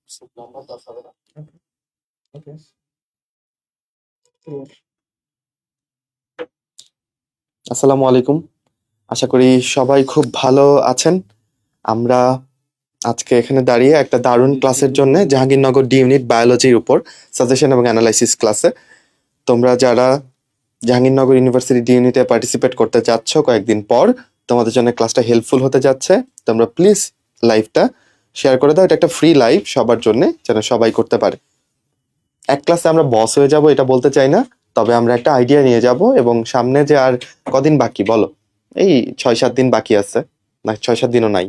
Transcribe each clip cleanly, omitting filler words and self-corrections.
আসসালামু আলাইকুম। আশা করি সবাই খুব ভালো আছেন। আমরা আজকে এখানে দাঁড়িয়ে একটা দারুণ ক্লাসের জন্য জাহাঙ্গীরনগর ডি ইউনিট বায়োলজির উপর সাজেশন এবং অ্যানালাইসিস ক্লাসে তোমরা যারা জাহাঙ্গীরনগর ইউনিভার্সিটি ডি ইউনিটে পার্টিসিপেট করতে যাচ্ছ কয়েকদিন পর, তোমাদের জন্য ক্লাসটা হেল্পফুল হতে যাচ্ছে। তোমরা প্লিজ লাইভটা শেয়ার করে দাও। এটা একটা ফ্রি লাইভ সবার জন্য, যেন সবাই করতে পারে। এক ক্লাসে আমরা বস হয়ে যাব এটা বলতে চাই না, তবে আমরা একটা আইডিয়া নিয়ে যাব। এবং সামনে যে আর কদিন বাকি বলো, এই 6-7 দিন বাকি আছে, না 6-7 দিনও নাই,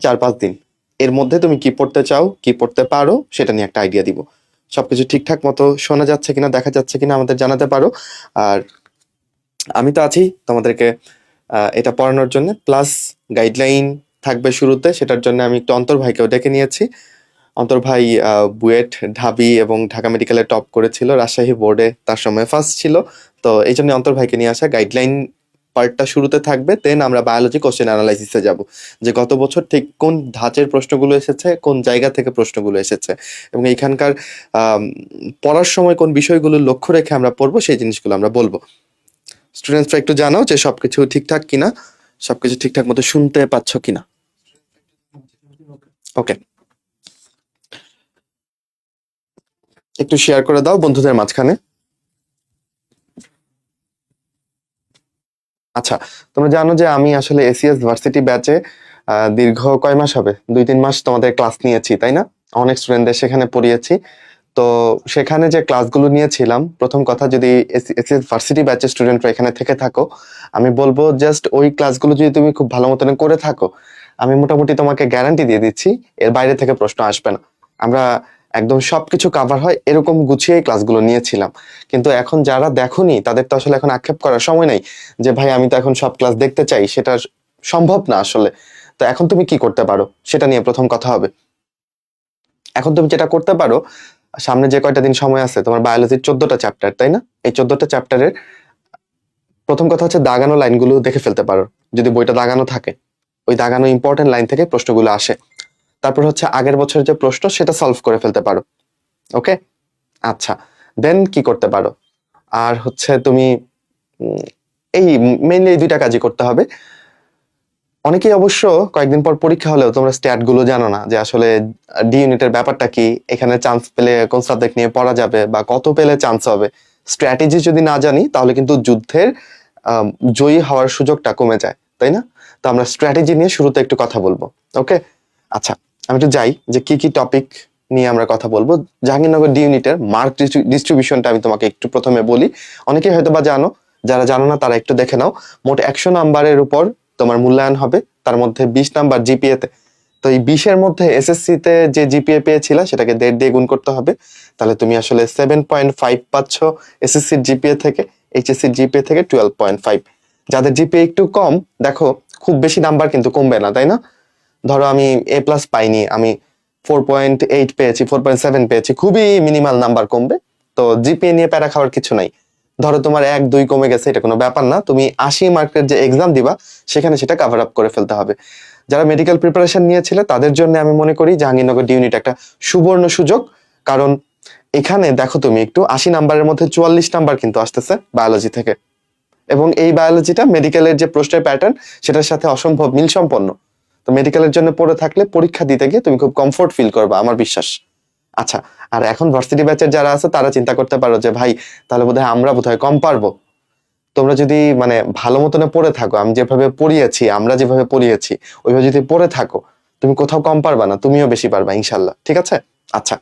4-5 দিন। এর মধ্যে তুমি কি পড়তে চাও, কি পড়তে পারো, সেটা নিয়ে একটা আইডিয়া দিব। সবকিছু ঠিকঠাক মতো শোনা যাচ্ছে কিনা, দেখা যাচ্ছে কিনা আমাদের জানাতে পারো। আর আমি তো আছি তোমাদেরকে এটা পড়ানোর জন্য। প্লাস গাইডলাইন থাকবে শুরুতে, সেটার জন্য আমি একটু অন্তর ভাইকেও ডেকে নিয়েছি। অন্তর ভাই বুয়েট, ঢাবি এবং ঢাকা মেডিকেলে টপ করেছিল, রাজশাহী বোর্ডে তার সময় ফার্স্ট ছিল। তো এই জন্য অন্তর ভাইকে নিয়ে আসা। গাইডলাইন পার্টটা শুরুতে থাকবে, দেন আমরা বায়োলজি কোশ্চেন অ্যানালাইসিসে যাব, যে গত বছর ঠিক কোন ধাঁচের প্রশ্নগুলো এসেছে, কোন জায়গা থেকে প্রশ্নগুলো এসেছে, এবং এইখানকার পড়ার সময় কোন বিষয়গুলো লক্ষ্য রেখে আমরা পড়বো, সেই জিনিসগুলো আমরা বলবো। স্টুডেন্টসরা একটু জানাও যে সবকিছু ঠিকঠাক কিনা, সবকিছু ঠিকঠাক মতো শুনতে পাচ্ছ কিনা। ওকে, একটু শেয়ার করে দাও বন্ধুদের মাঝখানে। আচ্ছা, তোমরা জানো যে আমি আসলে এসিএস ভার্সিটি ব্যাচে দীর্ঘ কয় মাস হবে, 2-3 মাস তোমাদের ক্লাস নিয়েছি, তাই না? অনেক স্টুডেন্টদের সেখানে পড়িয়েছি। তো সেখানে যে ক্লাসগুলো নিয়েছিলাম, প্রথম কথা, যদি এসিএস ভার্সিটি ব্যাচের স্টুডেন্টরা এখানে থেকে থাকো, আমি বলবো জাস্ট ওই ক্লাসগুলো যদি তুমি খুব ভালো মতন করে থাকো, আমি মোটামুটি তোমাকে গ্যারান্টি দিয়ে দিচ্ছি এর বাইরে থেকে প্রশ্ন আসবে না। আমরা একদম সবকিছু কাভার হয় এরকম গুছিয়ে ক্লাসগুলো নিয়েছিলাম। কিন্তু এখন যারা দেখোনি, তাদের তো আসলে এখন আক্ষেপ করার সময় নাই যে ভাই আমি তো এখন সব ক্লাস দেখতে চাই, সেটা সম্ভব না আসলে। তো এখন তুমি কি করতে পারো সেটা নিয়ে প্রথম কথা হবে। এখন তুমি যেটা করতে পারো, সামনে যে কয়টা দিন সময় আছে, তোমার বায়োলজির 14টা চ্যাপ্টার, তাই না? এই 14টা চ্যাপ্টারের প্রথম কথা হচ্ছে দাগানো লাইনগুলো দেখে ফেলতে পারো। যদি বইটা দাগানো থাকে, ওই দাগানো ইম্পর্টেন্ট লাইন থেকে প্রশ্নগুলো আসে। তারপর হচ্ছে আগের বছরের যে প্রশ্ন, সেটা সলভ করে ফেলতে পারো। ওকে, আচ্ছা। দেন কি করতে পারো, আর হচ্ছে তুমি এই মেইনলি এই 2টা কাজই করতে হবে। অনেকেই অবশ্য কয়েকদিন পর পরীক্ষা হলেও তোমরা স্ট্যাট গুলো জানো না, যে আসলে ডি ইউনিটের ব্যাপারটা কি, এখানে চান্স পেলে কোন সাবজেক্ট নিয়ে পড়া যাবে, বা কত পেলে চান্স হবে। স্ট্র্যাটেজি যদি না জানি, তাহলে কিন্তু যুদ্ধের জয়ী হওয়ার সুযোগটা কমে যায়, তাই না? তো আমরা স্ট্র্যাটেজি নিয়ে শুরুতে একটু কথা বলবো। ওকে, আচ্ছা, আমি একটু যাই যে কি কি টপিক নিয়ে আমরা কথা বলবো। জাহাঙ্গীরনগর ডি ইউনিটের মার্ক ডিস্ট্রিবিউশনটা আমি তোমাকে একটু প্রথমে বলি। অনেকেই হয়তো বা জানো, যারা জানো না তারা একটু দেখে নাও। মোট 100 নাম্বারের উপর তোমার মূল্যায়ন হবে, তার মধ্যে 20 নাম্বার জিপিএ তে। তো এই 20-এর মধ্যে এসএসসি তে যে জিপিএ পেয়েছিল, সেটাকে 1.5 দিয়ে গুণ করতে হবে। তাহলে তুমি আসলে 7.5 পাচ্ছ এসএসসির জিপিএ থেকে, এইচএসসির জিপিএ থেকে 12.5। যাদের জিপিএ একটু কম, দেখো খুব বেশি নাম্বার কিন্তু কমবে না, তাই না? ধরো আমি এ প্লাস পাইনি, আমি 4.8 পেয়েছি, 4.7 পেয়েছি, খুবই মিনিমাল নাম্বার কমবে। তো জিপিএ নিয়ে প্যারা খাওয়ার কিছু নাই। ধরো তোমার 1-2 কমে গেছে, এটা কোনো ব্যাপার না। তুমি 80 মার্কের যে এক্সাম দিবা, সেখানে সেটা কাভার আপ করে ফেলতে হবে। যারা মেডিকেল প্রিপারেশন নিয়েছিলে, তাদের জন্য আমি মনে করি জাহাঙ্গীরনগর ডি ইউনিট একটা সুবর্ণ সুযোগ। কারণ এখানে দেখো তুমি একটু 80 নাম্বারের মধ্যে 44 নাম্বার কিন্তু আসতেছে বায়োলজি থেকে। এবং এই বায়োলজিটা মেডিকেলের যে প্রশ্নের প্যাটার্ন, সেটার সাথে অসম্ভব মিল সম্পন্ন। তো মেডিকেলের জন্য পড়ে থাকলে পরীক্ষা দিতে গিয়ে তুমি খুব কমফোর্ট ফিল করবে, আমার বিশ্বাস। আচ্ছা, আর এখন ভার্সিটি ব্যাচের যারা আছে, তারা চিন্তা করতে পারো যে ভাই তাহলে বোধহয় আমরা বোধহয় কম পারবো। তোমরা যদি মানে ভালো মতনে পড়ে থাকো, আমি যেভাবে পড়িয়েছি, আমরা যেভাবে পড়িয়েছি, ওইভাবে যদি পড়ে থাকো, তুমি কোথাও কম পারবা না, তুমিও বেশি পারবা ইনশাল্লাহ। ঠিক আছে? আচ্ছা,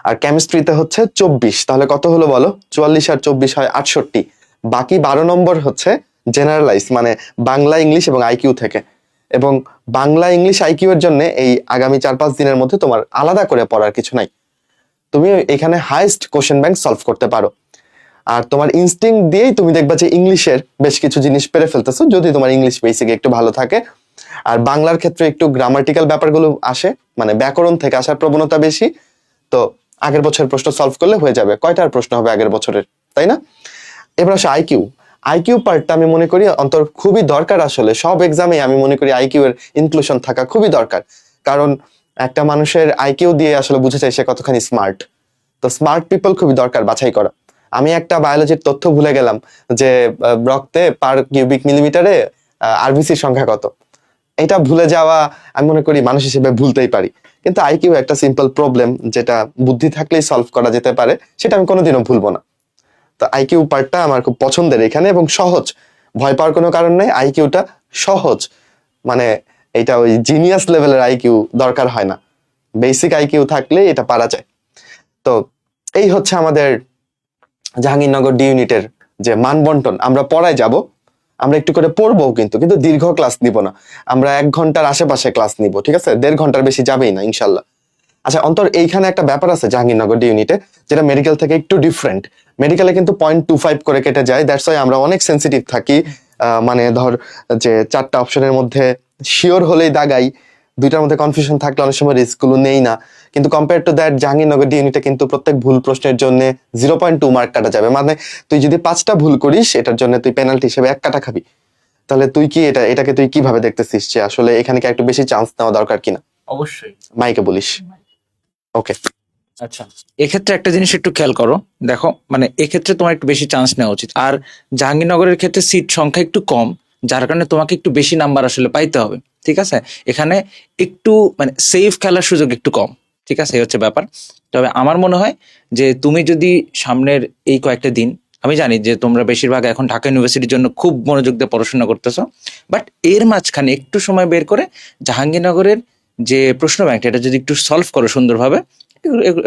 আর কেমিস্ট্রিতে হচ্ছে 24, তাহলে কত হলো বলো? 44 আর 24 হয় 68। বাকি 12 নম্বর হচ্ছে জেনারেলাইজ, মানে বাংলা, ইংলিশ এবং আইকিউ থেকে। এবং বাংলা, ইংলিশ, আইকিউ এর জন্য এই আগামী 4-5 দিনের মধ্যে তোমার আলাদা করে পড়ার কিছু নাই। তুমি এখানে হাইয়েস্ট কোশ্চেন ব্যাংক সলভ করতে পারো। আর তোমার ইনস্টিংক্ট দিয়েই তুমি দেখবা যে ইংলিশের বেশ কিছু জিনিস পেরে ফেলতেছো, যদি তোমার ইংলিশ বেসিক একটু ভালো থাকে। আর বাংলার ক্ষেত্রে একটু গ্রামাটিক্যাল ব্যাপারগুলো আসে, মানে ব্যাকরণ থেকে আসার প্রবণতা বেশি। তো আগের বছরের প্রশ্ন সলভ করলে হয়ে যাবে। কয়টার প্রশ্ন হবে আগের বছরের, তাই না? এবার আসে আইকিউ। আইকিউ পার্টটা আমি মনে করি অন্তর খুবই দরকার। আসলে সব এক্সামে আমি মনে করি আইকিউ এর ইনক্লুশন থাকা খুবই দরকার। কারণ একটা মানুষের আইকিউ দিয়ে আসলে বুঝে যায় সে কতখানি স্মার্ট। তো স্মার্ট পিপল খুবই দরকার বাছাই করা। আমি একটা বায়োলজির তথ্য ভুলে গেলাম যে রক্তে পার কিউবিক মিলিমিটারে আরবিসির সংখ্যা কত। এটা ভুলে যাওয়া আমি মনে করি মানুষ হিসেবে ভুলতেই পারি, কিন্তু আইকিউ একটা সিম্পল প্রবলেম যেটা বুদ্ধি থাকলেই সলভ করা যেতে পারে, সেটা আমি কোনোদিনও ভুলবো না। তো আইকিউ পার্টটা আমার খুব পছন্দের এখানে, এবং সহজ, ভয় পাওয়ার কোনো কারণ নেই। আইকিউটা সহজ, মানে এটা ওই জিনিয়াস লেভেলের আইকিউ দরকার হয় না, বেসিক আইকিউ থাকলে এটা পারা যায়। তো এই হচ্ছে আমাদের জাহাঙ্গীরনগর ডি ইউনিটের যে মান বন্টন। আমরা পড়ায় যাব, আমরা একটু করে পড়বো, কিন্তু কিন্তু দীর্ঘ ক্লাস নিব না। আমরা 1 ঘন্টার আশেপাশে ক্লাস নিব, ঠিক আছে? 1.5 ঘন্টার বেশি যাবেই না ইনশাল্লাহ। আচ্ছা অন্তর, এইখানে একটা ব্যাপার আছে জাহাঙ্গীরনগর ডি ইউনিটে, যেটা মেডিকেল থেকে একটু ডিফারেন্ট। মেডিকেলে কিন্তু 0.25 করে কেটে যায়, দ্যাটস ওয়াই আমরা অনেক সেন্সিটিভ থাকি। মানে ধর যে 4টা অপশনের মধ্যে শিওর হলেই দাগাই, 2টার মধ্যে কনফিউশন থাকলে অনেক সময় রিস্ক গুলো নেই না। কিন্তু compare to that Jahangirnagar D ইউনিটে কিন্তু প্রত্যেক ভুল প্রশ্নের জন্য 0.2 মার্ক কাটা যাবে। মানে তুই যদি 5টা ভুল করিস, এটার জন্য তুই পেনাল্টি হিসেবে 1 কাটা খাবি। তাহলে তুই কি এটাকে তুই কিভাবে দেখতেছিস, যে আসলে এখানে কি একটু বেশি চান্স নেওয়া দরকার কিনা? অবশ্যই মাইকে বলিস। ওকে, আচ্ছা, এক্ষেত্রে একটা জিনিস একটু খেয়াল করো, দেখো মানে এক্ষেত্রে তোমার একটু বেশি চান্স নেওয়া উচিত। আর জাহাঙ্গীরনগরের ক্ষেত্রে সিট সংখ্যা একটু কম, যার কারণে তোমাকে একটু বেশি নাম্বার আসলে পাইতে হবে, ঠিক আছে? এখানে একটু মানে সেফ খেলার সুযোগ একটু কম, ঠিক আছে? এই হচ্ছে ব্যাপার। তবে আমার মনে হয় যে তুমি যদি সামনের এই কয়েকটা দিন, আমি জানি যে তোমরা বেশিরভাগ এখন ঢাকা ইউনিভার্সিটির জন্য খুব মনোযোগ দিয়ে পড়াশোনা করতেছো, বাট এর মাঝখানে একটু সময় বের করে জাহাঙ্গীরনগরের যে প্রশ্ন ব্যাংকটা, এটা যদি একটু সলভ করো সুন্দরভাবে,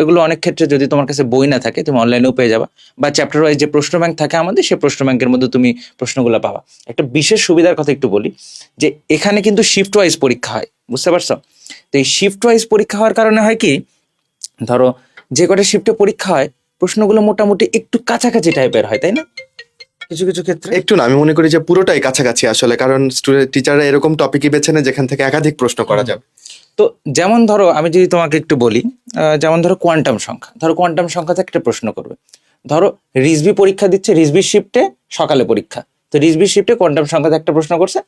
এগুলো অনেক ক্ষেত্রে যদি তোমার কাছে বই না থাকে তুমি অনলাইনেও পেয়ে যাবা, বা চ্যাপ্টার ওয়াইজ যে প্রশ্ন ব্যাংক থাকে আমাদের, সেই প্রশ্ন ব্যাংকের মধ্যে তুমি প্রশ্নগুলো পাবা। একটা বিশেষ সুবিধার কথা একটু বলি, যে এখানে কিন্তু শিফট ওয়াইজ পরীক্ষা হয়, বুঝতে পারছো? তো এই শিফট ওয়াইজ পরীক্ষা হওয়ার কারণে হয় কি, ধরো যে কটা শিফটে পরীক্ষা হয় প্রশ্নগুলো মোটামুটি একটু কাছাকাছি টাইপের হয়, তাই না? কিছু কিছু ক্ষেত্রে একটু না, আমি মনে করি যে পুরোটাই কাছাকাছি আসলে, কারণ স্টুডেন্ট টিচাররা এরকম টপিকই বেছে নেয় যেখান থেকে একাধিক প্রশ্ন করা যাবে। তো যেমন ধরো আমি যদি তোমাকে একটু বলি, যেমন ধরো কোয়ান্টাম সংখ্যা, ধরো কোয়ান্টাম সংখ্যাতে একটা প্রশ্ন করবে। ধরো রিজভি পরীক্ষা দিচ্ছে, রিজভি শিফটে সকালে পরীক্ষা, তো রিজভি শিফটে কোয়ান্টাম সংখ্যাতে একটা প্রশ্ন করছে,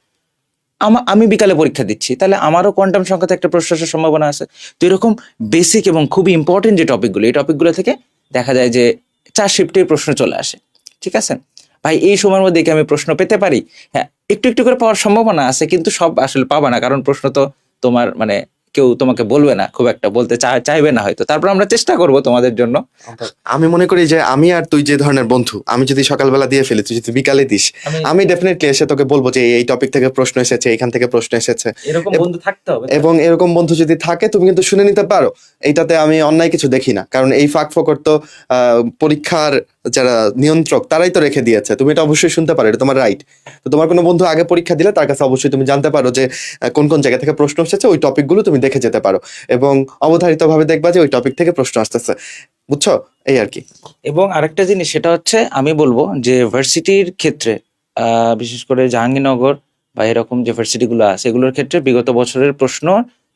আমি বিকালে পরীক্ষা দিচ্ছি, তাহলে আমারও কোয়ান্টাম সংখ্যাতে একটা প্রশ্ন আসার সম্ভাবনা আছে। তো এরকম বেসিক এবং খুবই ইম্পর্টেন্ট যে টপিকগুলো, এই টপিকগুলো থেকে দেখা যায় যে 4 শিফটের প্রশ্ন চলে আসে, ঠিক আছে? ভাই এই সময়ের মধ্যে কি আমি প্রশ্ন পেতে পারি? হ্যাঁ, একটু একটু করে পাওয়ার সম্ভাবনা আছে, কিন্তু সব আসলে পাবা না, কারণ প্রশ্ন তো তোমার মানে কেউ তোমাকে বলবে না, খুব একটা বলতে চাইবে না হয়তো। তারপর আমরা চেষ্টা করব তোমাদের জন্য। আমি মনে করি যে আমি আর তুই যে ধরনের বন্ধু, আমি যদি সকালবেলা দিয়ে ফেলি, তুই যদি বিকালে দিস, আমি ডেফিনেটলি এসে তোকে বলবো যে এই টপিক থেকে প্রশ্ন এসেছে, এখান থেকে প্রশ্ন এসেছে। এরকম বন্ধু থাকতে হবে, এবং এরকম বন্ধু যদি থাকে তুমি কিন্তু শুনে নিতে পারো, এইটাতে আমি অন্যায় কিছু দেখি না। কারণ এই ফাঁক ফোকর তো পরীক্ষার যারা নিয়ন্ত্রক তারাই তো রেখে দিয়েছে, তুমি এটা অবশ্যই শুনতে পারো, এটা তোমার রাইট। তো তোমার কোনো বন্ধু আগে পরীক্ষা দিলে তার কাছে অবশ্যই তুমি জানতে পারো যে কোন কোন জায়গা থেকে প্রশ্ন এসেছে, ওই টপিকগুলো তুমি দেখে যেতে পারো, এবং অবধারিত ভাবে দেখবা যে ওই টপিক থেকে প্রশ্ন আসতেছে, বুঝছো? এই আর কি। এবং আরেকটা জিনিস সেটা হচ্ছে আমি বলবো যে ভার্সিটির ক্ষেত্রে, বিশেষ করে জাহাঙ্গীরনগর বা এরকম যে ভার্সিটিগুলো আছে এগুলোর ক্ষেত্রে বিগত বছরের প্রশ্ন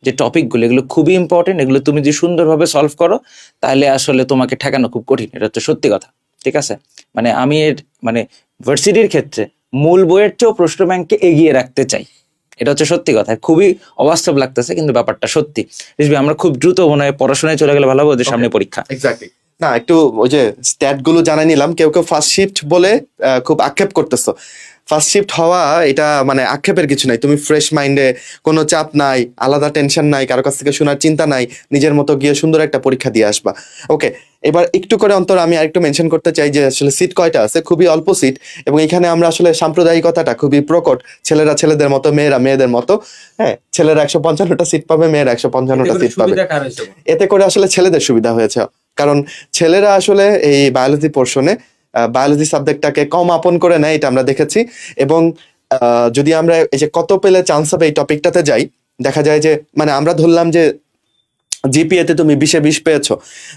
যে টপিকগুলো, এগুলো খুবই ইম্পর্টেন্ট। এগুলো তুমি যদি সুন্দরভাবে সলভ করো তাহলে আসলে তোমাকে ঠেকানো খুব কঠিন, এটা হচ্ছে সত্যি কথা, ঠিক আছে? মানে আমি মানে ভার্সিটির ক্ষেত্রে মূল বইয়ের চেয়েও প্রশ্ন ব্যাংককে এগিয়ে রাখতে চাই, এটা হচ্ছে সত্যি কথা। খুবই অবাস্তব লাগতেছে কিন্তু ব্যাপারটা সত্যি। রিজভি, আমরা খুব দ্রুত মনে হয় পড়াশোনায় চলে গেলে ভালো হবে, ওদের সামনে পরীক্ষা। এক্স্যাক্টলি। না, একটু ওই যে স্ট্যাট গুলো জানাই নিলাম। কেউ কেউ ফার্স্ট শিফট বলে খুব আক্ষেপ করতেছো। ফার্স্ট শিফট হওয়া এটা মানে আক্ষেপের কিছু নাই, তুমি ফ্রেশ মাইন্ডে, কোনো চাপ নাই, আলাদা টেনশন নাই, কারো কাছ থেকে শোনার চিন্তা নাই, নিজের মতো গিয়ে সুন্দর একটা পরীক্ষা দিয়ে আসবা। ওকে, এবার একটু করে অন্তর আমি আরেকটু মেনশন করতে চাই যে আসলে সিট কয়টা আছে, খুবই অল্প সিট, এবং এখানে আমরা আসলে সাম্প্রদায়িকতাটা খুবই প্রকট, ছেলেরা ছেলেদের মতো, মেয়েরা মেয়েদের মতো। হ্যাঁ, ছেলেরা 155টা সিট পাবে, মেয়েরা 155টা সিট পাবে। এতে করে আসলে ছেলেদের সুবিধা হয়েছে, কারণ ছেলেরা আসলে এই বায়োলজি পোর্শনে বায়োলজি সাবজেক্টটাকে কম আপন করে নেয়, এটা আমরা দেখেছি। এবং যদি আমরা এই যে কত পেলে চান্স হবে এই টপিকটাতে যাই, দেখা যায় যে মানে আমরা ধরলাম যে জিপিএ তে তুমি 20-এ 20 পেয়েছো,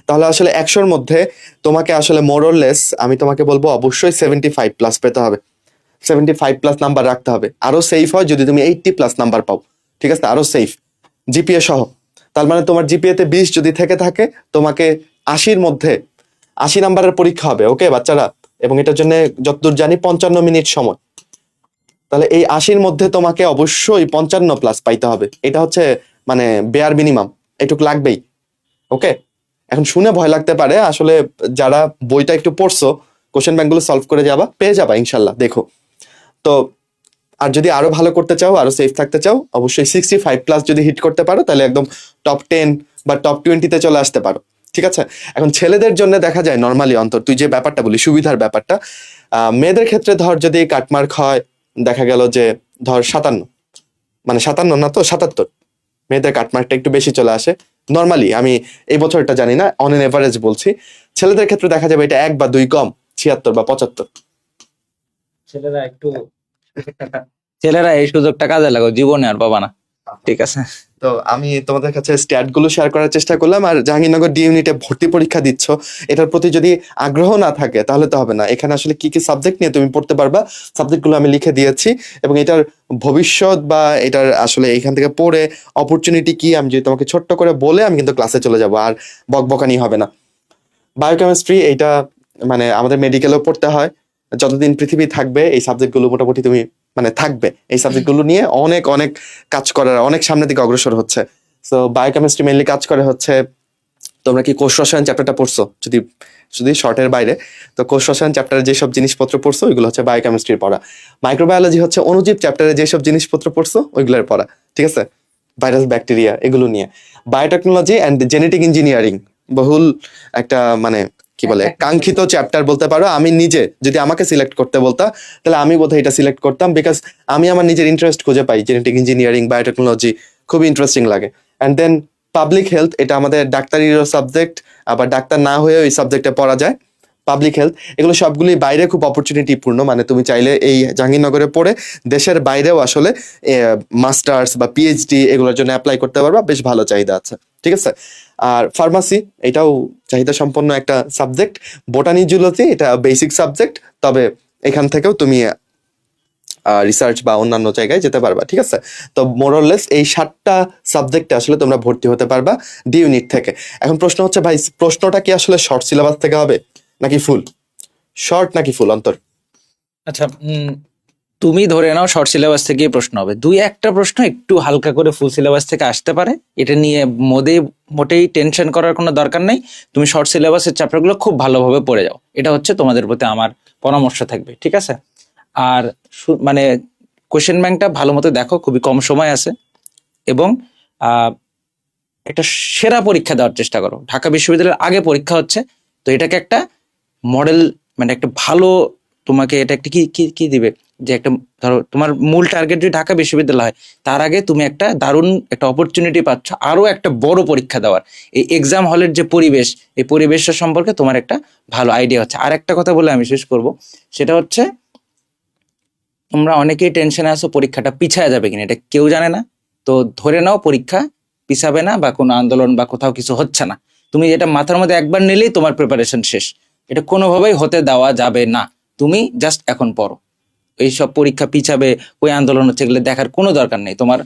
তাহলে আসলে 100-র মধ্যে তোমাকে আসলে মোরলেস আমি তোমাকে বলবো অবশ্যই 75+ পেতে হবে, 75+ নাম্বার রাখতে হবে। আরো সেফ হয় যদি তুমি 80+ নাম্বার পাও, ঠিক আছে? আরো সেফ জিপিএ সহ। তার মানে তোমার জিপিএ তে 20 যদি থেকে থাকে, তোমাকে 80-র মধ্যে 80 নাম্বারের পরীক্ষা হবে, ওকে বাচ্চারা? এবং এটার জন্য যতদূর জানি 55 মিনিট সময়। তাহলে এই 80-র মধ্যে তোমাকে অবশ্যই 55+ পাইতে হবে, এটা হচ্ছে মানে বেয়ার মিনিমাম। এটুক লাগবেই। ওকে, এখন শুনে ভয় লাগতে পারে, আসলে যারা বইটা একটু পড়ছো কোশ্চেন ব্যাংকগুলো সলভ করে যাবা, পেয়ে যাবা ইনশাল্লাহ। দেখো তো, আর যদি আরো ভালো করতে চাও, আরো সেফ থাকতে চাও, অবশ্যই 65+ যদি হিট করতে পারো তাহলে একদম টপ 10 বা টপ 20-তে চলে আসতে পারো। ঠিক আছে, এখন ছেলেদের জন্য দেখা যায় নর্মালি, অন্তর তুই যে ব্যাপারটা বলি সুবিধার ব্যাপারটা, মেয়েদের ক্ষেত্রে ধর যদি কাটমার্ক হয়, দেখা গেল যে ধর 57, মানে 57 না তো 77, মেয়েদের কাটমার্কটা একটু বেশি চলে আসে নর্মালি। আমি এই বছরটা জানি না, অন এন এভারেজ বলছি। ছেলেদের ক্ষেত্রে দেখা যাবে এটা 1 বা 2 কম, 76 বা 75। ছেলেরা এই সুযোগটা কাজে লাগাও, জীবনে আর পাবা না। ঠিক আছে। তো আমি তোমাদের কাছে স্ট্যাট গুলো শেয়ার করার চেষ্টা করলাম। আর জাহাঙ্গীরনগর ডি ইউনিটে ভর্তি পরীক্ষা দিচ্ছ, এটার প্রতি যদি আগ্রহ না থাকে তাহলে তো হবে না। এখানে আসলে কি কি সাবজেক্ট নিয়ে তুমি পড়তে পারবা, সাবজেক্টগুলো আমি লিখে দিয়েছি, এবং এটার ভবিষ্যৎ বা এটার আসলে এখান থেকে পড়ে অপরচুনিটি কি আমি যদি তোমাকে ছোট্ট করে বলে আমি কিন্তু ক্লাসে চলে যাব, আর বকবকানি হবে না। বায়োকেমিস্ট্রি এইটা মানে আমাদের মেডিকেলেও পড়তে হয়, যতদিন পৃথিবী থাকবে এই সাবজেক্টগুলো মোটামুটি তুমি মানে থাকবে। এই সাবজেক্টগুলো নিয়ে অনেক অনেক কাজ করার, অনেক সামনের দিকে অগ্রসর হচ্ছে। সো বায়োকেমিস্ট্রি মেইনলি কাজ করে হচ্ছে, তোমরা কি কোষ রসায়ন চ্যাপ্টারটা পড়ছো? যদি যদি শর্টের বাইরে, তো কোষ রসায়ন চ্যাপ্টারে যেসব জিনিসপত্র পড়ছো ওইগুলো হচ্ছে বায়োকেমিস্ট্রির পড়া। মাইক্রোবায়োলজি হচ্ছে অণুজীব চ্যাপ্টারে যেসব জিনিসপত্র পড়ছো ওইগুলোর পড়া। ঠিক আছে, ভাইরাস ব্যাকটেরিয়া এগুলো নিয়ে। বায়োটেকনোলজি অ্যান্ড জেনেটিক ইঞ্জিনিয়ারিং বহুল একটা মানে কি বলে কাঙ্ক্ষিত চ্যাপ্টার বলতে পারো। আমি নিজে যদি আমাকে সিলেক্ট করতে বলতা তাহলে আমি বোধহয় এটা সিলেক্ট করতাম, বিকজ আমি আমার নিজের ইন্টারেস্ট খুঁজে পাই। জেনেটিক ইঞ্জিনিয়ারিং, বায়োটেকনোলজি খুবই ইন্টারেস্টিং লাগে। অ্যান্ড দেন পাবলিক হেলথ, এটা আমাদের ডাক্তারিরও সাবজেক্ট, আবার ডাক্তার না হয়েও এই সাবজেক্টে পড়া যায়। পাবলিক হেলথ এগুলো সবগুলি বাইরে খুব অপরচুনিটি পূর্ণ, মানে তুমি চাইলে এই জাহাঙ্গীরনগরে পড়ে দেশের বাইরেও আসলে মাস্টার্স বা পিএইচডি এগুলোর জন্য অ্যাপ্লাই করতে পারবা, বেশ ভালো চাহিদা আছে। ঠিক আছে, আর ফার্মাসি এটাও চাহিদা সম্পন্ন একটা সাবজেক্ট। বোটানি জুলজি এটা বেসিক সাবজেক্ট, তবে এখান থেকেও তুমি রিসার্চ বা অন্যান্য জায়গায় যেতে পারবা। ঠিক আছে, তো মোরলেস এই 7টা সাবজেক্টে আসলে তোমরা ভর্তি হতে পারবা ডি ইউনিট থেকে। এখন প্রশ্ন হচ্ছে ভাই, প্রশ্নটা কি আসলে শর্ট সিলেবাস থেকে হবে নাকি ফুল? শর্ট নাকি ফুল অন্তর? আচ্ছা, তুমি ধরে নাও শর্ট সিলেবাস থেকে প্রশ্ন হবে, 2-1টা প্রশ্ন একটু হালকা করে ফুল সিলেবাস থেকে আসতে পারে। এটা নিয়ে মোটেই টেনশন করার কোনো দরকার নেই। তুমি শর্ট সিলেবাসের চ্যাপ্টারগুলো খুব ভালোভাবে পড়ে যাও, এটা হচ্ছে তোমাদের প্রতি আমার পরামর্শ থাকবে। ঠিক আছে, আর মানে কোশ্চেন ব্যাংকটা ভালো মতো দেখো, খুবই কম সময় আছে, এবং একটা সেরা পরীক্ষা দেওয়ার চেষ্টা করো। ঢাকা বিশ্ববিদ্যালয়ের আগে পরীক্ষা হচ্ছে, তো এটাকে একটা মডেল, মানে একটা ভালো, তোমাকে এটা একটা কি কি কি দিবে, যে একটা ধরো তোমার মূল টার্গেট যদি ঢাকা বিশ্ববিদ্যালয় হয়, তার আগে তুমি একটা দারুণ একটা অপরচুনিটি পাচ্ছ আরো একটা বড় পরীক্ষা দেওয়ার। এই এক্সাম হলের যে পরিবেশ, এই পরিবেশটা সম্পর্কে তোমার একটা ভালো আইডিয়া হচ্ছে। আর একটা কথা বলে আমি শেষ করব, সেটা হচ্ছে তোমরা অনেকেই টেনশনে আছো পরীক্ষাটা পিছায়া যাবে কিনা, এটা কেউ জানে না। তো ধরে নাও পরীক্ষা পিছাবে না, বা কোনো আন্দোলন বা কোথাও কিছু হচ্ছে না। তুমি এটা মাথার মধ্যে একবার নিলেই তোমার প্রিপারেশন শেষ। এটা কোনোভাবেই হতে দেওয়া যাবে না। তুমি জাস্ট এখন পড়ো, এইসব পরীক্ষা পিছাবে, ওই আন্দোলন হচ্ছে, এগুলো দেখার কোনো দরকার নেই তোমার।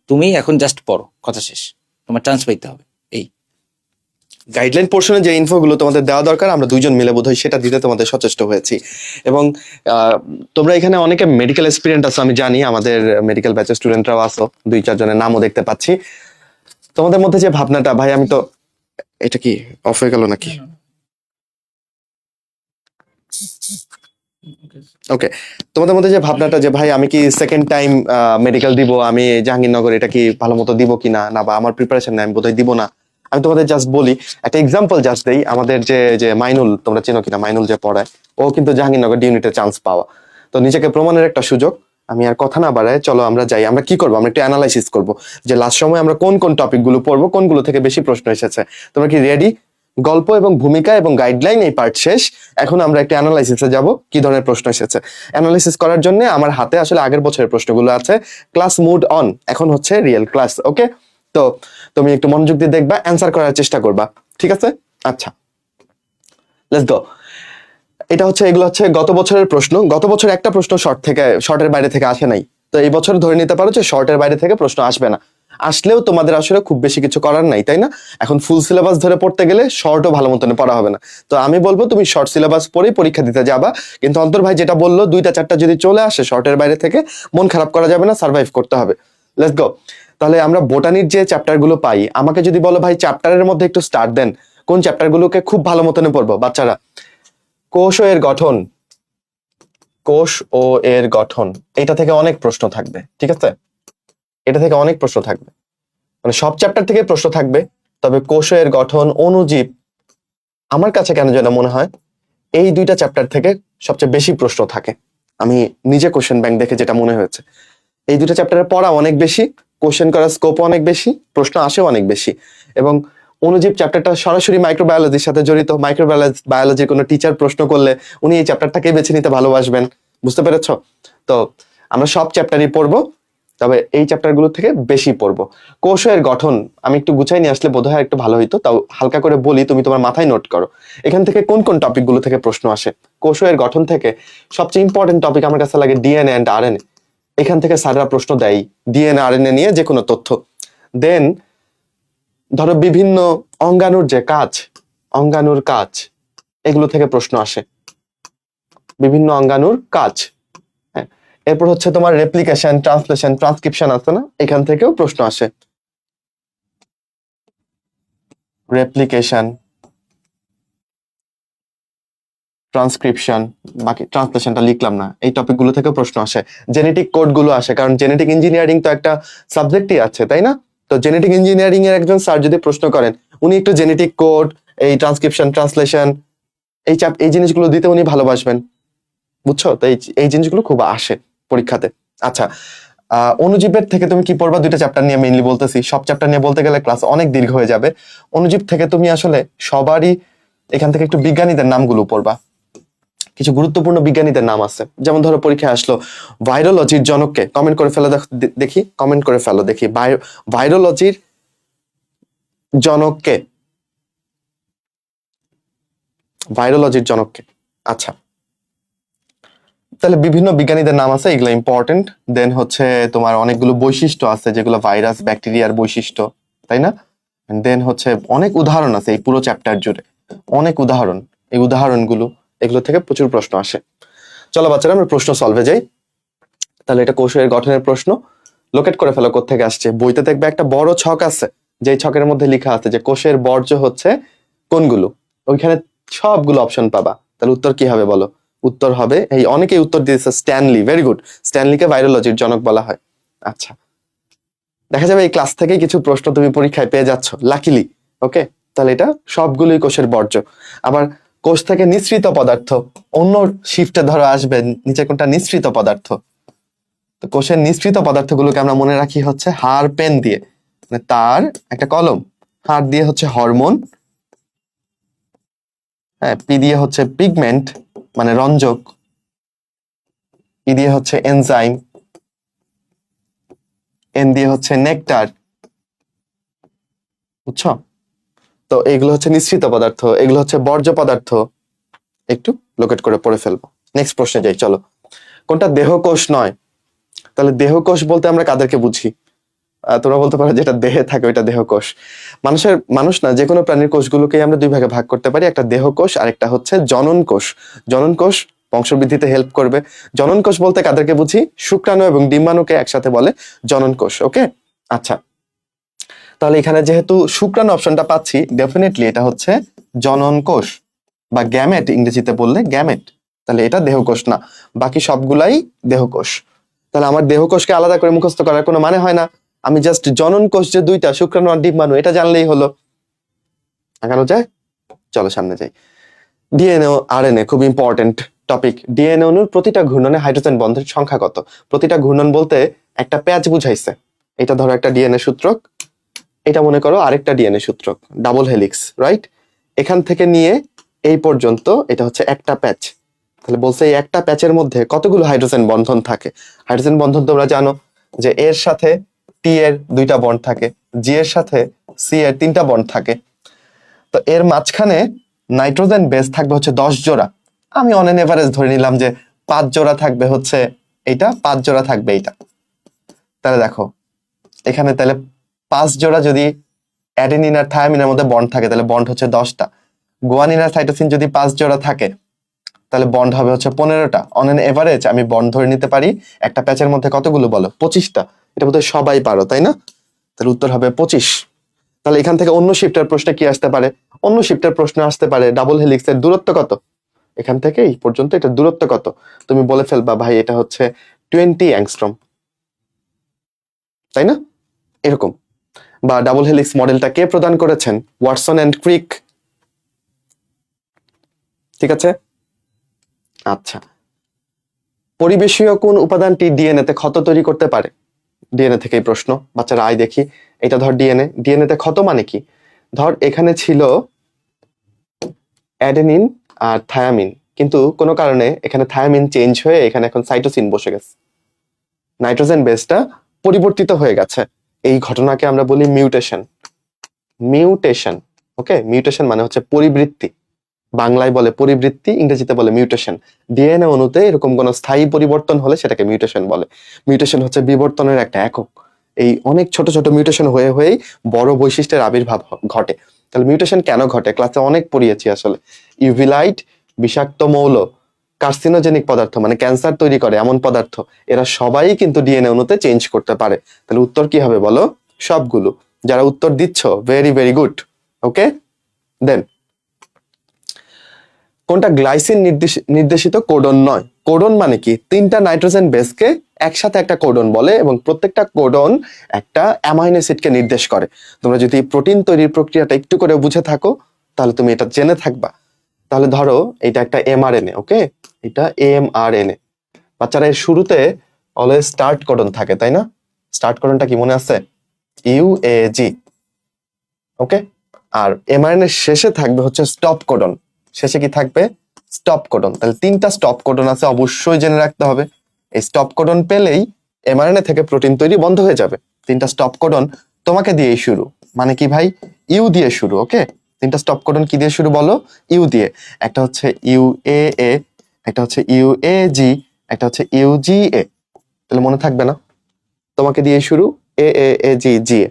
তুমি এখন জাস্ট পড়ো, কথা শেষ। তোমার চান্স পাইতে হবে। এই গাইডলাইন পোর্শনে যে ইনফোগুলো তোমাদের দেওয়া দরকার আমরা দুইজন মিলে বোধহয় সেটা দিতে তোমাদের সচেষ্ট হয়েছি। এবং তোমরা এখানে অনেকে মেডিকেল এক্সপিরিয়েন্স আছো, আমি জানি আমাদের মেডিকেল ব্যাচের স্টুডেন্টরাও আছো, 2-4 জনের নামও দেখতে পাচ্ছি। তোমাদের মধ্যে যে ভাবনাটা, ভাই আমি তো, এটা কি অফ হয়ে গেল নাকি? ওকে, তোমাদের মধ্যে যে ভাবনাটা যে ভাই আমি কি সেকেন্ড টাইম মেডিকেল দিব, আমি জাহাঙ্গীরনগর এটা কি ভালো মতো দিব কিনা, না বা আমার প্রিপারেশন নাই আমি বোধহয় দিব না। আমি তোমাদের জাস্ট বলি, একটা এক্সাম্পল জাস্ট দেই। আমাদের যে যে মাইনুল, তোমরা চেনো কিনা, মাইনুল যে পড়ায়, ও কিন্তু জাহাঙ্গীরনগর ডি ইউনিটে চান্স পাওয়া। তো নিজেকে প্রমাণের একটা সুযোগ। আমি আর কথা না বাড়ায় চলো আমরা যাই। আমরা কি করবো, আমরা একটু অ্যানালাইসিস করবো যে লাস্ট সময় আমরা কোন কোন টপিক গুলো পড়বো, কোনগুলো থেকে বেশি প্রশ্ন এসেছে। তোমরা কি রেডি? গল্প এবং ভূমিকা এবং গাইডলাইন এই পার্ট শেষ। এখন আমরা একটা অ্যানালাইসিসে যাব, কি ধরনের প্রশ্ন এসেছে। অ্যানালাইসিস করার জন্য আমার হাতে আসলে আগের বছরের প্রশ্নগুলো আছে। ক্লাস মুড অন, এখন হচ্ছে রিয়েল ক্লাস। ওকে, তো তুমি একটু মনোযোগ দিয়ে দেখবা, অ্যান্সার করার চেষ্টা করবা। ঠিক আছে, আচ্ছা লেটস গো। এটা হচ্ছে, এগুলো হচ্ছে গত বছরের প্রশ্ন। গত বছর একটা প্রশ্ন শর্টের বাইরে থেকে আসে নাই। তো এই বছর ধরে নিতে পারো যে শর্টের বাইরে থেকে প্রশ্ন আসবে না। আসলেও তোমাদের আসলে খুব বেশি কিছু করার নাই, তাই না? এখন ফুল সিলেবাস ধরে পড়তে গেলে শর্টও ভালো মতন পড়া হবে না। তো আমি বলবো তুমি শর্ট সিলেবাস পড়েই পরীক্ষা দিতে যাবা। কিন্তু অন্তর ভাই যেটা বললো, 2টা 4টা যদি চলে আসে শর্টের বাইরে থেকে, মন খারাপ করা যাবে না, সার্ভাইভ করতে হবে। Let's go. তাহলে আমরা বোটানির যে চ্যাপ্টার গুলো পাই, আমাকে যদি বলো ভাই চ্যাপ্টারের মধ্যে একটু স্টার্ট দেন, কোন চ্যাপ্টার গুলোকে খুব ভালো মতনে পড়বো বাচ্চারা? কোষ ও এর গঠন, কোষ ও এর গঠন, এটা থেকে অনেক প্রশ্ন থাকবে, ঠিক আছে? এটা থেকে অনেক প্রশ্ন থাকবে, মানে সব চ্যাপ্টার থেকে প্রশ্ন থাকবে, তবে কোষ ও এর গঠন, অণুজীব, আমার কাছে কেন যেন মনে হয় এই দুইটা চ্যাপ্টার থেকে সবচেয়ে বেশি প্রশ্ন থাকে। আমি নিজে কোশ্চেন ব্যাংক দেখে যেটা মনে হয়েছে, এই দুটো চ্যাপ্টারের পড়া অনেক বেশি, কোশ্চেন করার স্কোপ অনেক বেশি, প্রশ্ন আসেও অনেক বেশি। এবং অণুজীব চ্যাপ্টারটা সরাসরি মাইক্রোবায়োলজির সাথে জড়িত, মাইক্রোবায়োলজির কোনো টিচার প্রশ্ন করলে উনি এই চ্যাপ্টারটাকে বেছে নিতে ভালোবাসবেন, বুঝতে পেরেছো? তো আমরা সব চ্যাপ্টারই পড়বো, তবে এই চ্যাপ্টারগুলো থেকে বেশি পড়বো। কোষ ও এর গঠন আমি একটু গুছাই নিয়ে আসলে বোধহয় একটু ভালো হইতো, তাও হালকা করে বলি, তুমি তোমার মাথায় নোট করো। এখান থেকে কোন কোন টপিকগুলো থেকে প্রশ্ন আসে? কোষ ও এর গঠন থেকে সবচেয়ে ইম্পর্টেন্ট টপিক আমার কাছে লাগে ডিএনএ অ্যান্ড আরএনএ। এখান থেকে স্যাররা প্রশ্ন দেয় ডিএনএ আরএনএ নিয়ে যে কোনো তথ্য। দেন ধরো বিভিন্ন অঙ্গাণুর যে কাজ, অঙ্গাণুর কাজ, এগুলো থেকে প্রশ্ন আসে, বিভিন্ন অঙ্গাণুর কাজ। হ্যাঁ, এরপর হচ্ছে তোমার রেপ্লিকেশন, ট্রান্সলেশন, ট্রান্সক্রিপশন আছে না, এখান থেকেও প্রশ্ন আসে। রেপ্লিকেশন, ট্রান্সক্রিপশন, বাকি ট্রান্সলেশনটা লিখলাম না, এই টপিকগুলো থেকেও প্রশ্ন আসে। জেনেটিক কোড গুলো আসে, কারণ জেনেটিক ইঞ্জিনিয়ারিং তো একটা সাবজেক্টই আছে, তাই না? তো জেনেটিক ইঞ্জিনিয়ারিং এর একজন স্যার যদি প্রশ্ন করেন, উনি একটু জেনেটিক কোড, এই ট্রান্সক্রিপশন, ট্রান্সলেশন, এই জিনিসগুলো দিতে উনি ভালোবাসবেন, বুঝছো? তো এই জিনিসগুলো খুব আসে পরীক্ষাতে। আচ্ছা, অণুজীবের থেকে তুমি কি পড়বা? দুইটা চ্যাপ্টার নিয়ে মেইনলি বলতেছি, সব চ্যাপ্টার নিয়ে বলতে গেলে ক্লাস অনেক দীর্ঘ হয়ে যাবে। অণুজীব থেকে তুমি আসলে সবারই এখান থেকে একটু বিজ্ঞানীদের নামগুলো পড়বা। কিছু গুরুত্বপূর্ণ বিজ্ঞানীদের নাম আছে, যেমন ধরো পরীক্ষায় আসলো ভাইরোলজির জনককে, কমেন্ট করে ফেলো দেখি, কমেন্ট করে ফেলো দেখি, ভাইরোলজির জনককে, ভাইরোলজির জনককে। আচ্ছা, তাহলে বিভিন্ন বিজ্ঞানীদের নাম আছে, এগুলো ইম্পর্টেন্ট। দেন হচ্ছে তোমার অনেকগুলো বৈশিষ্ট্য আছে, যেগুলো ভাইরাস, ব্যাকটেরিয়ার বৈশিষ্ট্য, তাই না? দেন হচ্ছে অনেক উদাহরণ আছে এই পুরো চ্যাপ্টার জুড়ে, অনেক উদাহরণ। এই উদাহরণগুলো, এগুলো থেকে প্রচুর প্রশ্ন আসে। চলো বাচ্চারা আমরা প্রশ্ন সলভে যাই। তাহলে এটা কোষের গঠনের প্রশ্ন, লোকেট করে ফেলো কোত্থেকে আসছে। বইতে দেখবে একটা বড় ছক আছে, যে ছকের মধ্যে লেখা আছে যে কোষের বর্জ্য হচ্ছে কোনগুলো, ওইখানে সবগুলো অপশন পাবা। তাহলে উত্তর কি হবে বলো? উত্তর হবে, এই অনেকেই উত্তর দিয়েছে স্ট্যানলি, ভেরি গুড, স্ট্যানলিকে ভাইরোলজির জনক বলা হয়। আচ্ছা, দেখা যাবে এই ক্লাস থেকে কিছু প্রশ্ন তুমি পরীক্ষায় পেয়ে যাচ্ছ লাকিলি, ওকে? তাহলে এটা সবগুলোই কোষের বর্জ্য। আবার কোষ থেকে নিঃসৃত পদার্থ, অন্য শিফটে ধরো আসবে নিচে কোনটা নিঃসৃত পদার্থ। তো কোষের নিঃসৃত পদার্থগুলোকে আমরা মনে রাখি হচ্ছে হার পেন দিয়ে, মানে তার একটা কলম, হার দিয়ে হচ্ছে হরমোন, হ্যাঁ, পি দিয়ে হচ্ছে পিগমেন্ট মানে রঞ্জক, ই দিয়ে হচ্ছে এনজাইম, এন দিয়ে হচ্ছে নেকটার, বুঝছো? তো এগুলো হচ্ছে নিঃসৃত পদার্থ, এগুলো হচ্ছে বর্জ্য পদার্থ। একটু লোকেট করে পড়ে ফেলবো। নেক্সট প্রশ্নে যাই, চলো। কোনটা দেহকোষ নয়? তাহলে দেহকোষ বলতে আমরা কাদেরকে বুঝি? তোমরা বলতে পারো যেটা দেহে থাকে ওইটা দেহকোষ। মানুষ না, যে কোনো প্রাণীর কোষগুলোকে আমরা দুই ভাগে ভাগ করতে পারি, একটা দেহকোষ আর একটা হচ্ছে জনন কোষ। জনন কোষ বংশবৃদ্ধিতে হেল্প করবে। জনন কোষ বলতে কাদেরকে বুঝি? শুক্রাণু এবং ডিম্বাণুকে একসাথে বলে জনন কোষ, ওকে? আচ্ছা, তাহলে এখানে যেহেতু শুক্রাণু অপশনটা পাচ্ছি, ডেফিনেটলি এটা হচ্ছে জনন কোষ বা গ্যামেট, ইংরেজিতে বললে গ্যামেট। তাহলে এটা দেহকোষ না, বাকি সবগুলাই দেহকোষ। তাহলে আমার দেহকোষকে আলাদা করে মুখস্থ করার কোনো মানে হয় না, আমি জাস্ট জনন কোষ যে দুইটা, শুক্রাণু আর ডিম্বাণু, এটা জানলেই হলো। আগানো যায়, চলো সামনে যাই। ডিএনএ আরএনএ খুব ইম্পর্টেন্ট টপিক। ডিএনএ অণুর প্রতিটা ঘূর্ণনে হাইড্রোজেন বন্ধের সংখ্যা কত? প্রতিটা ঘূর্ণন বলতে একটা প্যাচ বুঝাইছে। এটা ধরো একটা ডিএনএ সূত্রক, এটা মনে করো আরেকটা ডিএনএ সূত্রক, ডাবল হেলিক্স, রাইট? এখান থেকে নিয়ে এই পর্যন্ত এটা হচ্ছে একটা প্যাচ। তাহলে বলছে এই একটা প্যাচের মধ্যে কতগুলো হাইড্রোজেন বন্ধন থাকে? হাইড্রোজেন বন্ধন তোমরা জানো যে এর সাথে টি এর দুইটা বন্ড থাকে, জি এর সাথে সি এর তিনটা বন্ড থাকে। তো এর মাঝখানে নাইট্রোজেন বেস থাকবে হচ্ছে 10 জোড়া। আমি অন এন এভারেজ ধরে নিলাম যে 5 জোড়া থাকবে হচ্ছে এইটা, 5 জোড়া থাকবে এইটা। তাহলে দেখো এখানে তাহলে 5 জোড়া যদি অ্যাডেনিন আর থায়ামিনের মধ্যে বন্ড থাকে, তাহলে বন্ড হচ্ছে 10টা। গুয়ানিন আর সাইটোসিন যদি 5 জোড়া থাকে, তাহলে বন্ড হবে হচ্ছে 15টা। অন এন এভারেজ আমি বন্ড ধরে নিতে পারি একটা প্যাচের মধ্যে কতগুলো বলো? 25টা। এটা বোধহয় সবাই পারো, তাই না? তাহলে উত্তর হবে 25। তাহলে এখান থেকে অন্য শিফটের প্রশ্নে কি আসতে পারে? অন্য শিফটের প্রশ্ন আসতে পারে ডাবল হেলিক্সের দূরত্ব কত, এখান থেকে এই পর্যন্ত এটা দূরত্ব কত, তুমি বলে ফেলবা ভাই এটা হচ্ছে 20 অ্যাংস্ট্রম, তাই না? এরকম। বা ডাবল হেলিক্স মডেলটা কে প্রদান করেছেন? Watson and Crick. ঠিক আছে। আচ্ছা, পরিবেশীয় কোন উপাদানটি ডিএনএ তে ক্ষত তৈরি করতে পারে? ডিএনএ থেকে এই প্রশ্ন, বাচ্চারা আয় দেখি। এটা ধর ডিএনএ, ডিএনএ তে ক্ষত মানে কি? ধর এখানে ছিল অ্যাডেনিন আর থায়ামিন, কিন্তু কোনো কারণে এখানে থায়ামিন চেঞ্জ হয়ে এখানে এখন সাইটোসিন বসে গেছে, নাইট্রোজেন বেসটা পরিবর্তিত হয়ে গেছে। এই ঘটনাকে আমরা বলি মিউটেশন। মিউটেশন, ওকে। মিউটেশন মানে হচ্ছে পরিবৃত্তি, বাংলায় বলে পরিবৃত্তি, ইংরেজিতে বলে মিউটেশন। ডিএনএ অণুতে এরকম কোন স্থায়ী পরিবর্তন হলে সেটাকে মিউটেশন বলে। মিউটেশন হচ্ছে বিবর্তনের একটা একক। এই অনেক ছোট ছোট মিউটেশন হয়ে হয়েই বড় বৈশিষ্ট্যের আবির্ভাব ঘটে। তাহলে মিউটেশন কেন ঘটে ক্লাসে অনেক পড়িয়েছি আসলে। ইউভি লাইট, বিষাক্ত মৌল, কার্সিনোজেনিক পদার্থ মানে ক্যান্সার তৈরি করে এমন পদার্থ, এরা সবাই কিন্তু ডিএনএ অণুতে চেঞ্জ করতে পারে। তাহলে উত্তর কি হবে বলো? সবগুলো। যারা উত্তর দিচ্ছ ভেরি ভেরি গুড। ওকে, দেন কোনটা গ্লাইসিন নির্দেশিত কোডন নয়? কোডন মানে কি? 3টা নাইট্রোজেন বেসকে একসাথে একটা কোডন বলে এবং প্রত্যেকটা কোডন একটা অ্যামাইনো অ্যাসিডকে নির্দেশ করে। তোমরা যদি প্রোটিন তৈরির প্রক্রিয়াটা একটু করে বুঝে থাকো তাহলে তুমি এটা জেনে থাকবা। তাহলে ধরো এটা একটা এমআরএনএ, ওকে, এটা এমআরএনএ। বাচ্চারা এর শুরুতে অলওয়েজ স্টার্ট কোডন থাকে, তাই না? স্টার্ট কোডনটা কি মনে আছে? ইউএজি, ওকে। আর এমআরএনএ শেষে থাকবে হচ্ছে স্টপ কোডন। শেষে কি থাকবে? Stop codon. তাহলে 3টা স্টপ কোডন আছে, অবশ্যই জেনে রাখতে হবে। এই স্টপ কোডন পেলেই এমআরএনএ থেকে প্রোটিন তৈরি বন্ধ হয়ে যাবে। 3টা স্টপ কোডন তোমাকে দিয়েই শুরু, মানে কি ভাই? ইউ দিয়ে শুরু, ওকে। 3টা স্টপ কোডন কি দিয়ে শুরু বলো? ইউ দিয়ে। একটা হচ্ছে ইউএএ, একটা হচ্ছে ইউএজি, একটা হচ্ছে ইউজিএ। তাহলে মনে থাকবে না? তোমাকে দিয়ে শুরু, এ এ এ জি জি এ।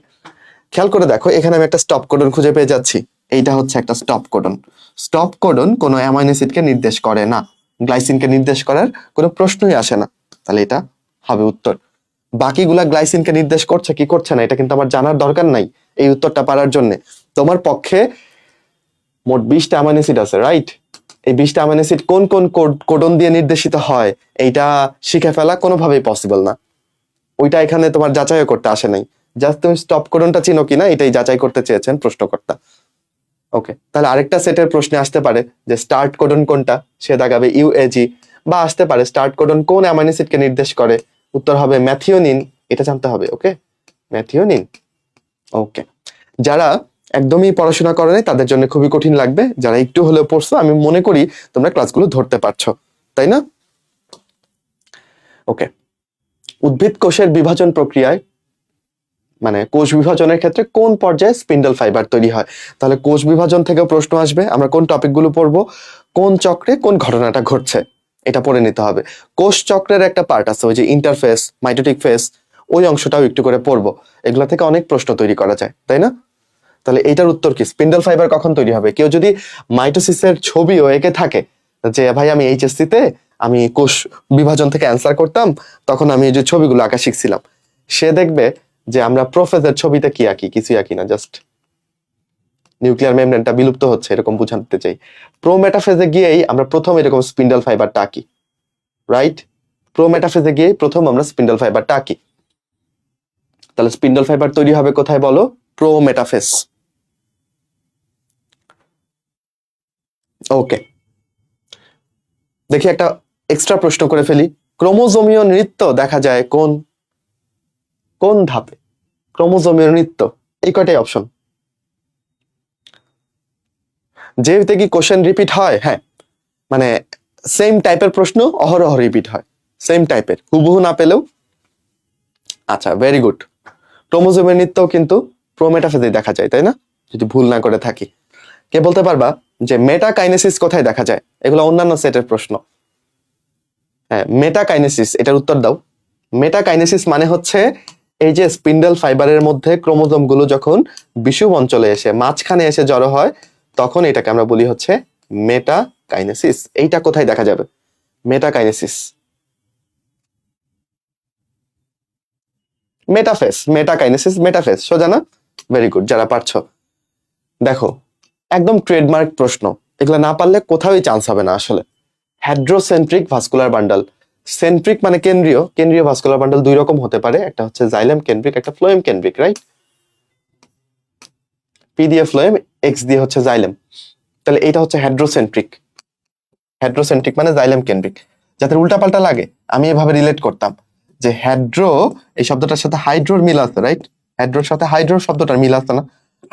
খেয়াল করে দেখো, এখানে আমি একটা স্টপ কোডন খুঁজে পেয়ে যাচ্ছি। এইটা হচ্ছে একটা স্টপ কোডন। স্টপ কোডন কোনো অ্যামাইনো অ্যাসিডকে নির্দেশ করে না, গ্লাইসিনকে নির্দেশ করার কোনো প্রশ্নই আসে না। তাহলে এটা হবে উত্তর। বাকিগুলা গ্লাইসিনকে নির্দেশ করছে কি করছে না এটা কিন্তু আমার জানার দরকার নাই এই উত্তরটা পারার জন্য। তোমার পক্ষে মোট 20টা অ্যামাইনো অ্যাসিড আছে, রাইট? এই 20টা অ্যামাইনো অ্যাসিড কোন কোন কোডন দিয়ে নির্দেশিত হয় এইটা শিখে ফেলা কোনোভাবেই পসিবল না। ওইটা এখানে তোমার যাচাই করতে আসে নাই, জাস্ট তুমি স্টপ কোডনটা চিনো কিনা এটাই যাচাই করতে চেয়েছেন প্রশ্নকর্তা। ওকে, তাহলে আরেকটা সেটের প্রশ্নে আসতে পারে যে স্টার্ট কোডন কোনটা, সে দাগাবে ইউএজি। বা আসতে পারে স্টার্ট কোডন কোন অ্যামাইনো অ্যাসিডকে নির্দেশ করে, উত্তর হবে ম্যাথিওনিন। এটা জানতে হবে, ওকে, ম্যাথিওনিন। ওকে, যারা একদমই পড়াশোনা করে নাই তাদের জন্য খুবই কঠিন লাগবে, যারা একটু হলেও পড়ছো আমি মনে করি তোমরা ক্লাসগুলো ধরতে পারছো, তাই না? ওকে, উদ্ভিদ কোষের বিভাজন প্রক্রিয়ায় মানে কোষ বিভাজনের ক্ষেত্রে কোন পর্যায়ে স্পিন্ডল ফাইবার তৈরি হয়? তাহলে কোষ বিভাজন থেকে প্রশ্ন আসবে, আমরা কোন টপিকগুলো পড়বো, কোন চক্রে কোন ঘটনাটা ঘটছে এটা পড়ে নিতে হবে। কোষ চক্রের একটা পার্ট আছে ওই যে ইন্টারফেস, মাইটোটিক ফেস, ওই অংশটাও একটু করে পড়বো। এগুলা থেকে অনেক প্রশ্ন তৈরি করা যায়, তাই না? তাহলে এইটার উত্তর কি? স্পিন্ডল ফাইবার কখন তৈরি হবে? কেউ যদি মাইটোসিসের ছবিও এঁকে থাকে যে ভাই আমি এইচএসসি তে আমি কোষ বিভাজন থেকে অ্যান্সার করতাম, তখন আমি এই যে ছবিগুলো আঁকা শিখছিলাম, সে দেখবে যে আমরা প্রোফেজের ছবিতে কি আঁকি, কিছুই আঁকি না, জাস্ট নিউক্লিয়ার মেমব্রেনটা বিলুপ্ত হচ্ছে এরকম বুঝাতে চাই। প্রোমেটাফেজে গিয়েই আমরা প্রথম এরকম স্পিন্ডল ফাইবারটা আঁকি, রাইট? প্রোমেটাফেজে গিয়ে প্রথম আমরা স্পিন্ডল ফাইবারটা আঁকি। তাহলে স্পিন্ডল ফাইবার তৈরি হবে কোথায় বলো? প্রোমেটাফেজ। ওকে, দেখি একটা এক্সট্রা প্রশ্ন করে ফেলি। ক্রোমোজোমীয় নৃত্য দেখা যায় কোন কোন ধাপে? ক্রোমোজোমীয় নৃত্য, এই কয়টাই অপশন। যেতে কি কোশ্চেন রিপিট হয়? হ্যাঁ, মানে সেম টাইপের প্রশ্ন অহরহ রিপিট হয়, সেম টাইপের, হুবহু না পেলেও। আচ্ছা, ভেরি গুড। ক্রোমোজোমের নৃত্য কিন্তু প্রোমেটাফেজে দেখা যায়, তাই না? যদি ভুল না করে থাকি। কে বলতে পারবা যে মেটাকাইনেসিস কোথায় দেখা যায়? এগুলো অন্যান্য সেটের প্রশ্ন। হ্যাঁ, মেটাকাইনেসিস, এটার উত্তর দাও। মেটাকাইনেসিস মানে হচ্ছে এই যে স্পিন্ডল ফাইবারের মধ্যে ক্রোমোজোম গুলো যখন বিষুব অঞ্চলে এসে মাঝখানে এসে জড়ো হয় তখন এটাকে আমরা বলি হচ্ছে মেটাকাইনেসিস। এইটা কোথায় দেখা যাবে? মেটাকাইনেসিস। মেটাফেস, মেটাকাইনেসিস, মেটাফেস, সোজা না? ভেরি গুড, যারা পারছো। দেখো, একদম ট্রেডমার্ক প্রশ্ন, এগুলো না পারলে কোথাওই চান্স হবে না আসলে। হেড্রোসেন্ট্রিক ভাস্কুলার বান্ডাল। সেন্ট্রিক মানে কেন্দ্রীয়, কেন্দ্রীয় ভাস্কুলার বান্ডাল দুই রকম হতে পারে, একটা হচ্ছে জাইলেম কেন্দ্রিক, একটা ফ্লোয়েম কেন্দ্রিক, রাইট? পি দিয়ে ফ্লোয়েম, এক্স দিয়ে হচ্ছে জাইলেম। তাহলে এটা হচ্ছে হেড্রোসেন্ট্রিক। হেড্রোসেন্ট্রিক মানে জাইলেম কেন্দ্রিক। যাতে উল্টাপাল্টা লাগে আমি এভাবে রিলেট করতাম যে হেড্রো এই শব্দটার সাথে হাইড্রোর মিল আছে, রাইট? হেড্রোর সাথে হাইড্রোর শব্দটার মিল আছে না?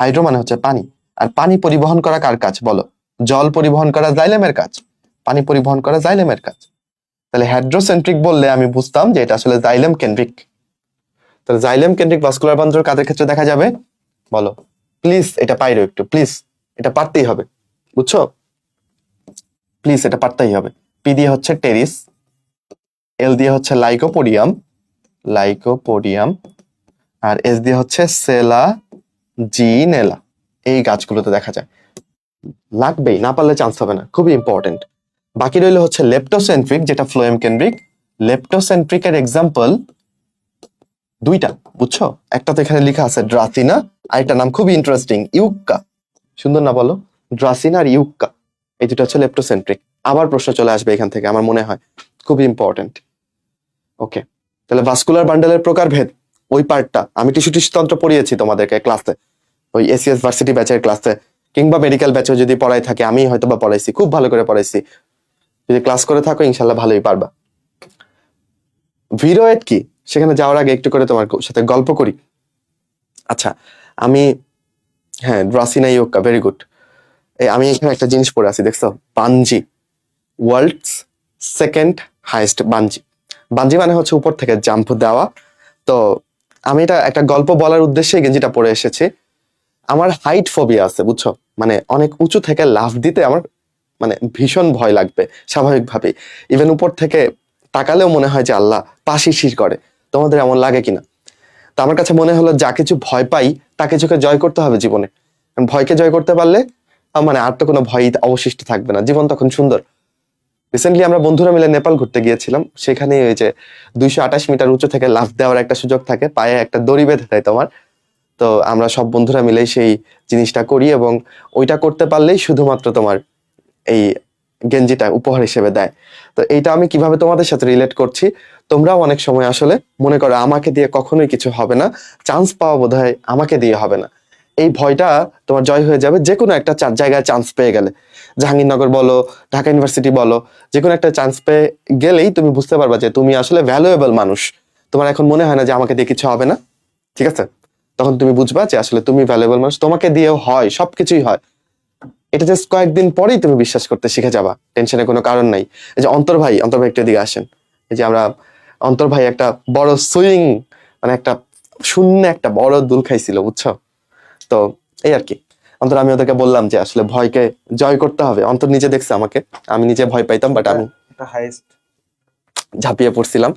হাইড্রো মানে হচ্ছে পানি, আর পানি পরিবহন করা কার কাজ বলো? জল পরিবহন করা জাইলেমের কাজ, পানি পরিবহন করা জাইলেমের কাজ। তাহলে হেড্রোসেন্ট্রিক বললে আমি বুঝতাম যে এটা আসলে জাইলেম কেন্দ্রিক। তাহলে জাইলেম কেন্দ্রিক ভাস্কুলার বান্ডল কাদের ক্ষেত্রে দেখা যাবে বলো? প্লিজ এটা পাইরো একটু, প্লিজ এটা পারতেই হবে, বুঝছো? প্লিজ এটা পারতেই হবে। পি দিয়ে হচ্ছে টেরিস, এল দিয়ে হচ্ছে লাইকোপোডিয়াম, লাইকোপোডিয়াম, আর এস দিয়ে হচ্ছে সেলা জিনেলা। এই গাছগুলোতে দেখা যায়, লাগবেই, না পারলে চান্স হবে না, খুবই ইম্পর্টেন্ট। বাকি রইল হচ্ছে লেপ্টোসেন্ট্রিক, যেটা ফ্লোয়েম কেন্দ্রিক। লেপ্টোসেন্ট্রিকের এক্সাম্পল দুইটা, বুঝছো? একটা তো এখানে লেখা আছে ড্রাসিনা, আর একটা নাম খুবই ইন্টারেস্টিং, ইউক্কা। সুন্দর না বলো? ড্রাসিনা আর ইউক্কা, এই দুটো হচ্ছে লেপ্টোসেন্ট্রিক। আবার প্রশ্ন চলে আসবে এখান থেকে, আমার মনে হয় খুবই ইম্পর্টেন্ট। ওকে, তাহলে ভাস্কুলার বান্ডেলের প্রকারভেদ, ওই পার্টটা আমি টিস্যু তন্ত্র পড়িয়েছি তোমাদেরকে ক্লাসে, ওই এসিএস ভার্সিটি ব্যাচের ক্লাসে, কিংবা মেডিকেল ব্যাচে যদি পড়াই থাকে, আমি হয়তো বা পড়াইছি, খুব ভালো করে পড়াইছি। যদি ক্লাস করে থাকো ইনশাল্লাহ ভালোই পারবা। ভিরোয়েড কি, সেখানে যাওয়ার আগে একটু করে তোমার সাথে গল্প করি। আচ্ছা, আমি, হ্যাঁ ড্রাসিনা ইউক্কা, ভেরি গুড। আমি এখানে একটা জিনিস পড়ে আছি, দেখছো? Bungee, world's second highest bungee. Bungee মানে হচ্ছে উপর থেকে জাম্প দেওয়া। তো আমি এটা একটা গল্প বলার উদ্দেশ্যে গেঞ্জিটা পরে এসেছি। আমার হাইট ফোবিয়া আছে, বুঝছো? মানে অনেক উঁচু থেকে লাফ দিতে আমার মানে ভীষণ ভয় লাগবে স্বাভাবিকভাবেই। ইভেন উপর থেকে তাকালেও মনে হয় যে আল্লাহ পা শিরশির করে। তোমাদের এমন লাগে কিনা? তো আমার কাছে মনে হলো যা কিছু ভয় পাই তা কিছুকে জয় করতে হবে জীবনে। কারণ ভয়কে জয় করতে পারলে মানে আর তো কোনো ভয় অবশিষ্ট থাকবে না, জীবন তখন সুন্দর। রিসেন্টলি আমরা বন্ধুরা মিলে নেপাল ঘুরতে গিয়েছিলাম, সেখানে ওই যে 228 মিটার উঁচু থেকে লাফ দেওয়ার একটা সুযোগ থাকে, পায়ে একটা দড়ি বেঁধে দেয় তোমার। তো আমরা সব বন্ধুরা মিলে সেই জিনিসটা করি, এবং ওইটা করতে পারলেই শুধুমাত্র তোমার এই গেঞ্জিটা উপহার হিসেবে দেয়। তো এইটা আমি কিভাবে তোমাদের সাথে রিলেট করছি, তোমরাও অনেক সময় আসলে মনে করো আমাকে দিয়ে কখনোই কিছু হবে না, চান্স পাওয়া বোধহয় আমাকে দিয়ে হবে না, এই ভয়টা তোমার জয় হয়ে যাবে যে কোনো একটা জায়গায় চান্স পেয়ে গেলে। জাহাঙ্গীরনগর বলো, ঢাকা ইউনিভার্সিটি বলো, যে কোনো একটা চান্স পেয়ে গেলেই তুমি বুঝতে পারবা যে তুমি আসলে ভ্যালুয়েবল মানুষ। তোমার এখন মনে হয় না যে আমাকে দিয়ে কিছু হবে না, ঠিক আছে? তখন তুমি বুঝবা যে আসলে তুমি ভ্যালুয়েবল মানুষ, তোমাকে দিয়েও হয়, সবকিছুই হয়। এটা জাস্ট কয়েকদিন পরেই তুমি বিশ্বাস করতে শিখে যাবা, টেনশনের কোনো কারণ নাই। এই যে অন্তর ভাই, অন্তর ভাই একটু দিকে আসেন। এই যে আমরা অন্তর ভাই একটা বড় সুইং, মানে একটা শূন্য একটা বড় দুল খাইছিল, বুঝছো? তো এই আর কি। অন্তর, আমি ওদেরকে বললাম যে আসলে ভয়কে জয় করতে হবে। অন্তর নিজে দেখছে আমাকে, আমি নিজে ভয় পাইতাম, বাট আমি ঝাঁপিয়ে পড়ছিলাম।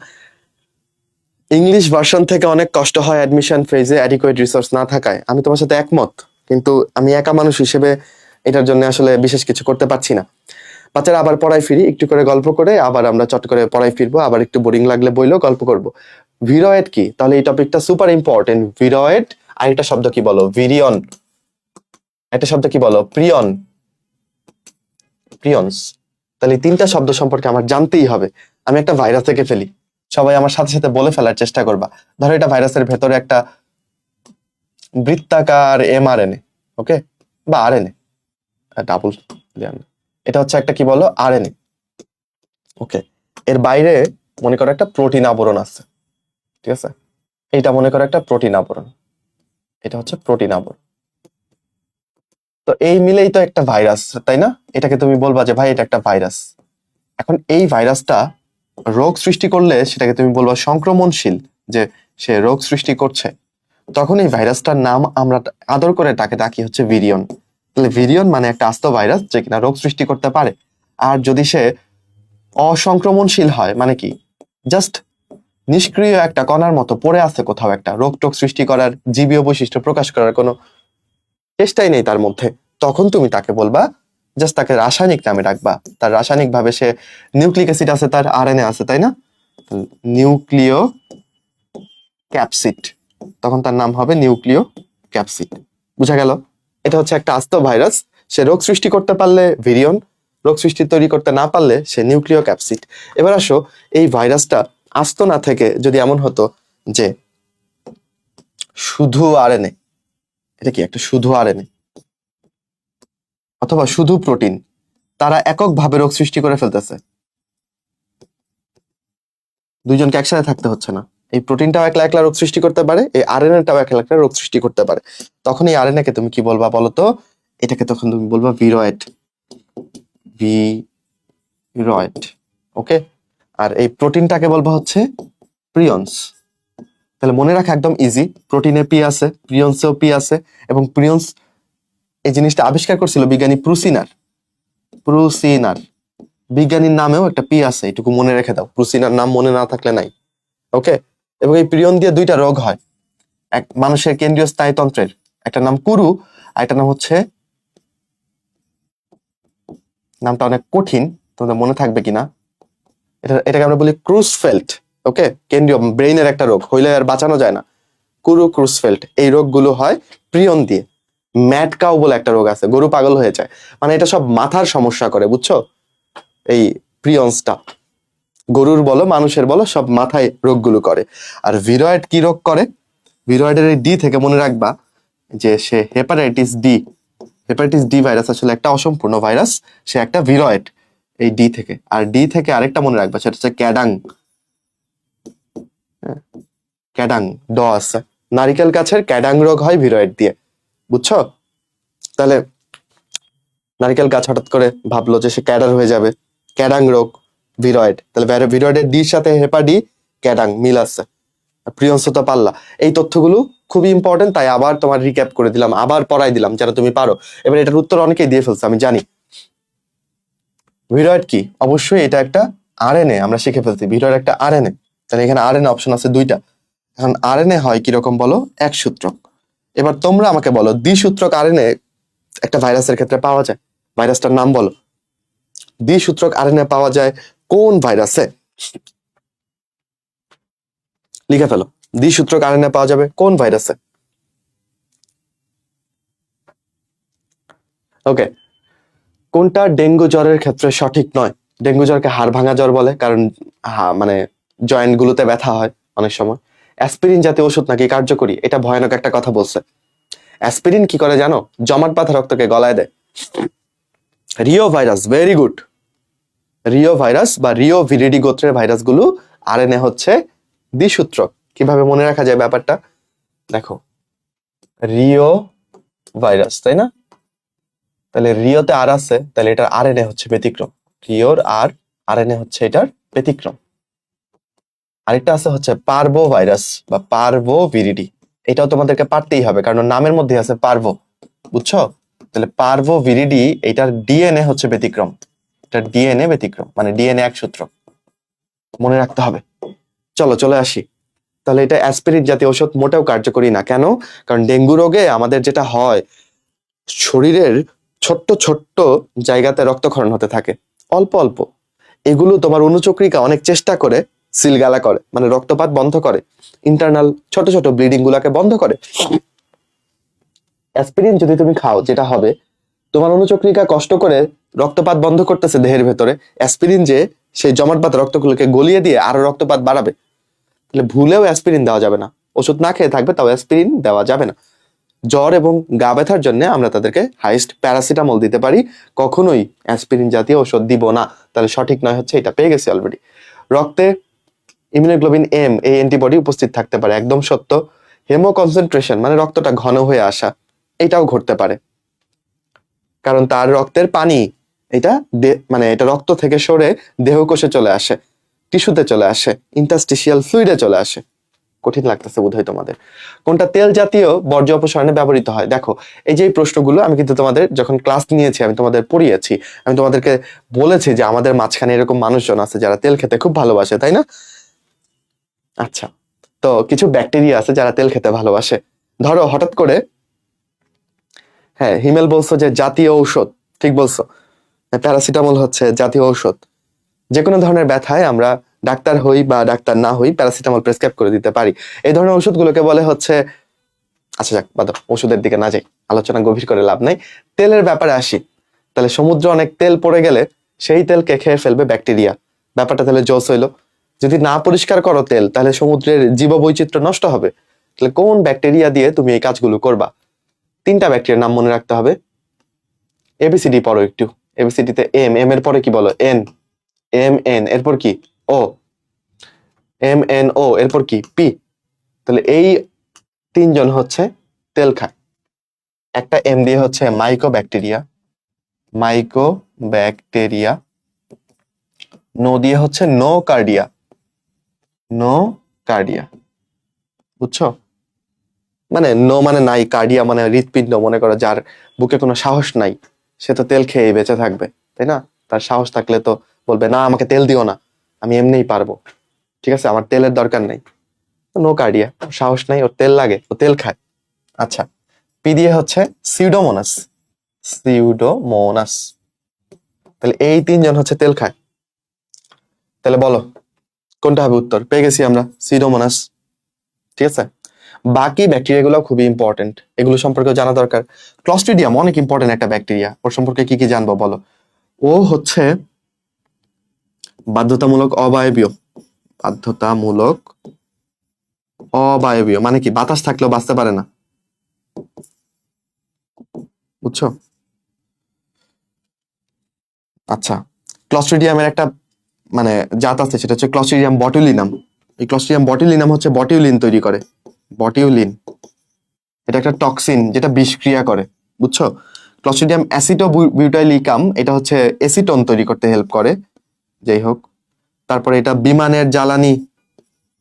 ইংলিশ ভার্সন থেকে অনেক কষ্ট হয় অ্যাডমিশন ফেজে অ্যাডিকুয়েট রিসোর্স না থাকায়, আমি তোমার সাথে একমত। কিন্তু আমি একা মানুষ হিসেবে এটার জন্য আসলে বিশেষ কিছু করতে পারছি না। বাচ্চারা আবার পড়ায় ফিরি, একটু করে গল্প করে আবার আমরা চট করে পড়ায় ফিরবো, আবার একটু বোরিং লাগলে বইলো, গল্প করব। ভিরয়েড কি, তাহলে এই টপিকটা সুপার ইম্পর্টেন্ট। ভিরয়েড, আর একটা শব্দ কি বলো? ভিরিয়ন। একটা শব্দ কি বলো? প্রিয়ন, প্রিয়ন্স। তাহলে এই তিনটা শব্দ সম্পর্কে আমার জানতেই হবে। আমি একটা ভাইরাস থেকে ফেলি, সবাই আমার সাথে সাথে বলে ফেলার চেষ্টা করবা। ধরো এটা ভাইরাসের ভেতরে একটা বৃত্তাকার এমআরএনএ, ওকে, বা আরএনএ, ডাবল, এটা হচ্ছে একটা কি বলো? আরএনএ, ওকে। এর বাইরে মনে করো একটা প্রোটিন আবরণ আছে, ঠিক আছে? এইটা মনে করো একটা প্রোটিন আবরণ, এটা হচ্ছে প্রোটিন আবরণ। তো এই মিলেই তো একটা ভাইরাস, তাই না? এটাকে তুমি বলবা যে ভাই এটা একটা ভাইরাস। এখন এই ভাইরাসটা রোগ সৃষ্টি করলে সেটাকে তুমি বলবা সংক্রমণশীল, যে সে রোগ সৃষ্টি করছে। তখন এই ভাইরাসটার নাম আমরা আদর করে তাকে ডাকি হচ্ছে ভিরিয়ন। তাহলে ভিরিয়ন মানে একটা আস্ত ভাইরাস যে কিনা রোগ সৃষ্টি করতে পারে। আর যদি সে অসংক্রমণশীল হয়, মানে কি, জাস্ট নিষ্ক্রিয় একটা কণার মতো পড়ে আছে কোথাও, একটা রোগ টোগ সৃষ্টি করার, জীবীয় বৈশিষ্ট্য প্রকাশ করার কোনো চেষ্টাই নেই তার মধ্যে, তখন তুমি তাকে বলবা, জাস্ট তাকে রাসায়নিক নামে ডাকবা। তার রাসায়নিক ভাবে সে নিউক্লিক অ্যাসিড আছে, তার আরএনএ আছে, তাই না? নিউক্লিও ক্যাপসিড, তখন তার নাম হবে নিউক্লিও ক্যাপসিড। বুঝা গেল? এটা হচ্ছে একটা আস্ত ভাইরাস। সে রোগ সৃষ্টি করতে পারলে ভিরিয়ন, রোগ সৃষ্টি তৈরি করতে না পারলে সে নিউক্লিও ক্যাপসিড। এবার আসো, এই ভাইরাসটা আস্ত না থেকে যদি এমন হতো যে শুধু আরএনএ, এটা কি একটা শুধু আরএনএ অথবা শুধু প্রোটিন, তারা এককভাবে রোগ সৃষ্টি করে ফেলতেছে, দুইজনকে একসাথে থাকতে হচ্ছে না। এই প্রোটিনটাও একলা একলা রোগ সৃষ্টি করতে পারে, এই আরএনএটাও একলা একলা রোগ সৃষ্টি করতে পারে। তখন এই আরএনএ কে তুমি কি বলবা বলো তো? এটাকে তখন তুমি বলবা ভিরয়েড, ভিরয়েড। ওকে, আর এই প্রোটিনটাকে বলবা হচ্ছে প্রিয়ন্স। তাহলে মনে রাখা একদম ইজি, প্রোটিনে পি আছে, প্রিয়ন্সেও পি আছে, এবং প্রিয়ন্স এই জিনিসটা আবিষ্কার করছিল বিজ্ঞানী প্রুসিনার। প্রুসিনার বিজ্ঞানীর নামেও একটা পি আছে, এটুকু মনে রেখে দাও, প্রুসিনার নাম মনে না থাকলে নাই। ওকে, এবং এই প্রিয়ন দিয়ে দুইটা রোগ হয় এক মানুষের কেন্দ্রীয় স্নায়ুতন্ত্রের, একটা নাম কুরু আর একটা নাম হচ্ছে, নামটা অনেক কঠিন, তোমাদের মনে থাকবে কিনা, এটাকে আমরা বলি ক্রুসফেল্ট। ওকে, কেন্দ্রীয় ব্রেইনের একটা রোগ, হইলে আর বাঁচানো যায় না, কুরু ক্রুসফেল্ট। এই রোগগুলো হয় প্রিয়ন দিয়ে। ম্যাড কাউ বলে একটা রোগ আছে, গরু পাগল হয়ে যায়, মানে এটা সব মাথার সমস্যা করে, বুঝছো? এই প্রিয়ন্সটা গরুর বলো মানুষের বলো সব মাথায় রোগগুলো করে। আর ভিরয়েড কি রোগ করে? ভিরয়েডের এই ডি থেকে মনে রাখবা যে সে hepatitis D, hepatitis D virus আসলে একটা অসম্পূর্ণ ভাইরাস, সে একটা ভিরয়েড এই ডি থেকে। আর ডি থেকে আরেকটা মনে রাখবা, সেটা হচ্ছে ক্যাডাং। হ্যাঁ, ক্যাডাং ড আছে, নারিকেল গাছের ক্যাডাং রোগ হয় ভিরয়েড দিয়ে, বুঝছো? তাহলে নারিকেল গাছ হঠাৎ করে ভাবলো যে সে ক্যাডার হয়ে যাবে, ক্যাডাং রোগ ভিরয়েড, তাহলে ভিরয়েডের ডির সাথে হেপাডি ক্যাডাং মিল আছে। প্রিয়ংশ তো পারলা, এই তথ্যগুলো খুবই ইম্পর্টেন্ট, তাই আবার তোমার রিক্যাপ করে দিলাম, আবার পড়াই দিলাম যেন তুমি পারো। এবার এটার উত্তর অনেকেই দিয়ে ফেলছে আমি জানি। ভিরয়েড কি? অবশ্যই এটা একটা আরএনএ, আমরা শিখে ফেলছি ভিরয়েড একটা আরএনএ। তাহলে এখানে আরএনএ অপশন আছে দুইটা। এখন আরএনএ হয় কিরকম বলো? এক সূত্রক। এবার তোমরা আমাকে বলো দ্বিসূত্রক আরএনএ একটা ভাইরাসের ক্ষেত্রে পাওয়া যায়, ভাইরাসটার নাম বলো। দ্বিসূত্রক আরএনএ পাওয়া যায় কোন ভাইরাসে? লিখে ফেলো, দ্বিসূত্রক আরএনএ পাওয়া যাবে কোন ভাইরাসে? ওকে, কোনটা ডেঙ্গু জ্বরের ক্ষেত্রে সঠিক নয়? ডেঙ্গু জ্বরকে হাড় ভাঙা জ্বর বলে, কারণ মানে জয়েন্ট গুলোতে ব্যথা হয় অনেক সময়। অ্যাসপিরিন জাতীয় ওষুধ নাকি কার্যকরী, এটা ভয়ানক একটা কথা বলছে। অ্যাসপিরিন কি করে জানো? জমাট বাঁধা রক্তকে গলায় দেয়। Rio virus, very good, Rio virus বা রিও ভিরিডি গোত্রের ভাইরাসগুলো আরএনএ হচ্ছে দ্বিসূত্রক। কিভাবে মনে রাখা যায় ব্যাপারটা? দেখো, রিও ভাইরাস, তাই না? তাহলে রিওতে আর আছে, তাহলে এটার আরএনএ হচ্ছে ব্যতিক্রম, রিওর আর আরএনএ হচ্ছে এটার ব্যতিক্রম। আরেকটা আছে হচ্ছে পার্ভো ভাইরাস বা পার্ভো ভিরিডি, এটাও তোমাদেরকে পারতেই হবে কারণ নামের মধ্যে আছে পার্ভো, বুঝছো? তাহলে পার্ভো ভিরিডি, এটার ডিএনএ হচ্ছে ব্যতিক্রম, এটার ডিএনএ ব্যতিক্রম, মানে ডিএনএ এক সূত্র, মনে রাখতে হবে। চলো চলে আসি, তাহলে এটা অ্যাসপিরিন জাতীয় ঔষধ মোটেও কার্যকরী না। কেন? কারণ ডেঙ্গু রোগে আমাদের যেটা হয়, শরীরের ছোট্ট ছোট্ট জায়গাতে রক্তক্ষরণ হতে থাকে অল্প অল্প, এগুলো তোমার অনুচক্রিকা অনেক চেষ্টা করে সিলগালা করে, মানে রক্তপাত বন্ধ করে, ইন্টারনাল ছোট ছোট ব্লিডিং গুলাকে বন্ধ করে। অ্যাসপিরিন যদি তুমি খাও, যেটা হবে তোমার অনুচক্রিকা কষ্ট করে রক্তপাত বন্ধ করতেছে দেহের ভেতরে, অ্যাসপিরিন যে সেই জমাটবাত রক্তগুলোকে গলিয়ে দিয়ে আরো রক্তপাত বাড়াবে। তাহলে ভুলেও অ্যাসপিরিন দেওয়া যাবে না, ওষুধ না খেয়ে থাকবে তাও অ্যাসপিরিন দেওয়া যাবে না। জ্বর এবং গা ব্যথার জন্য আমরা তাদেরকে হাইস্ট প্যারাসিটামল দিতে পারি, কখনোই অ্যাসপিরিন জাতীয় ওষুধ দিব না। তাহলে সঠিক নয় হচ্ছে এটা, পেয়ে গেছি অলরেডি। রক্তে ইমিউনোগ্লোবিন এম, এই অ্যান্টিবডি উপস্থিত থাকতে পারে, একদম সত্য। হেমো কনসেন্ট্রেশন মানে রক্তটা ঘন হয়ে আসা, এটাও ঘটতে পারে কারণ তার রক্তের পানি এটা মানে এটা রক্ত থেকে সরে দেহকোষে চলে আসে, টিস্যুতে চলে আসে, ইন্টারস্টিশিয়াল ফ্লুইডে চলে আসে। কঠিন লাগতেছে বোধহয় তোমাদের। কোনটা তেল জাতীয় বর্জ্য অপসারণে ব্যবহৃত হয়? দেখো, এই যে প্রশ্নগুলো আমি কিন্তু তোমাদের যখন ক্লাস নিয়েছি, আমি তোমাদের পড়িয়েছি, আমি তোমাদেরকে বলেছি যে আমাদের মাঝখানে এরকম মানুষজন আছে যারা তেল খেতে খুব ভালোবাসে, তাই না? আচ্ছা, তো কিছু ব্যাকটেরিয়া আছে যারা তেল খেতে ভালোবাসে। ধরো হঠাৎ করে, হ্যাঁ হিমেল বলছো যে জাতীয় ঔষধ, ঠিক বলছো, প্যারাসিটামল হচ্ছে জাতীয় ঔষধ। যে কোনো ধরনের ব্যথায় আমরা ডাক্তার হই বা ডাক্তার না হই, প্যারাসিটামল প্রেসক্রাইব করে দিতে পারি। এই ধরনের ওষুধগুলোকে বলে হচ্ছে, আচ্ছা যাক বাদ দাও, ওষুধের দিকে না যাই, আলোচনা গভীর করে লাভ নাই। তেলের ব্যাপারে আসি। তাহলে সমুদ্রে অনেক তেল পড়ে গেলে সেই তেলকে খেয়ে ফেলবে ব্যাকটেরিয়া। ব্যাপারটা তাহলে জোস হইলো। যদি না পরিষ্কার করো তেল, তাহলে সমুদ্রের জীববৈচিত্র্য নষ্ট হবে। তাহলে কোন ব্যাকটেরিয়া দিয়ে তুমি এই কাজগুলো করবা? 3টা ব্যাকটেরিয়ার নাম মনে রাখতে হবে। এবিসিডি পড়ো একটু। এবিসিডিতে এম, এম এর পরে কি বলো? এন, এম এন, এরপর কি? ও, এম এন ও, এরপর কি? পি। তাহলে এই 3জন হচ্ছে তেল খায়। একটা এম দিয়ে হচ্ছে মাইকোব্যাকটেরিয়া, মাইকোব্যাকটেরিয়া। নো দিয়ে হচ্ছে নো কার্ডিয়া, নো কার্ডিয়া। বুঝছো? মানে নো মানে নাই, কার্ডিয়া মানে হৃৎপিণ্ড। মনে করো যার বুকে কোনো সাহস নাই, সে তো তেল খেয়ে বেঁচে থাকবে, তাই না? তার সাহস থাকলে তো বলবে না আমাকে তেল দিও না, আমি এমনিই পারবো, ঠিক আছে, আমার তেলের দরকার নেই। নো কার্ডিয়া, সাহস নাই, ওর তেল লাগে, ও তেল খায়। আচ্ছা, পি দিয়ে হচ্ছে সিউডোমোনাস, সিউডোমোনাস। তাহলে এই 3জন হচ্ছে তেল খায়। তাহলে বলো কোনটা হবে উত্তর? পেয়ে গেছি আমরা, সিউডোমোনাস। ঠিক আছে, বাকি ব্যাকটেরিয়া গুলো খুবই ইম্পর্টেন্ট, এগুলো সম্পর্কে জানা দরকার। ক্লস্ট্রিডিয়াম অনেক ইম্পর্টেন্ট একটা ব্যাকটেরিয়া, ওর সম্পর্কে কি কি জানবো বলো? ও হচ্ছে বাধ্যতামূলক অবায়বীয়। বাধ্যতামূলক অবায়বীয় মানে কি? বাতাস থাকলেও বাঁচতে পারে না, বুঝছো? আচ্ছা, ক্লস্ট্রিডিয়ামের একটা মানে জাত আছে, সেটা হচ্ছে ক্লস্ট্রিডিয়াম বটুলিনাম। এই ক্লস্ট্রিডিয়াম বটুলিনাম হচ্ছে বটিউলিন তৈরি করে, বটিউলিন। এটা একটা টক্সিন যেটা বিষক্রিয়া করে, বুঝছো? ক্লস্ট্রিডিয়াম অ্যাসিটো বিউটাইলিকাম, এটা হচ্ছে এসিটন তৈরি করতে হেল্প করে। যাই হোক, তারপরে এটা বিমানের জ্বালানি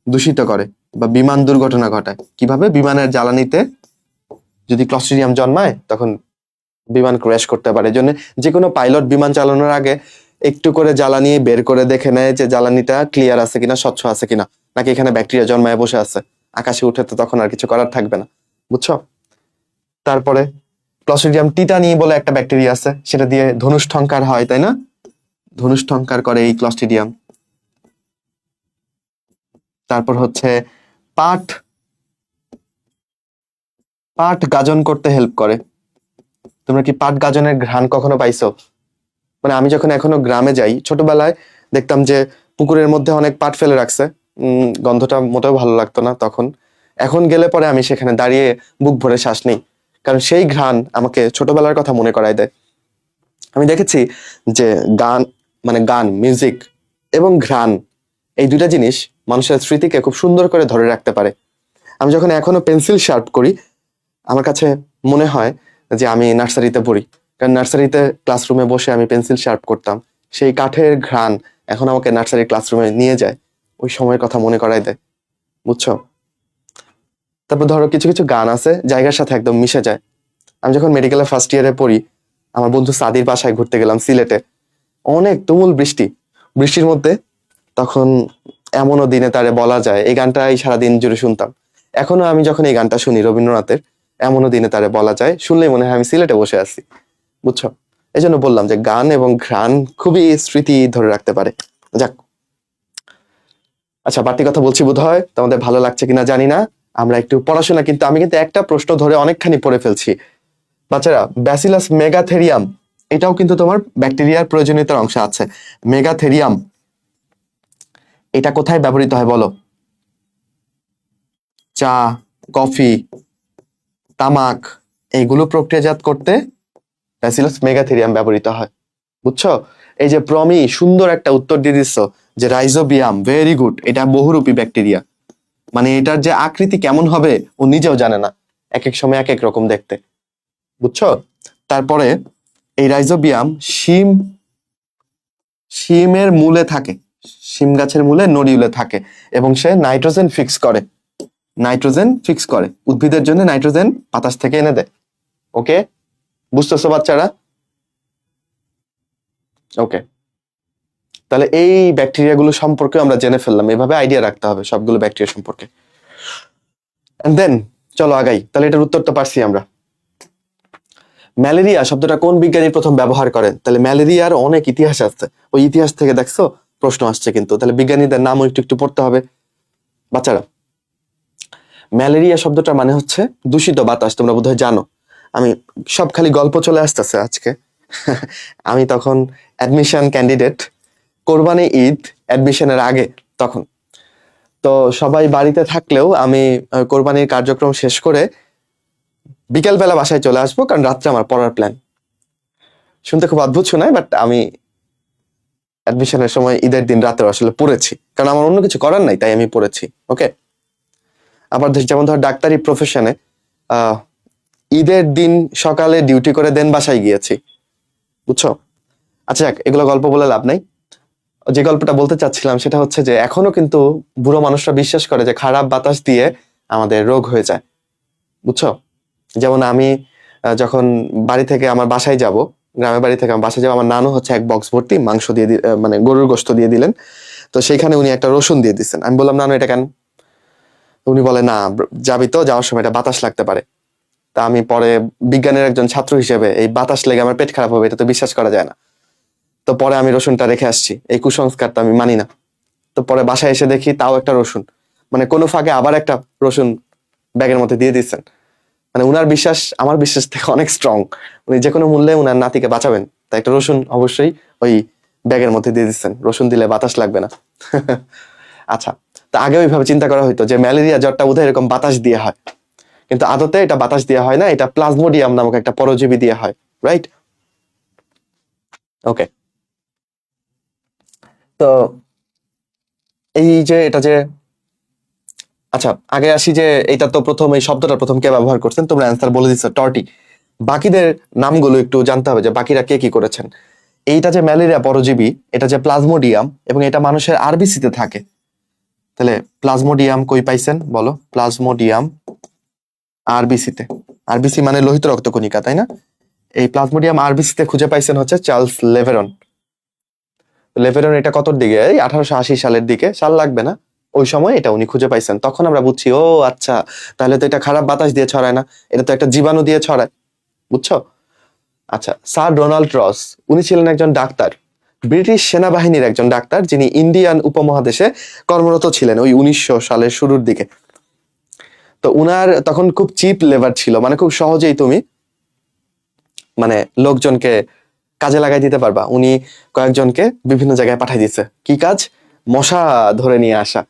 দূষিত করে বা বিমান দুর্ঘটনা ঘটায়। কিভাবে? বিমানের জ্বালানিতে যদি ক্লস্ট্রিডিয়াম জন্মায় তখন বিমান ক্র্যাশ করতে পারে। জন্য যে কোনো পাইলট বিমান চালানোর আগে একটু করে জ্বালানি বের করে দেখে নেয় যে জ্বালানিটা ক্লিয়ার আছে কিনা, স্বচ্ছ আছে কিনা, নাকি এখানে ব্যাকটেরিয়া জন্মায় বসে আছে। আকাশে উঠে তো তখন আর কিছু করার থাকবে না, বুঝছো? তারপরে ক্লস্ট্রিডিয়াম টিটানি বলে একটা ব্যাকটেরিয়া আছে, সেটা দিয়ে ধনুষ্টঙ্কার হয়, তাই না? ধনুষ্টঙ্কার করে এই ক্লস্ট্রিডিয়াম। তারপর হচ্ছে পাট, পাট গাজন করতে হেল্প করে। তোমরা কি পাট গাজনের ঘ্রাণ কখনো পাইছো? মানে আমি যখন এখনো গ্রামে যাই, ছোটবেলায় দেখতাম যে পুকুরের মধ্যে অনেক পাট ফেলে রাখছে। গন্ধটা মোটেও ভালো লাগতো না তখন। এখন গেলে পরে আমি সেখানে দাঁড়িয়ে বুক ভরে শ্বাস নিই, কারণ সেই ঘ্রাণ আমাকে ছোটবেলার কথা মনে করায় দেয়। আমি দেখেছি যে গান মানে গান, মিউজিক এবং ঘ্রাণ, এই 2টা জিনিস মানুষের স্মৃতিকে খুব সুন্দর করে ধরে রাখতে পারে। আমি যখন এখনো পেন্সিল শার্প করি, আমার কাছে মনে হয় যে আমি নার্সারিতে পড়ি, কারণ নার্সারিতে ক্লাসরুমে বসে আমি পেন্সিল শার্প করতাম। সেই কাঠের ঘ্রাণ এখন আমাকে নার্সারির ক্লাসরুমে নিয়ে যায়, ওই সময়ের কথা মনে করায় দেয়, বুঝছো? তারপর ধরো কিছু কিছু গান আছে জায়গার সাথে একদম মিশে যায়। আমি যখন মেডিকেলে ফার্স্ট ইয়ারে পড়ি, আমার বন্ধু সাদির বাসায় ঘুরতে গেলাম সিলেটে। অনেক তুমুল বৃষ্টি, বৃষ্টির মধ্যে তখন এমনও দিনে তারে বলা যায়, এই গানটাই সারাদিন জুড়ে শুনতাম। এখনো আমি যখন এই গানটা শুনি রবীন্দ্রনাথের, এমনও দিনে তারে বলা যায়, শুনলেই মনে হয় আমি সিলেটে বসে আছি, বুঝছো? এই জন্য বললাম যে গান এবং ঘ্রাণ খুবই স্মৃতি ধরে রাখতে পারে। যাক, আচ্ছা বাড়তি কথা বলছি বোধ হয়, তোমাদের ভালো লাগছে কিনা জানি না। আমরা একটু পড়াশোনা, কিন্তু আমি কিন্তু একটা প্রশ্ন ধরে অনেকখানি পড়ে ফেলছি। বাচ্চারা, ব্যাসিলাস মেগাথেরিয়াম, এটাও কিন্তু তোমার ব্যাকটেরিয়ার প্রয়োজনীয়তার অংশ আছে। মেগাথেরিয়াম এটা কোথায় ব্যবহৃত হয় বলো? চা, কফি, তামাক, এইগুলো প্রক্রিয়াজাত করতে ব্যাসিলাস মেগাথেরিয়াম ব্যবহৃত হয়, বুঝছো? এই যে প্রমি সুন্দর একটা উত্তর দিয়ে দিচ্ছ যে রাইজোবিয়াম, ভেরি গুড। এটা বহুরূপী ব্যাকটেরিয়া, মানে এটার যে আকৃতি কেমন হবে ও নিজেও জানে না, এক এক সময় এক এক রকম দেখতে, বুঝছো? তারপরে এই রাইজোবিয়াম শিমের মূলে থাকে, শিম গাছের মূলে নড়িউলে থাকে, এবং সে নাইট্রোজেন ফিক্স করে, নাইট্রোজেন ফিক্স করে উদ্ভিদের জন্য, নাইট্রোজেন বাতাস থেকে এনে দেয়। ওকে, বুঝতেছো বাচ্চারা? ওকে, তাহলে এই ব্যাকটেরিয়া গুলো সম্পর্কে আমরা জেনে ফেললাম, এভাবে আইডিয়া রাখতে হবে সবগুলো ব্যাকটেরিয়া সম্পর্কে। এন্ড দেন চলো আগাই। তাহলে এটার উত্তর তো পারছি আমরা। ম্যালেরিয়া শব্দটা কোন বিজ্ঞানী প্রথম ব্যবহার করেন? তাহলে ম্যালেরিয়ার অনেক ইতিহাস আছে, ওই ইতিহাস থেকে দেখছো প্রশ্ন আসছে কিন্তু, তাহলে বিজ্ঞানীদের নামও একটু একটু পড়তে হবে। বাচ্চারা, ম্যালেরিয়া শব্দটার মানে হচ্ছে দূষিত বাতাস, তোমরা বোধহয় জানো। আমি সব খালি গল্প চলে আসতেছে আজকে। আমি তখন অ্যাডমিশন ক্যান্ডিডেট, কোরবানি ঈদ অ্যাডমিশনের আগে তখন। তো সবাই বাড়িতে থাকলেও আমি কোরবানির কার্যক্রম শেষ করে বিকেলবেলা বাসায় চলে আসবো, কারণ রাত্রে আমার পড়ার প্ল্যান। শুনতে খুব অদ্ভুত শোনায়, বাট আমি অ্যাডমিশনের সময় ঈদের দিন রাতে আসলে পড়েছি, কারণ আমার অন্য কিছু করার নাই, তাই আমি পড়েছি। ওকে। আবার যেমন ধর ডাক্তারি প্রফেশনে ঈদের দিন সকালে ডিউটি করে দেন বাসায় গিয়েছি, বুঝছো? আচ্ছা যাক, এগুলো গল্প বলে লাভ নাই। যে গল্পটা বলতে চাচ্ছিলাম সেটা হচ্ছে যে এখনো কিন্তু বুড়ো মানুষরা বিশ্বাস করে যে খারাপ বাতাস দিয়ে আমাদের রোগ হয়ে যায়, বুঝছো? যেমন আমি যখন বাড়ি থেকে আমার বাসায় যাব, গ্রামের বাড়ি থেকে আমার বাসায় যাবো, আমার নানু হচ্ছে এক বক্স ভর্তি মাংস দিয়ে মানে গরুর গোশত দিয়ে দিলেন। তো সেইখানে উনি একটা রসুন দিয়ে দিচ্ছেন। আমি বললাম, নানু এটা কেন? উনি বলে, না যাবি তো, যাওয়ার সময় এটা বাতাস লাগতে পারে। তা আমি পরে বিজ্ঞানের একজন ছাত্র হিসেবে এই বাতাস লেগে আমার পেট খারাপ হবে এটা তো বিশ্বাস করা যায় না। তো পরে আমি রসুনটা রেখে আসছি, এই কুসংস্কার তো আমি মানি না। তো পরে বাসায় এসে দেখি তাও একটা রসুন, মানে কোনো ফাঁকে আবার একটা রসুন ব্যাগের মধ্যে দিয়ে দিচ্ছেন। মানে উনার বিশ্বাস আমার বিশ্বাস থেকে অনেক স্ট্রং, উনি যে কোনো মূল্যে উনার নাতিকে বাঁচাবেন, তাই একটা রসুন অবশ্যই ওই ব্যাগের মধ্যে দিয়ে দিচ্ছেন। রসুন দিলে বাতাস লাগবে না। আচ্ছা, তা আগে ওইভাবে চিন্তা করা হইতো যে ম্যালেরিয়া জ্বরটা বোধহয় এরকম বাতাস দিয়ে হয়, কিন্তু আদতে এটা বাতাস দিয়ে হয় না, এটা প্লাজমোডিয়াম নামক একটা পরজীবী দিয়ে হয়, রাইট? ওকে। তো এই যে এটা যে, আচ্ছা আগে আসি যে এটা তো প্রথম, এই শব্দটা প্রথম কে ব্যবহার করছেন? তোমরা অ্যান্সার বলে দিচ্ছ, টর্টি। বাকিদের নামগুলো একটু জানতে হবে যে বাকিরা কে কি করেছেন। এইটা যে ম্যালেরিয়া পরজীবী, এটা যে প্লাজমোডিয়াম, এবং এটা মানুষের আরবিসিতে থাকে। তাহলে প্লাজমোডিয়াম কই পাইছেন বলো? প্লাজমোডিয়াম আরবিসিতে। আরবিসি মানে লোহিত রক্তকণিকা, তাই না? এই প্লাজমোডিয়াম আরবিসিতে খুঁজে পাইছেন হচ্ছে চার্লস লেভেরন। লেভেরন এটা কতর দিকে? এই 1880 সালের দিকে, সাল লাগবে না, ওই সময় এটা উনি খুঁজে পাইছেন। তখন আমরা বুঝছি, ও আচ্ছা, তাহলে তো এটা খারাপ বাতাস দিয়ে ছড়ায় না, এটা তো একটা জীবাণু দিয়ে ছড়ায়, বুঝছো? আচ্ছা, স্যার রোনাল্ড রস, উনি ছিলেন একজন ডাক্তার, ব্রিটিশ সেনাবাহিনীর একজন ডাক্তার, যিনি ইন্ডিয়ান উপমহাদেশে কর্মরত ছিলেন ওই 1900 সালের শুরুর দিকে। তো উনার তখন খুব চিপ লেবার ছিল, মানে খুব সহজেই তুমি মানে লোকজনকে কাজে লাগাই দিতে পারবা। উনি কয়েকজনকে বিভিন্ন জায়গায় পাঠাই দিচ্ছে, কি কাজ? মশা ধরে নিয়ে আসা,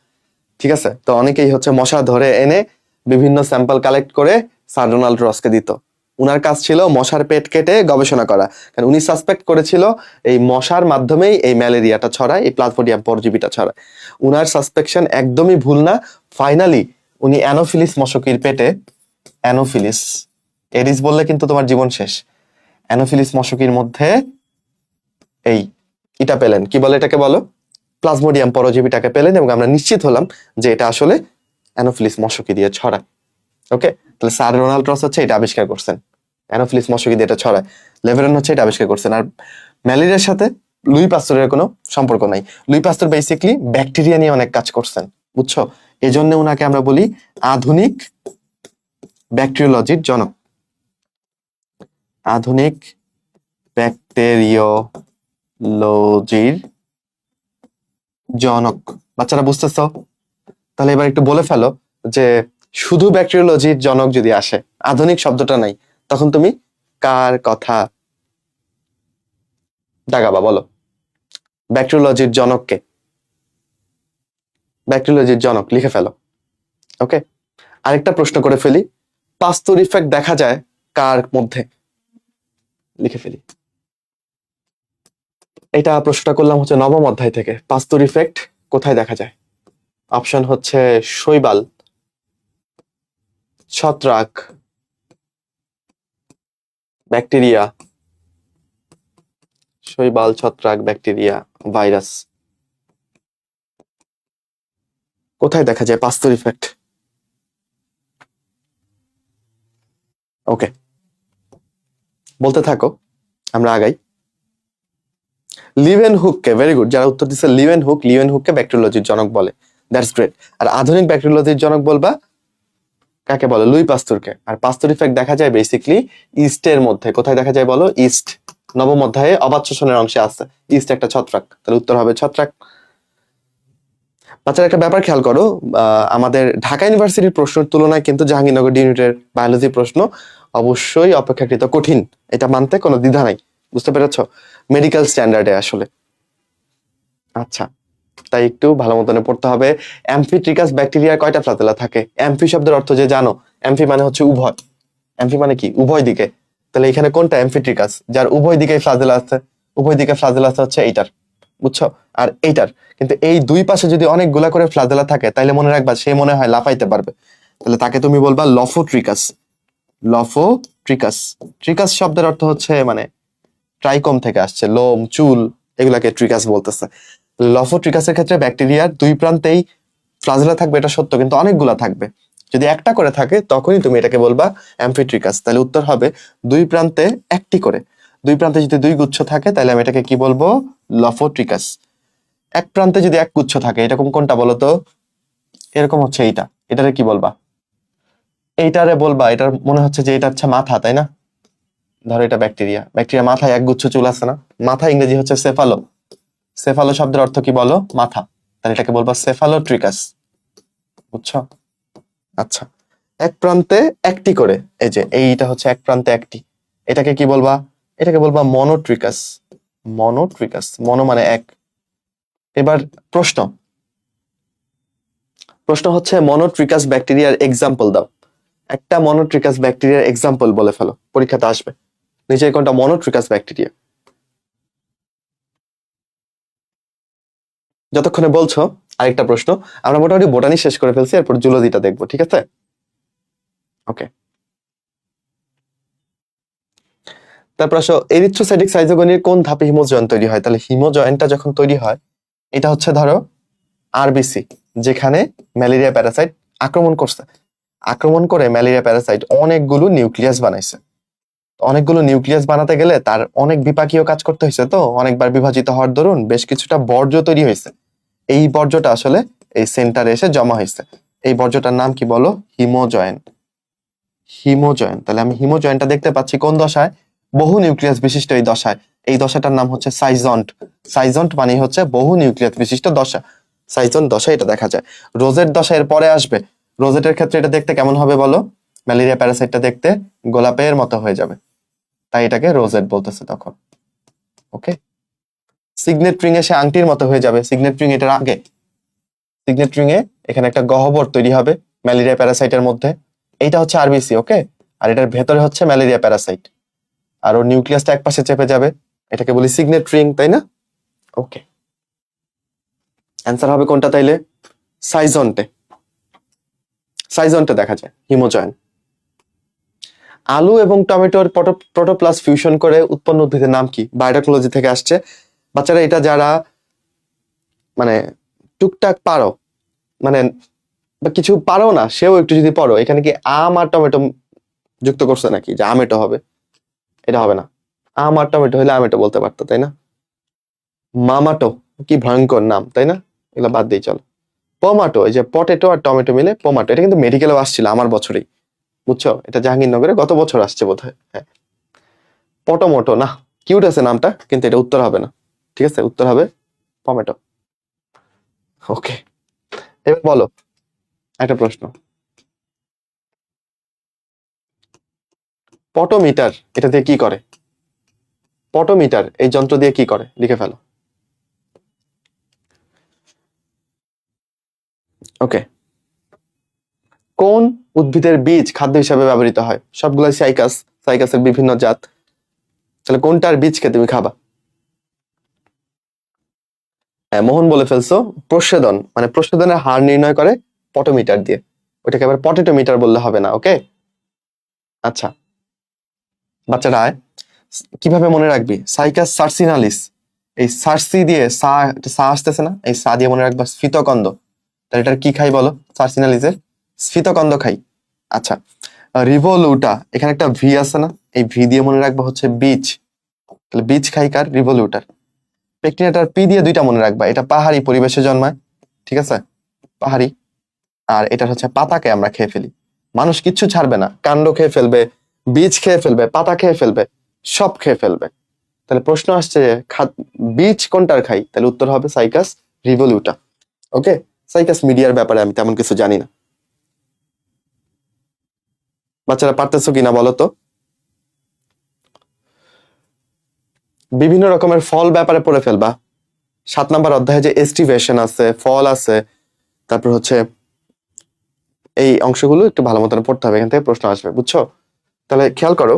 ঠিক আছে? তো অনেকেই হচ্ছে মশা ধরে এনে বিভিন্ন স্যাম্পল কালেক্ট করে স্যার রোনাল্ড রসকে দিত। উনার কাজ ছিল মশার পেট কেটে গবেষণা করা, কারণ উনি সাসপেক্ট করেছিল এই মশার মাধ্যমেই এই ম্যালেরিয়াটা ছড়ায়, এই প্লাজমোডিয়াম পরজীবীটা ছড়ায়। উনার সাসপেকশন একদমই ভুল না। ফাইনালি উনি অ্যানোফিলিস মশকির পেটে, অ্যানোফিলিস, এডিস বললে কিন্তু তোমার জীবন শেষ, অ্যানোফিলিস মশকির মধ্যে এই এটা পেলেন, কি বলে এটাকে বলো, প্লাজমোডিয়াম পরজীবীটাকে পেলেন, এবং আমরা নিশ্চিত হলাম যে এটা আসলে অ্যানোফিলিস মশকি দিয়ে ছড়ায়। ওকে, তাহলে স্যার রোনাল্ড রস হচ্ছে এটা আবিষ্কার করছেন, অ্যানোফিলিস মশকি দিয়ে এটা ছড়ায়। লেভেরন হচ্ছে এটা আবিষ্কার করছেন। আর ম্যালেরিয়ার সাথে লুই পাস্তুরের কোনো সম্পর্ক নাই। লুই পাস্তুর বেসিক্যালি ব্যাকটেরিয়া নিয়ে অনেক কাজ করছেন, বুঝছো? এই জন্য ওনাকে আমরা বলি আধুনিক ব্যাকটেরিওলজির জনক, আধুনিক ব্যাকটেরিওলজির জনক। বাচ্চারা বুঝতেছো? তাহলে এবার একটু বলে ফেলো যে শুধু ব্যাকটেরিওলজির জনক যদি আসে, আধুনিক শব্দটা নাই, তখন তুমি কার কথা দাগাবা বলো? ব্যাকটেরিওলজির জনককে? ব্যাকটেরিওলজির জনক লিখে ফেলো। ওকে, আরেকটা প্রশ্ন করে ফেলি, পাস্তুর ইফেক্ট দেখা যায় কার মধ্যে? লিখে ফেলি। এটা প্রশ্নটা করলাম হচ্ছে নবম অধ্যায় থেকে। পাস্তুর ইফেক্ট কোথায় দেখা যায়? অপশন হচ্ছে শৈবাল, ছত্রাক, ব্যাকটেরিয়া, শৈবাল, ছত্রাক, ব্যাকটেরিয়া, ভাইরাস। কোথায় দেখা যায় পাস্তুর ইফেক্ট? ওকে, বলতে থাকো, আমরা আগাই। লিভেন হুককে, ভেরি গুড, যারা উত্তর দিচ্ছে লিভেন হুক, লিভেন হুককে ব্যাকটেরিওলজির জনক বলে, দ্যাটস গ্রেট। আর আধুনিক ব্যাকটেরিওলজির জনক বলবা কাকে বলে? লুই পাস্তুরকে। আর পাস্তুর ইফেক্ট দেখা যায় বেসিক্যালি ইস্টের মধ্যে। কোথায় দেখা যায় বলো? ইস্ট। নবম অধ্যায়ে অবাত শোষণের অংশে আছে ইস্ট একটা ছত্রাক, তাহলে উত্তর হবে ছত্রাক। বাচ্চারা একটা ব্যাপার খেয়াল করো, আমাদের ঢাকা ইউনিভার্সিটির প্রশ্নের তুলনায় কিন্তু জাহাঙ্গীরনগর ইউনিটের বায়োলজি প্রশ্ন অবশ্যই অপেক্ষাকৃত কঠিন, এটা মানতে কোনো দ্বিধা নাই। বুঝতে পেরেছো? মেডিকেল স্ট্যান্ডার্ডে আসলে। আচ্ছা, তাই একটু ভালো মতনে পড়তে হবে। অ্যাম্ফিট্রিকাস ব্যাকটেরিয়ার কয়টা ফ্লাজেলা থাকে? অ্যাম্ফি শব্দের অর্থ যে জানো, অ্যাম্ফি মানে হচ্ছে উভয়। অ্যাম্ফি মানে কি? উভয় দিকে। তাহলে এখানে কোনটা অ্যাম্ফিট্রিকাস, যার উভয় দিকে ফ্লাজেলা আছে? উভয় দিকে ফ্লাজেলা আছে হচ্ছে এইটার, বুঝছো? আর এইটার। কিন্তু এই দুই পাশে যদি অনেকগুলা করে ফ্লাজেলা থাকে, তাইলে মনে রাখবা সে মনে হয় লাফাইতে পারবে, তাহলে তাকে তুমি বলবা লফোট্রিকাস। লফোট্রিকাস। ট্রিকাস শব্দের অর্থ হচ্ছে মানে ট্রাইকম থেকে আসছে, লোম চুল এগুলাকে ট্রিকাস বলতেছে। লফোট্রিকাসের ক্ষেত্রে ব্যাকটেরিয়ার দুই প্রান্তেই ফ্লাজেলা থাকবে, এটা সত্য, কিন্তু অনেকগুলা থাকবে। যদি একটা করে থাকে তখনই তুমি এটাকে বলবা অ্যাম্ফিট্রিকাস। তাহলে উত্তর হবে দুই প্রান্তে একটি করে। দুই প্রান্তে যদি দুই গুচ্ছ থাকে তাহলে আমি এটাকে কি বলবো? লফোট্রিকাস। এক প্রান্তে যদি এক গুচ্ছ থাকে, এরকম কোনটা বলো তো? এরকম হচ্ছে এইটা, এটারে কি বলবা? এইটারে বলবা, এটার মনে হচ্ছে যে এটা হচ্ছে মাথা, তাই না? ধরো এটা ব্যাকটেরিয়া, ব্যাকটেরিয়া মাথায় এক গুচ্ছ চুল আছে না? মাথা ইংরেজি হচ্ছে সেফালো। সেফালো শব্দের অর্থ কি বলো? মাথা। তাহলে এটাকে বলবা সেফালোট্রিকাস। বুঝছো? আচ্ছা, এক প্রান্তে একটি করে, এই যে এইটা হচ্ছে এক প্রান্তে একটি, এটাকে কি বলবা? এটাকে বলবা মনোট্রিকাস। মনোট্রিকাস, মনো মানে এক। এবার প্রশ্ন, প্রশ্ন হচ্ছে মনোট্রিকাস ব্যাকটেরিয়ার এক্সাম্পল দাও। একটা মনোট্রিকাস ব্যাকটেরিয়ার এক্সাম্পল বলে ফেলো, পরীক্ষাতে আসবে। নিচের কোনটা মনোট্রিকাস ব্যাকটেরিয়া? যতক্ষণে বলছো, আরেকটা প্রশ্ন। আমরা মোটামুটি বোটানি শেষ করে ফেলছি, এরপর জুলজিটা দেখবো, ঠিক আছে? ওকে, তারপর আসো, এরিথ্রোসাইটিক সাইটোগনির কোন ধাপে হিমোজয়েন তৈরি হয়? তাহলে হিমোজয়েনটা যখন তৈরি হয়, এটা হচ্ছে ধরো আরবিসি, যেখানে ম্যালেরিয়া প্যারাসাইট আক্রমণ করছে। আক্রমণ করে ম্যালেরিয়া প্যারাসাইট অনেকগুলো নিউক্লিয়াস বানাইছে। অনেকগুলো নিউক্লিয়াস বানাতে গেলে তার অনেক বিপাকীয় কাজ করতে হয়েছে, তো অনেকবার বিভাজিত হওয়ার দরুন বেশ কিছুটা বর্জ্য তৈরি হয়েছে। এই বর্জ্যটা আসলে এই সেন্টারে এসে জমা হয়েছে। এই বর্জ্যটার নাম কি বলো? হিমোজয়েন। হিমোজয়েন। তাহলে আমি হিমোজয়েনটা দেখতে পাচ্ছি কোন দশায়? বহু নিউক্লিয়াস বিশিষ্ট এই দশায়। এই দশাটার নাম হচ্ছে সাইজন্ট। সাইজন্ট মানে হচ্ছে বহু নিউক্লিয়াস বিশিষ্ট দশা। সাইজন্ট দশা এটা দেখা যায়। রোজেট দশা এর পরে আসবে। রোজেটের ক্ষেত্রে এটা দেখতে কেমন হবে বলো? ম্যালেরিয়া প্যারাসাইটটা দেখতে গোলাপের মতো হয়ে যাবে, তাই এটাকে রোজেট বলতেছে তখন। ওকে, সিগনেট রিং এ সে আংটির মতো হয়ে যাবে। সিগনেট রিং এটার আগে। সিগনেট রিং এ এখানে একটা গহ্বর তৈরি হবে ম্যালেরিয়া প্যারাসাইটের মধ্যে। এইটা হচ্ছে আরবিসি, ওকে। আর এটার ভেতরে হচ্ছে ম্যালেরিয়া প্যারাসাইট, আর ওর নিউক্লিয়াসটা এক পাশে চেপে যাবে। এটাকে বলি সিগনেট রিং, তাই না? ওকে, অ্যান্সার হবে কোনটা তাইলে? সাইজন্টে। সাইজন্টে দেখা যায় হিমোজয়েন। আলু এবং টমেটোর প্রোটোপ্লাস ফিউশন করে উৎপন্ন উদ্ভিদের নাম কি? বায়োটেকনোলজি থেকে আসছে। বাচ্চারা এটা যারা মানে টুকটাক পারো, মানে বা কিছু পারো না সেও একটু যদি পড়ো, এখানে কি আম আর টমেটো যুক্ত করছে নাকি যে আমেটো হবে? এটা হবে না। আম আর টমেটো হলে আমেটো বলতে পারতো, তাই না? মামাটো, কি ভয়ঙ্কর নাম, তাই না? এগুলো বাদ দিয়ে চলো। পমাটো, এই যে পটেটো আর টমেটো মিলে পমাটো, এটা কিন্তু মেডিকেলেও আসছিল আমার বছরেই, বুঝছো? এটা জাহাঙ্গীরনগরে গত বছর আসছে বোধহয়। হ্যাঁ, পটোমোটো না, কিউট আছে নামটা, কিন্তু এটা উত্তর হবে না। ঠিক আছে, উত্তর হবে টমেটো। ওকে, এবার বলো একটা প্রশ্ন। পটোমিটার এটা দিয়ে কি করে? পটোমিটার এই যন্ত্র দিয়ে কি করে? লিখে ফেলো। ওকে, কোন উদ্ভিদের বীজ খাদ্য হিসাবে ব্যবহৃত হয়? সবগুলাই সাইকাস, সাইকাসের বিভিন্ন জাত। তাহলে কোনটার বীজকে তুমি খাবা? হ্যাঁ, মোহন বলে ফেলছো। প্রস্বেদন, মানে প্রস্বেদনের হার নির্ণয় করে পটোমিটার দিয়ে। ওইটাকে আবার পটেটোমিটার বললে হবে না, ওকে? আচ্ছা, বাচ্চারা আয়, কিভাবে মনে রাখবি? সাইকাস সার্সিনালিস, এই সার্সি দিয়ে সা, সা আসতেছে না, এই সা দিয়ে মনে রাখবা স্ফীতকন্দ। তাহলে এটার কি খাই বলো? সার্সিনালিসের স্ফীতকন্দ খাই। আচ্ছা, রিভোলুটা, এখানে একটা ভি আছে না, এই ভি দিয়ে মনে রাখবা হচ্ছে বীজ। তাহলে বীজ খাই কার? রিভোলুটার। পেকটিনাটার পি দিয়ে দুইটা মনে রাখবা, এটা পাহাড়ি পরিবেশে জন্মায়, ঠিক আছে? পাহাড়ি। আর এটা হচ্ছে পাতাকে আমরা খেয়ে ফেলি। মানুষ কিচ্ছু ছাড়বে না, কাণ্ড খেয়ে ফেলবে, বীজ খেয়ে ফেলবে, পাতা খেয়ে ফেলবে, সব খেয়ে ফেলবে। তাহলে প্রশ্ন আসছে বীজ কোনটার খাই? তাহলে উত্তর হবে সাইকাস রিভোলুটা। ওকে, সাইকাস মিডিয়ার ব্যাপারে আমি তেমন কিছু জানি না। বাচ্চারা পারতেছো কিনা বলো তো? বিভিন্ন রকমের ফল ব্যাপারে পড়ে ফেলবা। 7 নম্বর অধ্যায়ে যে এস্টিভেশন আছে, ফল আছে, তারপর হচ্ছে এই অংশগুলো একটু ভালো মতন পড়তে হবে, এখান থেকে প্রশ্ন আসবে, বুঝছো? তাহলে খেয়াল করো,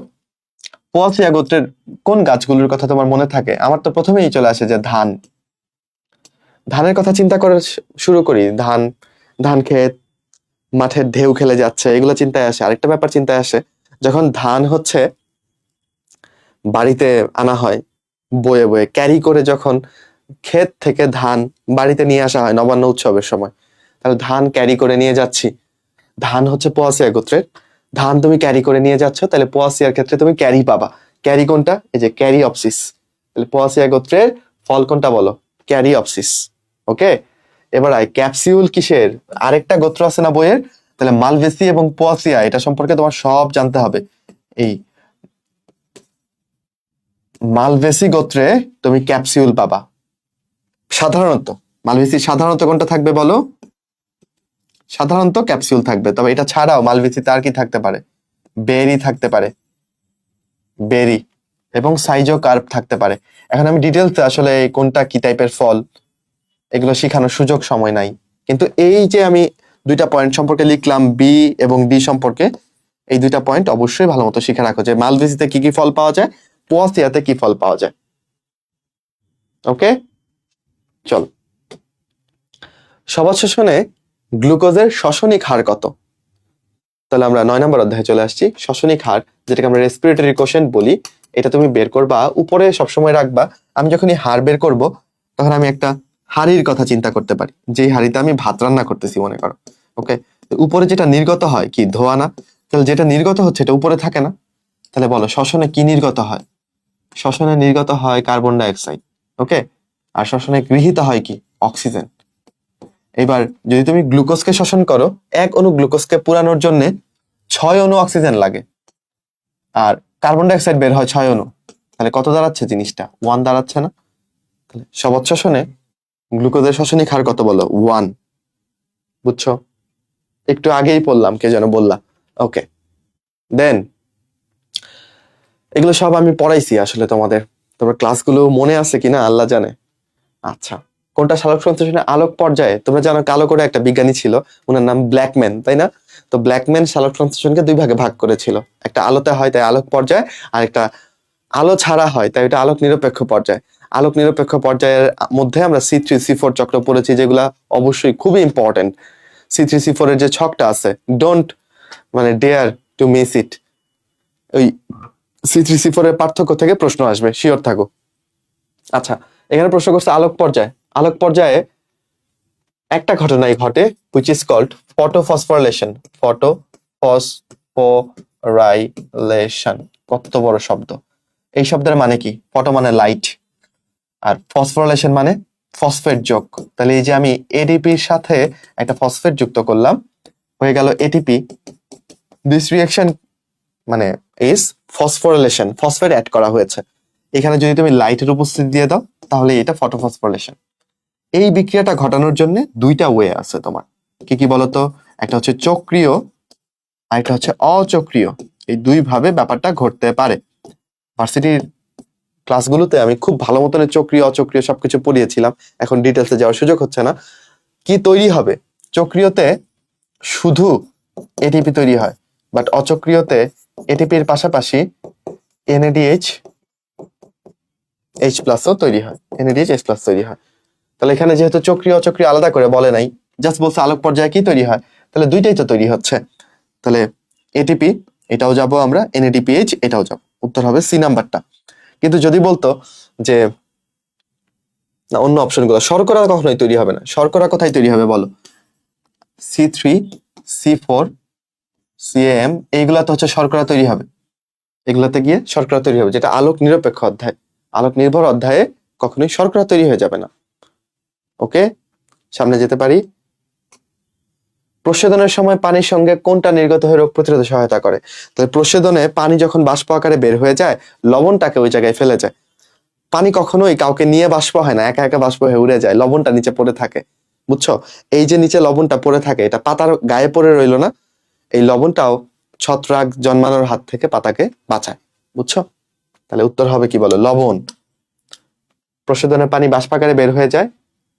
পোয়াসিয়া গোত্রের কোন গাছগুলোর কথা তোমার মনে থাকে? আমার তো প্রথমেই চলে আসে যে ধান। ধানের কথা চিন্তা করে শুরু করি, ধান, ধান ক্ষেত, মাঠের ঢেউ খেলে যাচ্ছে, এগুলো চিন্তায় আসে। আরেকটা ব্যাপার চিন্তায় আসে, যখন ধান হচ্ছে বাড়িতে আনা হয় বয়ে বয়ে ক্যারি করে, যখন ক্ষেত থেকে ধান বাড়িতে নিয়ে আসা হয় নবান্ন উৎসবের সময়, তাহলে ধান ক্যারি করে নিয়ে যাচ্ছি, ধান হচ্ছে পোয়াসিয়া গোত্রের। ধান তুমি ক্যারি করে নিয়ে যাচ্ছ, তাহলে পোয়াসিয়ার ক্ষেত্রে তুমি ক্যারি পাবা। ক্যারি কোনটা? এই যে ক্যারি অপসিস। তাহলে পোয়াসিয়া গোত্রের ফল কোনটা বলো? ক্যারি অপসিস। ওকে, এবার আয় ক্যাপসিউল কিসের? আরেকটা গোত্র আছে না বইয়ের? তাহলে মালভেসি এবং পোয়াসিয়া, এটা সম্পর্কে তোমার সব জানতে হবে। এই মালভেসি গোত্রে তুমি ক্যাপসিউল পাবা সাধারণত। মালভেসি সাধারণত কোনটা থাকবে বলো? সাধারণত ক্যাপসিউল থাকবে, তবে এটা ছাড়াও মালভেসিতে আর কি থাকতে পারে? বেরি থাকতে পারে, বেরি, এবং সাইজো কার্প থাকতে পারে। এখন আমি ডিটেলস আসলে কোনটা কি টাইপের ফল এগুলো শেখানোর সুযোগ সময় নাই, কিন্তু এই যে আমি দুইটা পয়েন্ট সম্পর্কে লিখলাম, বি এবং ডি সম্পর্কে, এই দুইটা পয়েন্ট অবশ্যই ভালো মতো শিখে রাখো, যে মালভেসিতে কি কি ফল পাওয়া যায়, পোয়াসিয়াতে কি ফল পাওয়া যায়। ওকে, চল। সবার শ্বসনে গ্লুকোজের শ্বসনিক হার কত? তাহলে আমরা 9 নম্বর অধ্যায়ে চলে আসছি। শ্বসনিক হার, যেটাকে আমরা রেসপিরেটরি কোশেন্ট বলি, এটা তুমি বের করবা, উপরে সবসময় রাখবা। আমি যখন এই হার বের করব, তখন আমি একটা হাড়ির কথা চিন্তা করতে পারি, যেই হাড়িতে আমি ভাত রান্না করতেছি মনে করো। ওকে, উপরে যেটা নির্গত হয় কি ধোয়া না? তাহলে যেটা নির্গত হচ্ছে এটা উপরে থাকে না। তাহলে বলো শ্বসনে কি নির্গত হয়? শ্বসনে নির্গত হয় কার্বন ডাই অক্সাইড। ওকে, আর শ্বসনে গৃহীত হয় কি? অক্সিজেন। এবার যদি তুমি গ্লুকোজকে শোষণ করো, 1 অণু গ্লুকোজকে পুরানোর জন্য 6 অণু অক্সিজেন লাগে, আর কার্বন ডাই অক্সাইড বের হয় 6 অণু। তাহলে কত দাঁড়াচ্ছে জিনিসটা? 1 দাঁড়াচ্ছে না? তাহলে সবৎ শ্বসনে গ্লুকোজের শ্বসনিক হার কত বলো? 1। বুঝছো? একটু আগেই পড়লাম, কে যেন বললা। ওকে, দেন এগুলো সব আমি পড়াইছি আসলে তোমাদের, তোমার ক্লাসগুলো মনে আছে কিনা আল্লাহ জানে। আচ্ছা, কোনটা সালোক সংশ্লেষণে আলোক পর্যায়ে? তোমরা জানো কালো করে একটা বিজ্ঞানী ছিল, ওনার নাম ব্ল্যাকম্যান, তাই না? তো ব্ল্যাকম্যান সালোক সংশ্লেষণকে 2 ভাগে ভাগ করেছিল, একটা আলোতে হয় তাই আলোক পর্যায়, আর একটা আলো ছাড়া হয় তাই এটা আলোক নিরপেক্ষ পর্যায়। আলোক নিরপেক্ষ পর্যায়ের মধ্যে আমরা C3C4 চক্র পড়েছি, যেগুলা অবশ্যই খুবই ইম্পর্টেন্ট। C3C4 এর যে ছকটা আছে, ডোন্ট মানে ডেয়ার টু মিস ইট। ওই C3C4 এর পার্থক্য থেকে প্রশ্ন আসবে, শিওর থাকো। আচ্ছা, এখানে প্রশ্ন করছে আলোক পর্যায়। আলোক পর্যায়ে একটা ঘটনাই ঘটে, which is called photophosphorylation. photophosphorylation, কত বড় শব্দ! এই শব্দের মানে কি? ফটো মানে লাইট, আর ফসফোরিলেশন মানে ফসফেট যোগ। তাহলে এই যে আমি এডিপির সাথে একটা ফসফেট যুক্ত করলাম, হয়ে গেল এটিপি। দিস রিঅ্যাকশন মানে ইজ ফসফোরিলেশন, ফসফেট অ্যাড করা হয়েছে। এখানে যদি তুমি লাইটের উপস্থিতি দিয়ে দাও, তাহলে এটা ফটোফসফোরিলেশন। এই বিক্রিয়াটা ঘটানোর জন্য 2টা ওয়ে আছে তোমার, কি কি বলতো? একটা হচ্ছে চক্রীয়, আর একটা হচ্ছে অচক্রীয়। এই 2 ভাবে ব্যাপারটা ঘটতে পারে। ভার্সিটির ক্লাসগুলোতে আমি খুব ভালো মতন চক্রীয় অচক্রীয় সবকিছু পড়িয়েছিলাম, এখন ডিটেলসে যাওয়ার সুযোগ হচ্ছে না। কি তৈরি হবে? চক্রীয়তে শুধু এটিপি তৈরি হয়, বাট অচক্রীয়তে এটিপির পাশাপাশি NADH H+ তৈরি হয়, NADH H+ তৈরি হয়। তাহলে এখানে যেহেতু চক্রীয় অচক্রীয় আলাদা করে বলে নাই, জাস্ট বলছে আলোক পর্যায়ে কি তৈরি হয়, তাহলে 2টাই তো তৈরি হচ্ছে। তাহলে এটিপি এটাও যাব আমরা, NADPH এটাও যাব, উত্তর হবে সি নাম্বারটা। কিন্তু যদি বলতো যে না, অন্য অপশনগুলো, শর্করা কখনোই তৈরি হবে না। শর্করা কোথায় তৈরি হবে বলো? C3C4 CAM, এইগুলা তো হচ্ছে শর্করা তৈরি হবে, এগুলাতে গিয়ে শর্করা তৈরি হবে, যেটা আলোক নিরপেক্ষ অধ্যায়। আলোক নির্ভর অধ্যায়ে কখনোই শর্করা তৈরি হয়ে যাবে না। ওকে, সামনে যেতে পারি। প্রস্বেদনের সময় পানির সঙ্গে কোনটা নির্গত হয়ে রোগ প্রতিরোধে সহায়তা করে? তাহলে প্রস্বেদনে পানি যখন বাষ্প আকারে বের হয়ে যায়, লবণটাকে ওই জায়গায় ফেলে যায়। পানি কখনোই কাউকে নিয়ে বাষ্প হয় না, একা একা বাষ্প হয়ে উড়ে যায়, লবণটা নিচে পড়ে থাকে। বুঝছো? এই যে নিচে লবণটা পড়ে থাকে, এটা পাতার গায়ে পড়ে রইলো না, এই লবণটাও ছত্রাক জন্মানোর হাত থেকে পাতাকে বাঁচায়। বুঝছো? তাহলে উত্তর হবে কি বলো? লবণ। প্রশোধনের পানি বাষ্পাকারে বের হয়ে যায়,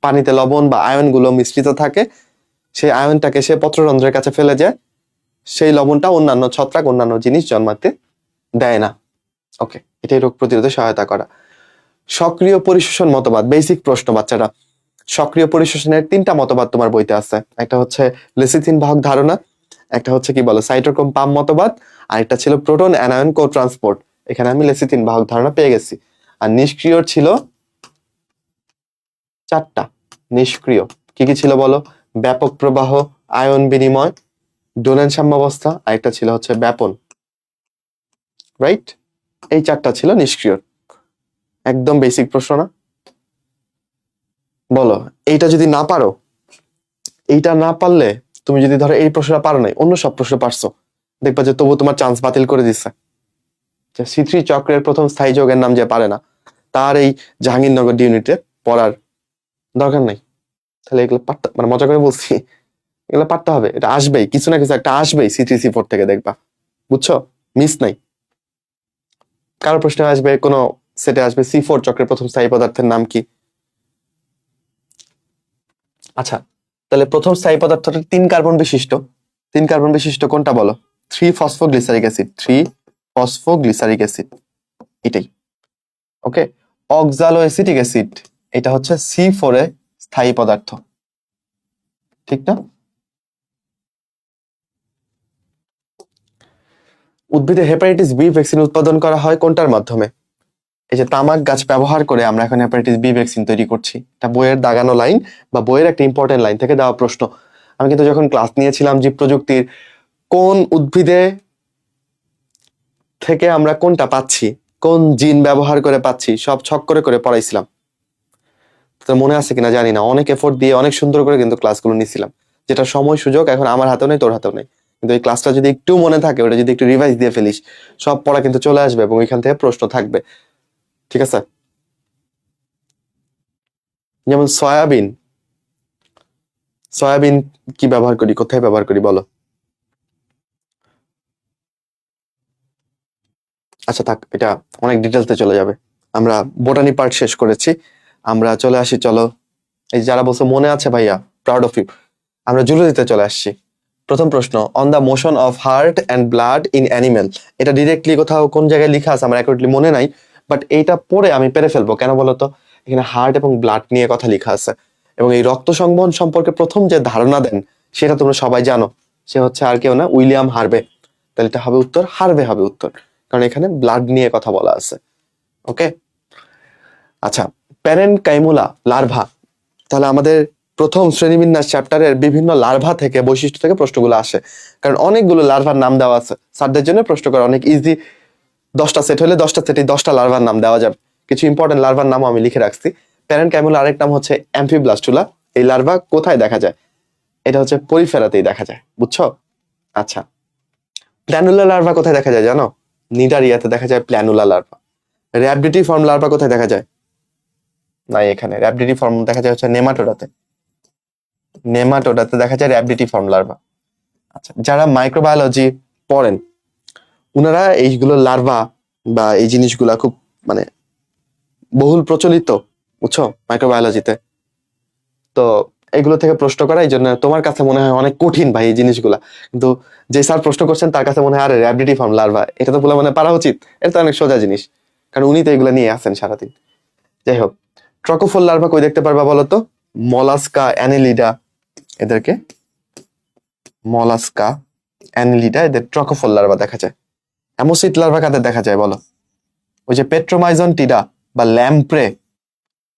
পানিতে লবণ বা আয়ন গুলো মিশ্রিত থাকে, সেই আয়নটাকে সে পত্ররন্ধ্রের কাছে ফেলে যায়, সেই লবণটা অন্যান্য ছত্রাক অন্যান্য জিনিস জন্মাতে দেয় না। ওকে, এটাই রোগ প্রতিরোধে সহায়তা করা। সক্রিয় পরিশোষণ মতবাদ, বেসিক প্রশ্ন বাচ্চারা। সক্রিয় পরিশোষণের 3টা মতবাদ তোমার বইতে আছে। একটা হচ্ছে লেসিথিন বাহক ধারণা, একটা হচ্ছে কি বলো সাইটোক্রোম পাম্প মতবাদ, আর একটা ছিল প্রোটন অ্যানায়ন কো ট্রান্সপোর্ট। এখানে আমি লেসিথিন বাহক ধারণা পেয়ে গেছি। আর নিষ্ক্রিয় ছিল 4টা। নিষ্ক্রিয় কি কি ছিল বলো? ব্যাপক প্রবাহ, আয়ন বিনিময়, ডোনেন সাম্যাবস্থা, আর একটা ছিল হচ্ছে ব্যাপন। রাইট? এই 4টা ছিল নিষ্ক্রিয়। একদম বেসিক প্রশ্ন না? বলো, এইটা যদি না পারো, এইটা না পারলে, তুমি যদি ধরো এই প্রশ্নটা পারো নাই, অন্য সব প্রশ্ন পারছো, দেখবা যে তবু তোমার চান্স বাতিল করে দিচ্ছে। C3 চক্রের প্রথম স্থায়ী যৌগের নাম যে পারে না, তার এই জাহাঙ্গীরনগর ইউনিটে পড়ার দরকার নাই। তাহলে এগুলো পারতে, মানে মজা করে বলছি, এগুলো পারতে হবে। এটা আসবেই, কিছু না কিছু একটা আসবেই C3 C4 থেকে, দেখবা। বুঝছো? মিস নাই। কারো প্রশ্ন আসবে, কোনো সেটে আসবে C4 চক্রের প্রথম স্থায়ী পদার্থের নাম কি? আচ্ছা, তাহলে প্রথম স্থায়ী পদার্থটা 3 কার্বন বিশিষ্ট। 3 কার্বন বিশিষ্ট কোনটা বলো? 3 ফসফোগ্লিসারিক অ্যাসিড। 3 ফসফোগ্লিসারিক অ্যাসিড, এটাই। ওকে, অক্সালো অ্যাসিটিক অ্যাসিড, এটা হচ্ছে C4 এ স্থায়ী পদার্থ, ঠিক না? উদ্ভিদে হেপাটাইটিস বি ভ্যাকসিন উৎপাদন করা হয় কোনটার মাধ্যমে? এই যে তামাক গাছ ব্যবহার করে আমরা এখন হেপাটাইটিস বি ভ্যাকসিন তৈরি করছি। এটা বইয়ের দাগানো লাইন বা বইয়ের একটা ইম্পর্টেন্ট লাইন থেকে দেওয়া প্রশ্ন। আমি কিন্তু যখন ক্লাস নিয়েছিলাম জীব প্রযুক্তির, কোন উদ্ভিদে থেকে আমরা কোনটা পাচ্ছি, কোন জিন ব্যবহার করে পাচ্ছি, সব ছক করে করে পড়াইছিলাম। তো মনে আছে কিনা জানি না, অনেক এফোর্ট দিয়ে অনেক সুন্দর করে কিন্তু ক্লাসগুলো নিছিলাম, যেটা সময় সুযোগ এখন আমার হাতেও নেই, তোর হাতেও নেই। কিন্তু এই ক্লাসটা যদি একটু মনে থাকে, ওটা যদি একটু রিভাইজ দিয়ে ফেলিস, সব পড়া কিন্তু চলে আসবে এবং ওইখান থেকে প্রশ্ন থাকবে। ঠিক আছে? যেমন সয়াবিন, সয়াবিন কি ব্যবহার করি, কোথায় ব্যবহার করি বলো? আচ্ছা থাক, এটা অনেক ডিটেলসে চলে যাবে। আমরা বোটানি পার্ট শেষ করেছি, আমরা চলে আসি, চলো। এই যারা বলছো মনে আছে ভাইয়া, প্রাউড অফ ইউ, আমরা জুলজিতে চলে আসছি। প্রথম প্রশ্ন, on the motion of heart and blood in animal. এটা ডিরেক্টলি কোথাও কোন জায়গায় লেখা আছে আমার অ্যাকুরেটলি মনে নাই, বাট এইটা পড়ে আমি পেরে ফেলবো। কেন বলতো? এখানে হার্ট এবং ব্লাড নিয়ে কথা লেখা আছে, এবং এই রক্ত সংবহন সম্পর্কে প্রথম যে ধারণা দেন সেটা তোমরা সবাই জানো, সে হচ্ছে আর কেউ না, উইলিয়াম হার্ভে। তাহলে এটা হবে উত্তর, হার্ভে হবে উত্তর, কারণ এখানে ব্লাড নিয়ে কথা বলা আছে। ওকে, আচ্ছা, প্যারেনকাইমুলা লার্ভা। তাহলে আমাদের প্রথম শ্রেণীবিন্যাস চ্যাপ্টারের বিভিন্ন লার্ভা থেকে, বৈশিষ্ট্য থেকে প্রশ্নগুলো আসে, কারণ অনেকগুলো লার্ভার নাম দেওয়া আছে। স্যারদের জন্য প্রশ্ন করা অনেক ইজি। 10টা সেট হলে 10টা সেটে 10টা লার্ভার নাম দেওয়া যাবে। কিছু ইম্পর্টেন্ট লার্ভার নাম আমি লিখে রাখছি। প্যারেনকাইমুলা আরেক নাম হচ্ছে অ্যাম্ফিব্লাস্টুলা। এই লার্ভা কোথায় দেখা যায়? এটা হচ্ছে পরিফেরাতেই দেখা যায়। বুঝছো? আচ্ছা, প্ল্যানুলা লার্ভা কোথায় দেখা যায় জানো? নিডারিয়াতে দেখা যায় প্ল্যানুলা লার্ভা। র্যাবডিটি ফর্ম লার্ভা কোথায় দেখা যায়? নাই, এখানে র্যাবডিটি ফর্ম দেখা যায় হচ্ছে নেমাটোডাতে। নেমাটোডাতে দেখা যায় র্যাবডিটি ফর্ম লার্ভা। আচ্ছা, যারা মাইক্রোবায়োলজি পড়েন, উনারা এইগুলো লার্ভা বা এই জিনিসগুলা খুব মানে বহুল প্রচলিত, বুঝছো, মাইক্রোবায়োলজিতে। তো এগুলো থেকে প্রশ্ন করা, এই জন্য তোমার কাছে মনে হয় অনেক কঠিন ভাই এই জিনিসগুলা, কিন্তু যে স্যার প্রশ্ন করছেন তার কাছে মনে হয় আরে র্যাবডিটি ফর্ম লার্ভা, এটা তো বলে মানে পারা উচিত, এটা তো অনেক সোজা জিনিস, কারণ উনি তো এগুলো নিয়ে আসেন সারাদিন। যাই হোক, ট্রকোফোল লার্ভা কই দেখতে পারবা বলো তো? মলাস্কা, অ্যানিলিডা, এদেরকে মলাস্কা, অ্যানিলিডা, এদের ট্রকোফোল লার্ভা দেখা যায়। অ্যামোসিট লার্ভা কাদের দেখা যায় বলো? ওই যে পেট্রোমাইজন টিডা বা ল্যাম্প্রে,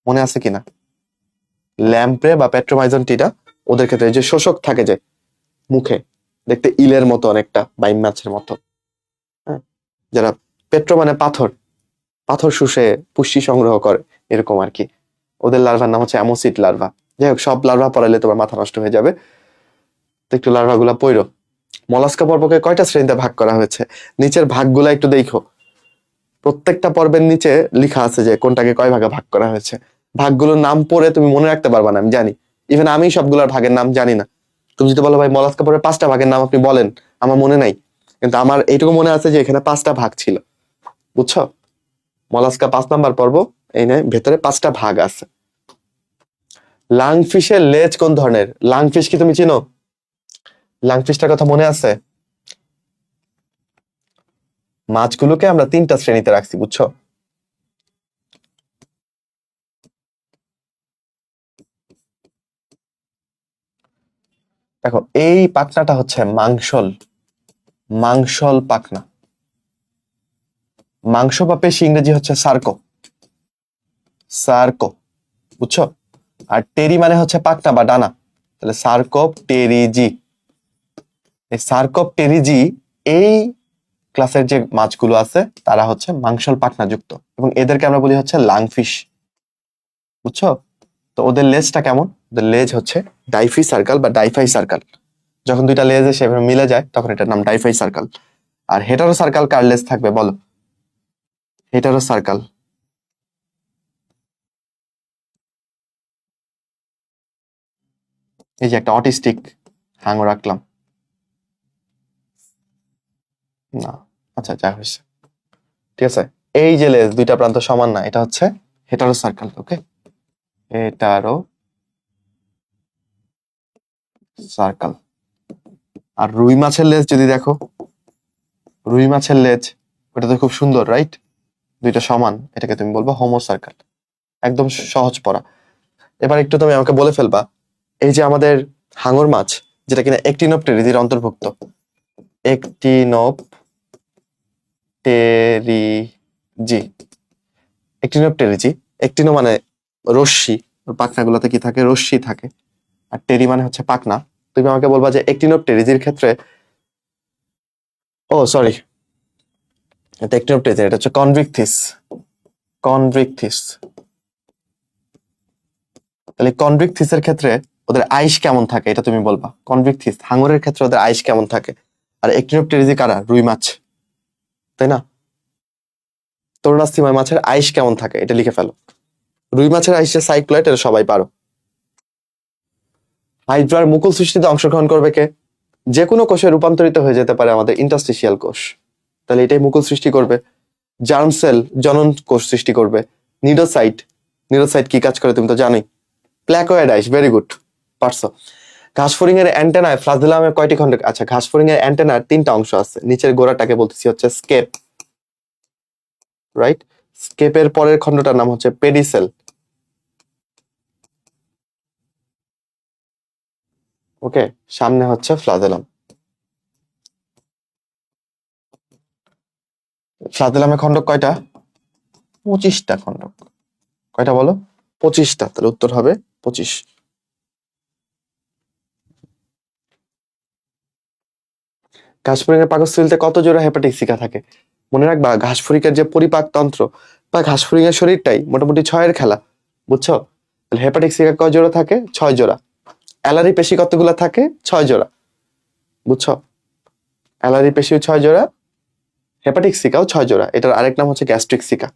মনে আছে কিনা? ল্যাম্প্রে বা পেট্রোমাইজন টিডা, ওদের ক্ষেত্রে যে শোষক থাকে যে মুখে, দেখতে ইলের মতো অনেকটা, বাইম মাছের মতো। হ্যাঁ, যারা পেট্রো মানে পাথর, পাথর শুষে পুষ্টি সংগ্রহ করে, এরকম আর কি। ওদের লার্ভার নাম হচ্ছে অ্যামোসিট লার্ভা। যাই হোক, সব লার্ভা পড়াইলে তোমার মাথা নষ্ট হয়ে যাবে, তো একটু লার্ভা গুলা পড়ো। মলাস্কা পর্বকে কয়টা শ্রেণীতে ভাগ করা হয়েছে? নিচের ভাগগুলা একটু দেখো, প্রত্যেকটা পর্বের নিচে লেখা আছে যে কোনটাকে কয় ভাগে ভাগ করা হয়েছে। ভাগগুলোর নাম পড়ে তুমি মনে রাখতে পারবা না আমি জানি, ইভেন আমি সবগুলোর ভাগের নাম জানি না। তুমি যদি বলো ভাই মলাস্কা পর্বের 5টা ভাগের নাম আপনি বলেন, আমার মনে নাই, কিন্তু আমার এইটুকু মনে আছে যে এখানে 5টা ভাগ ছিল, বুঝছো? মলাস্কা 5 নাম্বার পর্ব, এই নয় ভেতরে 5টা ভাগ আছে। লাংফিশের লেজ কোন ধরনের? লাংফিশ কি তুমি চিনো? লাংফিশটার কথা মনে আছে? মাছগুলোকে আমরা 3টা শ্রেণীতে রাখছি, বুঝছো? দেখো এই পাখনাটা হচ্ছে মাংসল, মাংসল পাখনা। মাংস বা পেশি ইংরেজি হচ্ছে সার্কো, সার্কো, বুঝছো? আর টেরি মানে হচ্ছে পাখনা বা ডানা, তাহলে সার্কোপ টেরিজি। এই সার্কোপ টেরিজি এই ক্লাসের যে মাছগুলো আছে তারা হচ্ছে মাংসল পাখনা যুক্ত, এবং এদেরকে আমরা বলি হচ্ছে লাংফিশ, বুঝছো? তো ওদের লেজটা কেমন? ওদের লেজ হচ্ছে ডাইফি সার্কেল বা ডাইফাই সার্কেল। যখন দুইটা লেজ সেভাবে মিলে যায় তখন এটার নাম ডাইফাই সার্কেল। আর হেটারো সার্কেল কার লেজ থাকবে বলো? হেটারো সার্কেল এই যে একটা অটিস্টিক হাঙর রাখলাম না, আচ্ছা যা হয়েছে, ঠিক আছে। এই যে লেজ দুইটা প্রান্ত সমান না, এটা হচ্ছে হেটারো সার্কেল। ওকে, হেটারো সার্কেল। আর রুই মাছের লেজ যদি দেখো, রুই মাছের লেজ ওটা তো খুব সুন্দর, রাইট? দুইটা সমান, এটাকে তুমি বলবো হোমো সার্কেল। একদম সহজ পড়া। এবার একটু তুমি আমাকে বলে ফেলবা, এই যে আমাদের হাঙর মাছ যেটা কিনা একটিনোপটেরিজির অন্তর্ভুক্ত, একটিনোপটেরিজি, একটিনোপটেরিজি, একটিনো মানে রশ্মি, ওর পাখনাগুলোতে কি থাকে? রশ্মি থাকে। আর টেরি মানে হচ্ছে পাখনা। তুমি আমাকে বলবা যে একটিনোপটেরিজির ক্ষেত্রে, ও সরি, এটা একটিনোপটেরিজি, এটা হচ্ছে কনভিকথিস, কনভিকথিস। তাহলে কনভিকথিসের ক্ষেত্রে ওদের আইস কেমন থাকে এটা তুমি বলবা। কনভিকথিস হাঙরের ক্ষেত্রে ওদের আইস কেমন থাকে? আর একটিনোপটেরিজি কারা? রুই মাছ, তাই না? তরুণাস্থিময় মাছের আইস কেমন থাকে এটা লিখে ফেলো। রুই মাছের আইসে সাইক্লয়েড, এটা সবাই পারো। হাইড্রার মুকুল সৃষ্টিতে অংশগ্রহণ করবে কে? যে কোনো কোষে রূপান্তরিত হয়ে যেতে পারে আমাদের ইন্টারস্টিশিয়াল কোষ, তাহলে এটাই মুকুল সৃষ্টি করবে। জার্ম সেল জনন কোষ সৃষ্টি করবে। নিডোসাইট, নিডোসাইট কি কাজ করে তুমি তো জানোই। প্ল্যাকোয়েড আইস, ভেরি গুড, পারছো। ঘাসফড়িং এর অ্যান্টেনায় ফ্লাজেলামের কয়টি খন্ড? আচ্ছা, ঘাসফড়িং এর অ্যান্টেনার 3টা অংশ আছে, নিচের গোড়াটাকে বলতেছি হচ্ছে স্কেপ, রাইট? স্কেপের পরের খন্ডটার নাম হচ্ছে পেডিসেল। ওকে, সামনে হচ্ছে ফ্লাজেলাম। ফ্লাজেলামের খন্ডক কয়টা? 25টা খন্ডক। কয়টা বলো? 25টা, তাহলে উত্তর হবে 25। ঘাসফড়িং এর পাকস্থলীতে কত জোড়া হেপাটিক সিকা থাকে? মনে রাখবা, ঘাসফড়িকের যে পরিপাক তন্ত্র বা ঘাসফড়িং এর শরীরটাই মোটামুটি 6-এর খেলা, বুঝছো? তাহলে হেপাটিক সিকা কয় জোড়া থাকে? 6 জোড়া। অ্যালারি পেশি কতগুলা থাকে? 6 জোড়া, বুঝছো? অ্যালারি পেশিও 6 জোড়া, হেপাটিক সিকাও 6 জোড়া। এটার আরেক নাম হচ্ছে গ্যাস্ট্রিক সিকা।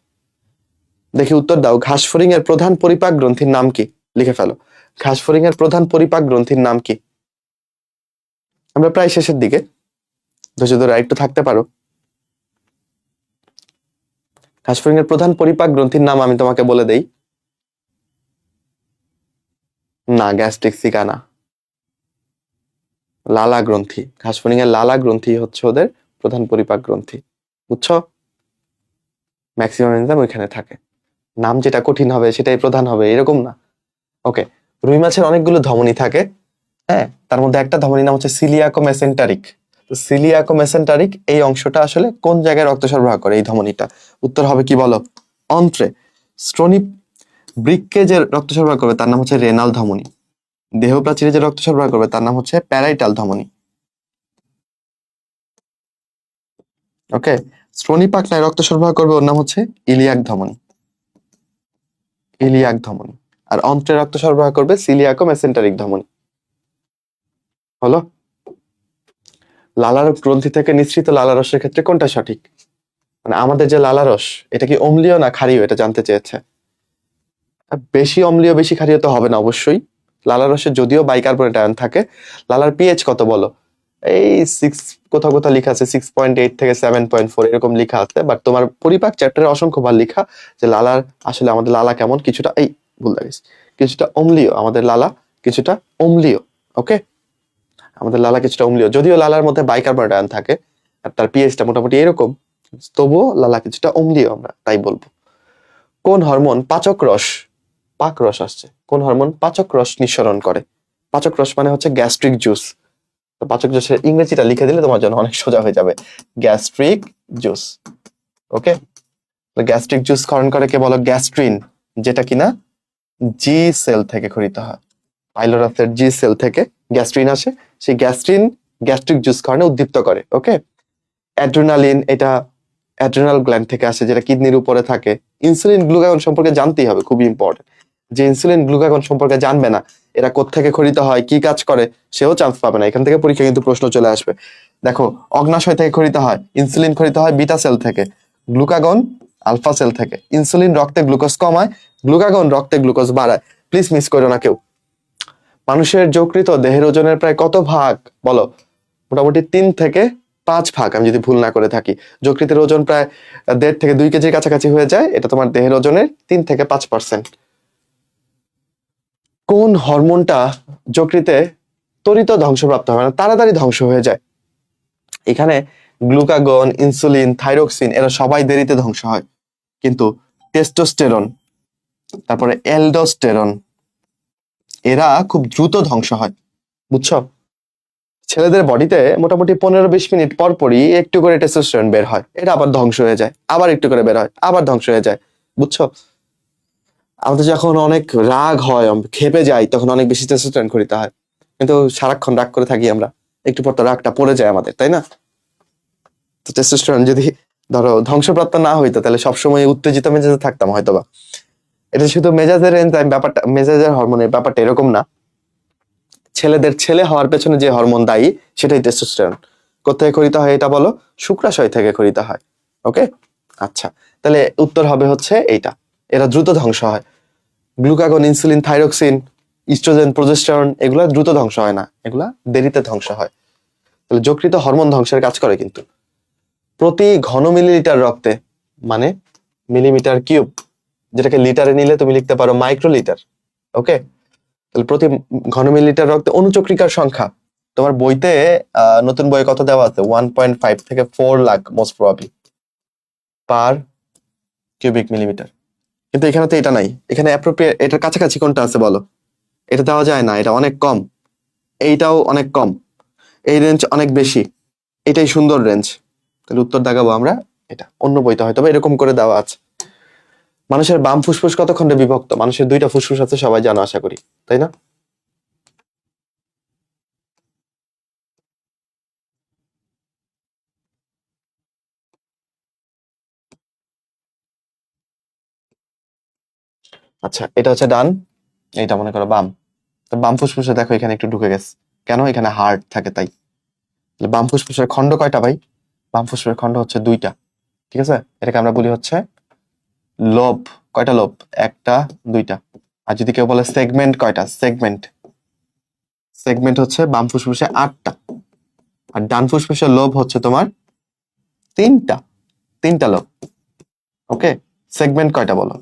দেখি উত্তর দাও, ঘাসফড়িং এর প্রধান পরিপাক গ্রন্থির নাম কি? লিখে ফেলো, ঘাসফড়িং এর প্রধান পরিপাক গ্রন্থির নাম কি? আমরা প্রায় শেষের দিকে, ধৈর্য ধরে একটু থাকতে পারো। ঘাসফড়িং এর প্রধান পরিপাক গ্রন্থির নাম আমি তোমাকে বলে দেই। না, গ্যাস্ট্রিক সিকা না, লালা গ্রন্থি। ঘাসফড়িং এর লালা গ্রন্থি হচ্ছে ওদের প্রধান পরিপাক গ্রন্থি, বুঝছো? ম্যাক্সিমাম এনজাইম ওইখানে থাকে। নাম যেটা কঠিন হবে সেটাই প্রধান হবে এরকম না। ওকে, রুই মাছের অনেকগুলো ধমনী থাকে, হ্যাঁ, তার মধ্যে একটা ধমনী নাম হচ্ছে সিলিয়াকো মেসেন্টারিক। তো সিলিয়াকো মেসেন্টারিক এই অংশটা আসলে কোন জায়গায় রক্ত সরবরাহ করে? এই ধমনীটা। উত্তর হবে কি বলো? অন্ত্রে। স্ট্রোনি বৃক্কে যে রক্ত সরবরাহ করবে তার নাম হচ্ছে রেনাল ধমনী। দেহ প্রাচীরে যে রক্ত সরবরাহ করবে তার নাম হচ্ছে প্যারাইটাল ধমনী। ওকে, স্ট্রোনি পাখনায় রক্ত সরবরাহ করবে ওর নাম হচ্ছে ইলিয়াক ধমনী, ইলিয়াক ধমনী। আর অন্ত্রে রক্ত সরবরাহ করবে সিলিয়াকো মেসেন্টারিক ধমনী। হলো? লালারস গ্রন্থি থেকে নিঃসৃত লালারসের ক্ষেত্রে কোনটা সঠিক? মানে আমাদের যে লালারস এটা কি অম্লীয় না ক্ষারীয়, এটা জানতে চেয়েছে। বেশি অম্লীয় বেশি ক্ষারীয় তো হবে না অবশ্যই। লালার রসে যদিও বাইকার্বনেট আয়ন থাকে, লালার পিএইচ কত বলো? এই 6, কোথাও কোথাও লেখা আছে 6.8 থেকে 7.4 এরকম লেখা আছে, বাট তোমার পরিপাক চ্যাপ্টারে অসংখ্যবার লেখা যে লালার আসলে আমাদের লালা কেমন, কিছুটা ভুল লাগিস, কিছুটা অম্লীয়, আমাদের লালা কিছুটা অম্লীয়। ওকে, আমাদের লালা কিছুটা অম্লীয়, যদিও লালার মধ্যে বাইকার্বনেট আয়ন থাকে আর তার পিএইচটা মোটামুটি এরকম, তবুও লালা কিছুটা অম্লীয়, আমরা তাই বলবো। কোন হরমোন পাচক রস, পাক রস আসছে, কোন হরমোন পাচক রস নিঃসরণ করে? পাচক রস মানে হচ্ছে গ্যাস্ট্রিক জুস। তো পাচক জুসের ইংরেজিটা লিখে দিলে তোমার জন্য অনেক সোজা হয়ে যাবে, গ্যাস্ট্রিক জুস। ওকে, গ্যাস্ট্রিক জুস ক্ষরণ করে কে বলো? গ্যাস্ট্রিন, যেটা কিনা জি সেল থেকে ক্ষরিত হয়। পাইলোরাসের জি সেল থেকে গ্যাস্ট্রিন আসে, সেই গ্যাস্ট্রিন গ্যাস্ট্রিক জুস ক্ষরণে উদ্দীপ্ত করে। ওকে, অ্যাড্রিনালিন, এটা অ্যাড্রিনাল গ্ল্যান্ড থেকে আসে, যেটা কিডনির উপরে থাকে। ইনসুলিন গ্লুকাগন সম্পর্কে জানতেই হবে, খুবই ইম্পর্টেন্ট। যে ইনসুলিন গ্লুকাগন সম্পর্কে জানবে না, এরা কোত্থেকে ক্ষরিত হয়, কি কাজ করে, সেও চান্স পাবে না। এখান থেকে পরীক্ষা কিন্তু প্রশ্ন চলে আসবে। দেখো, অগ্নাশয় থেকে ক্ষরিত হয়, ইনসুলিন ক্ষরিত হয় বিটা সেল থেকে, গ্লুকাগন আলফা সেল থেকে। ইনসুলিন রক্তে গ্লুকোজ কমায়, গ্লুকাগন রক্তে গ্লুকোজ বাড়ায়। প্লিজ মিস করো না কেউ। মানুষের যকৃত দেহের ওজনের প্রায় কত ভাগ বলো? মোটামুটি 3 থেকে 5 ভাগ, আমি যদি ভুল না করে থাকি। যকৃতের ওজন প্রায় 1.5 থেকে 2 কেজির কাছাকাছি হয়ে যায়, এটা তোমার দেহের ওজনের 3 থেকে 5%। কোন হরমোনটা যকৃতে ত্বরিত ধ্বংসপ্রাপ্ত হয়, মানে তাড়াতাড়ি ধ্বংস হয়ে যায়? এখানে গ্লুকাগন, ইনসুলিন, থাইরক্সিন এরা সবাই দেরিতে ধ্বংস হয়, কিন্তু টেস্টোস্টেরন, তারপরে এলডোস্টেরন এরা খুব দ্রুত ধ্বংস হয়। বুঝছো? ছেলেদের বডিতে মোটামুটি 15-20 মিনিট পর পরই একটু করে টেস্টোস্টেরন বের হয়, এটা আবার ধ্বংস হয়ে যায়, আবার একটু করে বের হয়, আবার ধ্বংস হয়ে যায়। বুঝছো? আমাদের যখন অনেক রাগ হয়, ক্ষেপে যাই, তখন অনেক বেশি টেস্টোস্টেরন ক্ষরিত হয়, কিন্তু সারাক্ষণ রাগ করে থাকি আমরা, একটু পর তো রাগটা পড়ে যায় আমাদের, তাই না? তো টেস্টোস্টেরন যদি ধরো ধ্বংসপ্রাপ্ত না হইতো, তাহলে সবসময় উত্তেজিত মেজাজে থাকতাম হয়তোবা। এটা শুধু মেজাজের এনজাইম ব্যাপারটা, মেজাজের হরমোনের ব্যাপারটা এরকম না। ছেলেদের ছেলে হওয়ার পেছনে যে হরমোন দায়ী, সেটাই টেস্টোস্টেরন। কোথায় ক্ষরিত হয় এটা বলো? শুক্রাশয় থেকে ক্ষরিত হয়। ওকে, আচ্ছা, তাহলে উত্তর হবে হচ্ছে এইটা, এরা দ্রুত ধ্বংস হয়। Glucagon, insulin, thyroxine, oestrogen, progesterone এগুলা দ্রুত ধ্বংস হয় না, এগুলা দেরিতে ধ্বংস হয়। তাহলে যকৃত হরমোন ধ্বংসের কাজ করে কিন্তু। প্রতি ঘন মিলিলিটার রক্তে, মানে মিলিমিটার কিউব, যেটাকে লিটারে নিলে তুমি লিখতে পারো মাইক্রোলিটার। ওকে, তাহলে প্রতি ঘন মিলিলিটার রক্তে অনুচক্রিকার সংখ্যা তোমার বইতে, নতুন বইয়ে কত দেওয়া আছে? 1.5 থেকে 4 lakh most probably per cubic millimetre. কিন্তু এখানে তো এটা নাই, এখানে অ্যাপ্রোপ্রিয়েট, এটার কাছাকাছি কোনটা আছে বলো? এটা দেওয়া যায় না, এটা অনেক কম, এইটাও অনেক কম, এই রেঞ্জ অনেক বেশি, এটাই সুন্দর রেঞ্জ। তাহলে উত্তর দেখাবো আমরা এটা, অন্য বইতে হয়তো বা এরকম করে দেওয়া আছে। মানুষের বাম ফুসফুস কত খণ্ডে বিভক্ত? মানুষের 2টা ফুসফুস আছে, সবাই জানো আশা করি, তাই না? আচ্ছা, এটা হচ্ছে ডান, এইটা মনে করো বাম। তো বাম ফুসফুসে দেখো এখানে একটু ঢুকে গেছে, কেন? এখানে হার্ট থাকে তাই। তাহলে বাম ফুসফুসের খণ্ড কয়টা ভাই? বাম ফুসফুসের খণ্ড হচ্ছে 2টা, ঠিক আছে? এটাকে আমরা বলি হচ্ছে লোব। কয়টা লোব? 1টা, 2টা। আর যদি কেউ বলে সেগমেন্ট কয়টা? সেগমেন্ট, সেগমেন্ট হচ্ছে বাম ফুসফুসে 8টা, আর ডান ফুসফুসের লোব হচ্ছে তোমার 3টা, 3টা লোব। ওকে, সেগমেন্ট কয়টা বলো?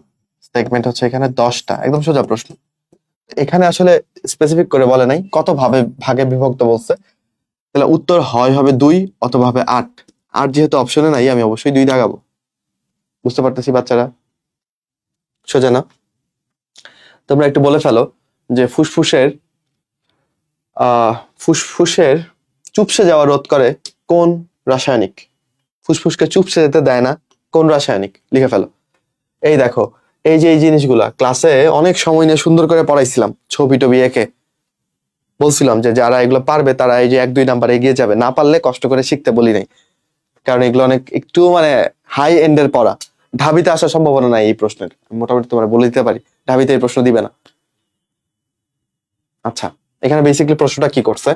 সেগমেন্ট হচ্ছে এখানে 10টা, একদম সোজা প্রশ্ন। এখানে আসলে স্পেসিফিক করে বলে নাই, কত ভাবে ভাগে বিভক্ত বলছে, তাহলে উত্তর হয় হবে 2 অথবা হবে 8। আর যেহেতু অপশনে নাই, আমি অবশ্যই 2 দাগাবো। বুঝতে পারতেছি বাচ্চারা, সোজা না? তোমরা একটু বলে ফেলো যে ফুসফুসের আহ ফুসফুসের চুপসে যাওয়া রোধ করে কোন রাসায়নিক? ফুসফুসকে চুপসে যেতে দেয় না কোন রাসায়নিক? লিখে ফেলো। এই দেখো, এই যে এই জিনিসগুলা ক্লাসে অনেক সময় নিয়ে সুন্দর করে পড়াইছিলাম, ছবি টবি এঁকে বলছিলাম যে যারা এগুলো পারবে তারা এই যে 1-2 নাম্বার এগিয়ে যাবে, না পারলে কষ্ট করে শিখতে বলি নাই, কারণ এগুলো অনেক একটু মানে হাই এন্ডের পড়া। ঢাবিতে আসার সম্ভাবনা নাই এই প্রশ্নের, মোটামুটি তোমরা বলে দিতে পারি ঢাবিতে এই প্রশ্ন দিবে না। আচ্ছা, এখানে বেসিক্যালি প্রশ্নটা কি করছে,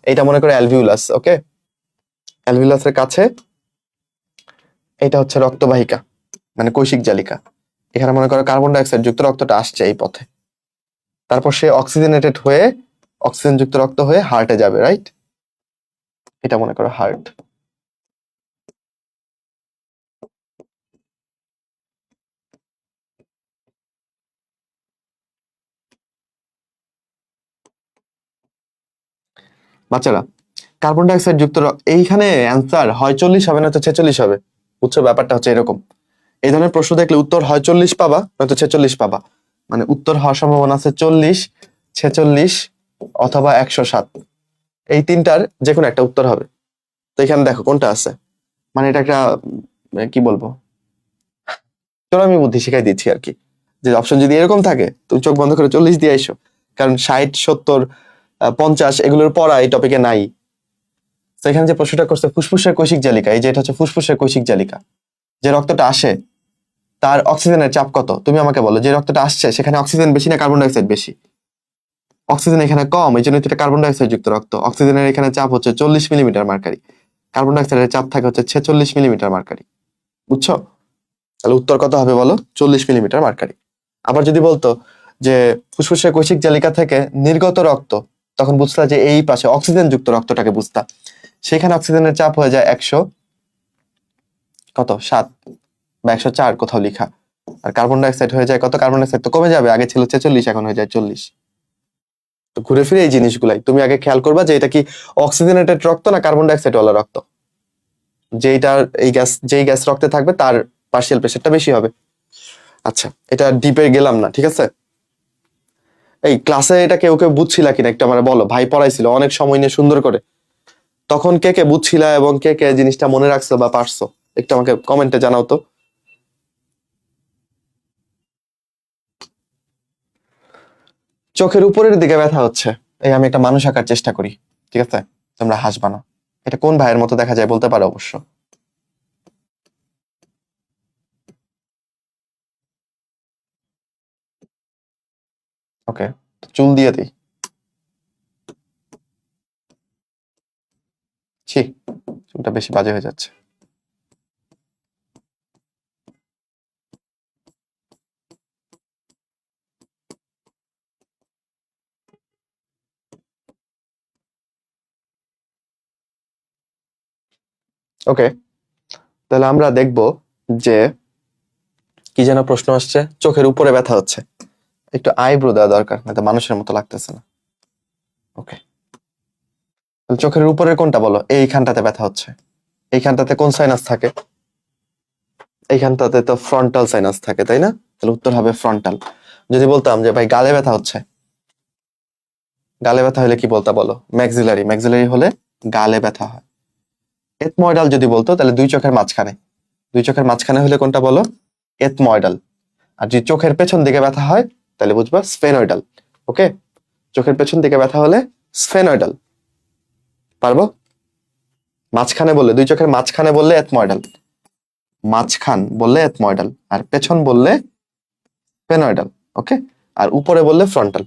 এইটা মনে করে অ্যালভিউলাস। ওকে, অ্যালভিউলাসের কাছে এটা হচ্ছে রক্তবাহিকা, মানে কৈশিক জালিকা। এখানে মনে করো কার্বন ডাইঅক্সাইড যুক্ত রক্তটা আসছে এই পথে, তারপর সে অক্সিজেনেটেড হয়ে অক্সিজেন যুক্ত রক্ত হয়ে হার্টে যাবে, রাইট? এটা মনে করো হার্ট। বাচ্চারা, কার্বন ডাইঅক্সাইড যুক্ত এইখানে অ্যান্সার হয় 40 হবে, নয়তো 46 হবে। বুঝছো, ব্যাপারটা হচ্ছে এরকম। এই ধরনের প্রশ্ন দেখলে উত্তর হয় 40 পাবা, নয়তো 46 পাবা। মানে উত্তর হওয়ার সম্ভাবনা আছে 40, 46 অথবা 107। এই তিনটার যে কোনো একটা উত্তর হবে। তো এখানে দেখো কোনটা আছে। মানে এটা একটা কি বলবো, চলো আমি বুদ্ধি শিখাই দিচ্ছি আর কি। যে অপশন যদি এরকম থাকে তুমি চোখ বন্ধ করে 40 দিয়ে এসো, কারণ 60, 70, 50 এগুলোর পড়া এই টপিকে নাই। তো এখানে যে প্রশ্নটা করছে ফুসফুসের কৈশিক জালিকা, এই যে এটা হচ্ছে ফুসফুসের কৈশিক জালিকা, যে রক্তটা আসে তার অক্সিজেনের চাপ কত? তুমি আমাকে বলো, যে রক্তটা আসছে সেখানে অক্সিজেন বেশি না কার্বন ডাইঅক্সাইড বেশি? অক্সিজেন এখানে কম, এই জন্য এটা কার্বন ডাইঅক্সাইড যুক্ত রক্ত। অক্সিজেনের এখানে চাপ হচ্ছে 40 মিলিমিটার মার্কারি, কার্বন ডাইঅক্সাইডের চাপ থাকে হচ্ছে 46 মিলিমিটার মার্কারি। বুঝছো? তাহলে উত্তর কত হবে বলো? 40 মিলিমিটার মার্কারি। আবার যদি বলতো যে ফুসফুসের কৈশিক জালিকা থেকে নির্গত রক্ত, তখন বুঝতা যে এই পাশে অক্সিজেন যুক্ত রক্তটাকে বুঝতা। সেখানে অক্সিজেনের চাপ হয়ে যায় 107 বা 104 কোথাও লিখা। আর কার্বন ডাইঅক্সাইড হয়ে যায় কত? কার্বন ডাইঅক্সাইড তো কমে যাবে, আগে ছিল 46, এখন হয়ে যায় 40। তো ঘুরে ফিরে এই জিনিসগুলাই তুমি আগে খেয়াল করবা যে এটা কি অক্সিজেনেটেড রক্ত না কার্বন ডাইঅক্সাইড ওয়ালা রক্ত। যেইটার এই গ্যাস, যেই গ্যাস রক্তে থাকবে তার পার্শিয়াল প্রেশারটা বেশি হবে। আচ্ছা, এটা ডিপে গেলাম না, ঠিক আছে? এই ক্লাসে এটা কেউ কেউ বুঝছিলা কিনা একটু আমার বলো। ভাই পড়াইছিল অনেক সময় নিয়ে সুন্দর করে, তখন কে কে বুঝছিলা এবং কে কে জিনিসটা মনে রাখছো বা পারছো, একটু আমাকে কমেন্টে জানাও তো। চোখের উপরের দিকে ব্যথা হচ্ছে, এই আমি একটা মানুষ আঁকার চেষ্টা করি, ঠিক আছে? তোমরা হাসবা না। এটা কোন ভাইয়ের মতো দেখা যায় বলতে পারো অবশ্য। ওকে, চুল দিয়ে দিই। ছি, চুলটা বেশি বাজে হয়ে যাচ্ছে। ওকে, তাহলে আমরা দেখব যে কি যেন প্রশ্ন আসছে। চোখের উপরে ব্যথা হচ্ছে, একটু আইব্রো দেওয়া দরকার, না তো মানুষের মতো লাগতেছে না। ওকে, চোখের উপরের কোনটা বলো? এইখানটাতে ব্যথা হচ্ছে। এইখানটাতে কোন সাইনাস থাকে? এইখানটাতে তো ফ্রন্টাল সাইনাস থাকে, তাই না? তাহলে উত্তর হবে ফ্রন্টাল। যদি বলতাম যে ভাই গালে ব্যথা হচ্ছে, গালে ব্যথা হলে কি বলতা বলো? ম্যাক্সিলারি। ম্যাক্সিলারি হলে গালে ব্যথা হয়। এথময়েডাল যদি বলতো তাহলে দুই চোখের মাঝখানে। দুই চোখের মাঝখানে হলে কোনটা বলো? এথময়েডাল। আর যদি চোখের পেছন দিকে ব্যথা হয় তাহলে বুঝবা স্ফেনয়েডাল। ওকে, চোখের পেছন দিকে ব্যথা হলে স্ফেনয়েডাল। পারবো? মাঝখানে বললে, দুই চোখের মাঝখানে বললে এথময়েডাল, মাঝখান বললে এথময়েডাল, আর পেছন বললে স্ফেনয়েডাল। ওকে, আর উপরে বললে ফ্রন্টাল।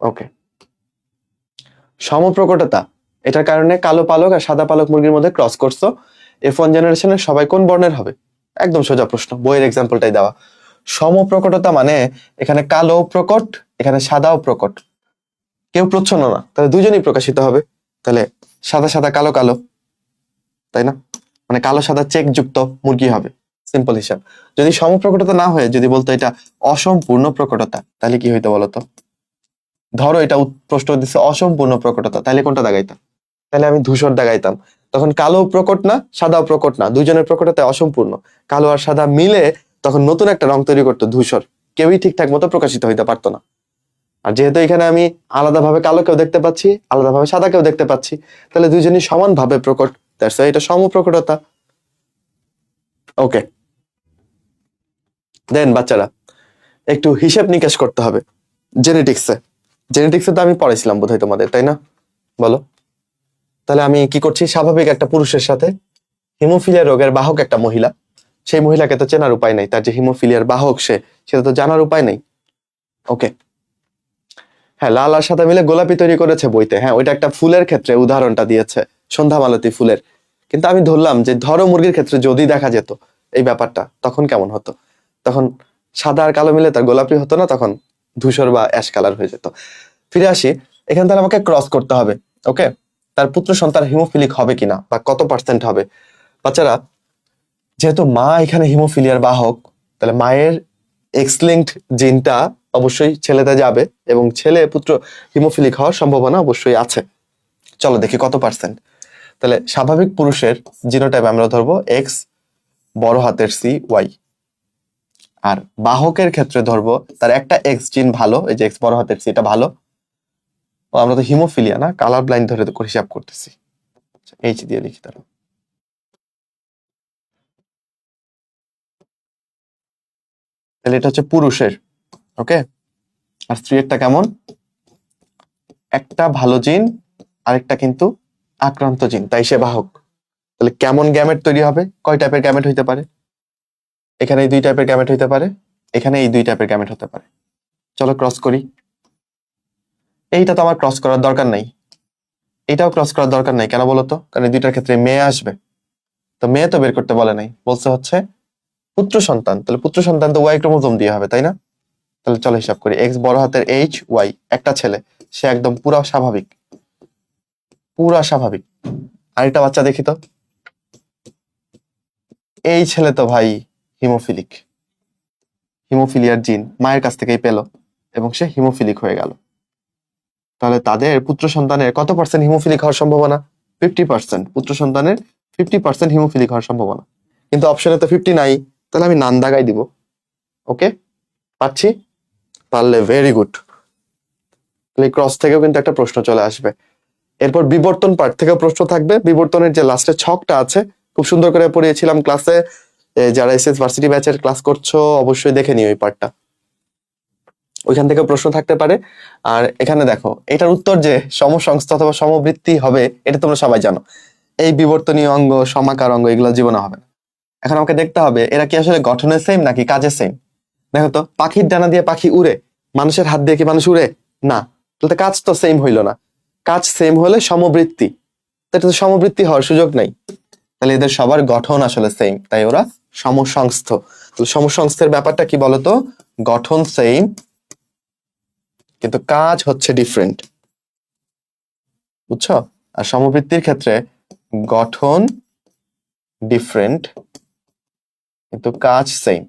ওকে, সমপ্রকটতা, এটার কারণে কালো পালক আর সাদা পালক মুরগির মধ্যে ক্রস করছো, F1 জেনারেশনের সবাই কোন বর্ণের হবে? একদম সোজা প্রশ্ন, বইয়ের এক্সাম্পলটাই দেওয়া। সমপ্রকটতা মানে এখানে কালো প্রকট, এখানে সাদাও প্রকট, কেউ প্রচ্ছন্ন না, তাহলে দুজনেই প্রকাশিত হবে। তাহলে সাদা সাদা কালো কালো, তাই না? মানে কালো সাদা চেক যুক্ত মুরগি হবে, সিম্পল হিসাব। যদি সমপ্রকটতা না হয়ে যদি বলতো এটা অসম্পূর্ণ প্রকটতা, তাহলে কি হইতো বলতো? ধরো এটা প্রশ্ন দিচ্ছে অসম্পূর্ণ প্রকটতা, তাহলে কোনটা দাগাইতাম? তাহলে আমি ধূসর দাগাইতাম। তখন কালো প্রকট না, সাদাও প্রকট না, দুইজনের প্রকটতা অসম্পূর্ণ। কালো আর সাদা মিলে তখন নতুন একটা রং তৈরি করতো ধূসর, কেউই ঠিকঠাক মতো প্রকাশিত হইতে পারতো না। আর যেহেতু এখানে আমি আলাদাভাবে কালোকেও দেখতে পাচ্ছি, আলাদাভাবে সাদাকেও দেখতে পাচ্ছি, তাহলে দুইজনই সমানভাবে প্রকট, দ্যাটস ওয়াই এটা সমপ্রকটতা। ওকে, দেন বাচ্চারা একটু হিসেব নিকাশ করতে হবে জেনেটিক্সে। জেনেটিক্সে তো আমি পড়াইছিলাম বোধহয় তোমাদের, তাই না? বলো। তাহলে আমি কি করছি, স্বাভাবিক একটা পুরুষের সাথে হিমোফিলিয়া রোগের বাহক একটা মহিলা, সেই মহিলাকে তো চেনার উপায় নাই, তার যে হিমোফিলিয়ার বাহক সেটা তো জানার উপায় নেই। ওকে, হ্যাঁ, লাল আর সাদা মিলে গোলাপি তৈরি করেছে বইতে, হ্যাঁ ওইটা একটা ফুলের ক্ষেত্রে উদাহরণটা দিয়েছে, সন্ধ্যা মালতী ফুলের। কিন্তু আমি ধরলাম যে ধরো মুরগির ক্ষেত্রে যদি দেখা যেত এই ব্যাপারটা, তখন কেমন হতো? তখন সাদা আর কালো মিলে তার গোলাপি হতো না, তখন ধূসর বা অ্যাশ কালার হয়ে যেত। ফিরে আসি, এখান থেকে আমাকে ক্রস করতে হবে। ওকে, তার পুত্র সন্তান হিমোফিলিক হবে কিনা বা কত পার্সেন্ট হবে। বাচ্চারা, যেহেতু মা এখানে হিমোফিলিয়ার বাহক, তাহলে মায়ের এক্স লিঙ্কড জিনটা অবশ্যই ছেলেতে যাবে এবং ছেলে পুত্র হিমোফিলিক হওয়ার সম্ভাবনা অবশ্যই আছে। চলো দেখি কত পার্সেন্ট। তাহলে স্বাভাবিক পুরুষের জিনোটাইপ আমরা ধরবো এক্স বড় হাতের সি ওয়াই, আর বাহকের ক্ষেত্রে ধরবো তার একটা এক্স জিন ভালো, এই যে এক্স বড় হাতের সি এটা ভালো। ও আমরা তো হিমোফিলিয়া না, কালার ব্লাইন্ড ধরে হিসাব করতেছি, এইচ দিয়ে লিখি তাহলে। তাহলে এটা হচ্ছে পুরুষের, ওকে। আর স্ত্রীরটা কেমন, একটা ভালো জিন আরেকটা কিন্তু আক্রান্ত জিন, তাই সে বাহক। তাহলে কেমন গ্যামেট তৈরি হবে, কয় টাইপের গ্যামেট হইতে পারে, এখানে এই দুই টাইপের গ্যামেট হইতে পারে, এখানে এই দুই টাইপের গ্যামেট হতে পারে। চলো ক্রস করি। এইটা তো আমার ক্রস করার দরকার নাই, এটাও ক্রস করার দরকার নাই, কেন বলতো, কারণ এই দুইটার ক্ষেত্রে মেয়ে আসবে, তো মেয়ে তো বের করতে বলে নাই, বলছে হচ্ছে পুত্র সন্তান। তাহলে পুত্র সন্তান তো ওয়াই ক্রোমোজোম দিয়ে হবে, তাই না? তাহলে চলো হিসাব করি, এক্স বড় হাতের এইচ ওয়াই, একটা ছেলে, সে একদম পুরা স্বাভাবিক, পুরা স্বাভাবিক। আরেকটা বাচ্চা দেখি তো, এই ছেলে তো ভাই হিমোফিলিক, হিমোফিলিয়ার জিন মায়ের কাছ থেকেই পেল এবং সে হিমোফিলিক হয়ে গেল। তাহলে তাদের পুত্র সন্তানের কত পার্সেন্ট হিমোফিলিক হওয়ার সম্ভাবনা, 50%। পুত্র সন্তানের 50% হিমোফিলিক হওয়ার সম্ভাবনা, কিন্তু অপশনে তো 50 নাই, তাহলে আমি নান দাগাই দিব। ওকে, পাচ্ছি, পারলে ভেরি গুড। তাহলে ক্রস থেকেও কিন্তু একটা প্রশ্ন চলে আসবে। এরপর বিবর্তন পার্ট থেকেও প্রশ্ন থাকবে। বিবর্তনের যে লাস্টে ছকটা আছে, খুব সুন্দর করে পড়িয়েছিলাম ক্লাসে, যারা এসএস ভার্সিটি ব্যাচের ক্লাস করছো অবশ্যই দেখে নিও এই পার্টটা, ওইখান থেকে প্রশ্ন থাকতে পারে। আর এখানে দেখো, এটার উত্তর যে সমসংস্থ অথবা সমবৃত্তি হবে, এটা তোমরা সবাই জানো। এই বিবর্তনীয় অঙ্গ, সমাকার অঙ্গ, এগুলো জীবনে হবে না। এখন আমাকে দেখতে হবে এরা কি আসলে গঠনে সেম নাকি কাজে সেম। দেখো তো, পাখির ডানা দিয়ে পাখি উড়ে, মানুষের হাত দিয়ে কি মানুষ উড়ে না, তাহলে তো কাজ তো সেম হইলো না। কাজ সেম হলে সমবৃত্তি, তো এটা তো সমবৃত্তি হওয়ার সুযোগ নাই। তাহলে এদের সবার গঠন আসলে সেম, তাই ওরা সমসংস্থ। তো সমসংস্থের ব্যাপারটা কি বলতো, গঠন সেম কিন্তু কাজ হচ্ছে ডিফারেন্ট, বুঝছো? আর সমবৃত্তির ক্ষেত্রে গঠন ডিফারেন্ট কিন্তু কাজ সেম।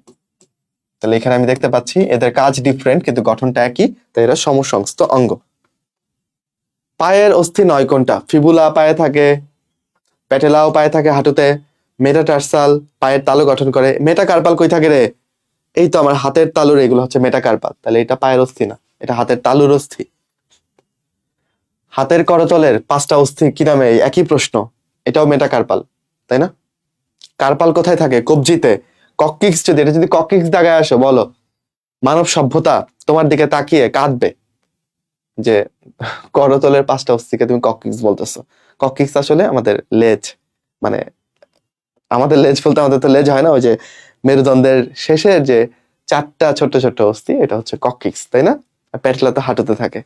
তাহলে এখানে আমি দেখতে পাচ্ছি এদের কাজ ডিফারেন্ট কিন্তু গঠনটা একই, তাই এরা সমসংস্থ অঙ্গ। পায়ের অস্থি 9 কোনটা, ফিবুলা পায়ে থাকে, প্যাটেলাও পায়ে থাকে হাঁটুতে, মেটাটার্সাল পায়ের তালু গঠন করে, মেটাকার্পাল কই থাকে রে, এই তো আমার হাতের তালুর, এগুলো হচ্ছে মেটাকার্পাল। তাহলে এটা পায়ের অস্থি না, এটা হাতের তালুর অস্থি। হাতের করতলের 5টা অস্থি কি নামে, এই একই প্রশ্ন, এটাও মেটাকার্পাল, তাই না? কার্পাল কোথায় থাকে, কবজিতে। কককিক্স, যদি এটা যদি কককিক্স দাগায় আসো, বলো মানব সভ্যতা তোমার দিকে তাকিয়ে কাঁদবে যে করতলের 5টা অস্থিকে তুমি কককিক্স বলতেছো। কককিক্স আসলে আমাদের লেজ, মানে আমাদের লেজ বলতে আমাদের তো লেজ হয় না, ওই যে মেরুদণ্ডের শেষের যে 4টা ছোট ছোট অস্থি, এটা হচ্ছে কককিক্স, তাই না? আর প্যাটেলা তো হাঁটুতে থাকে।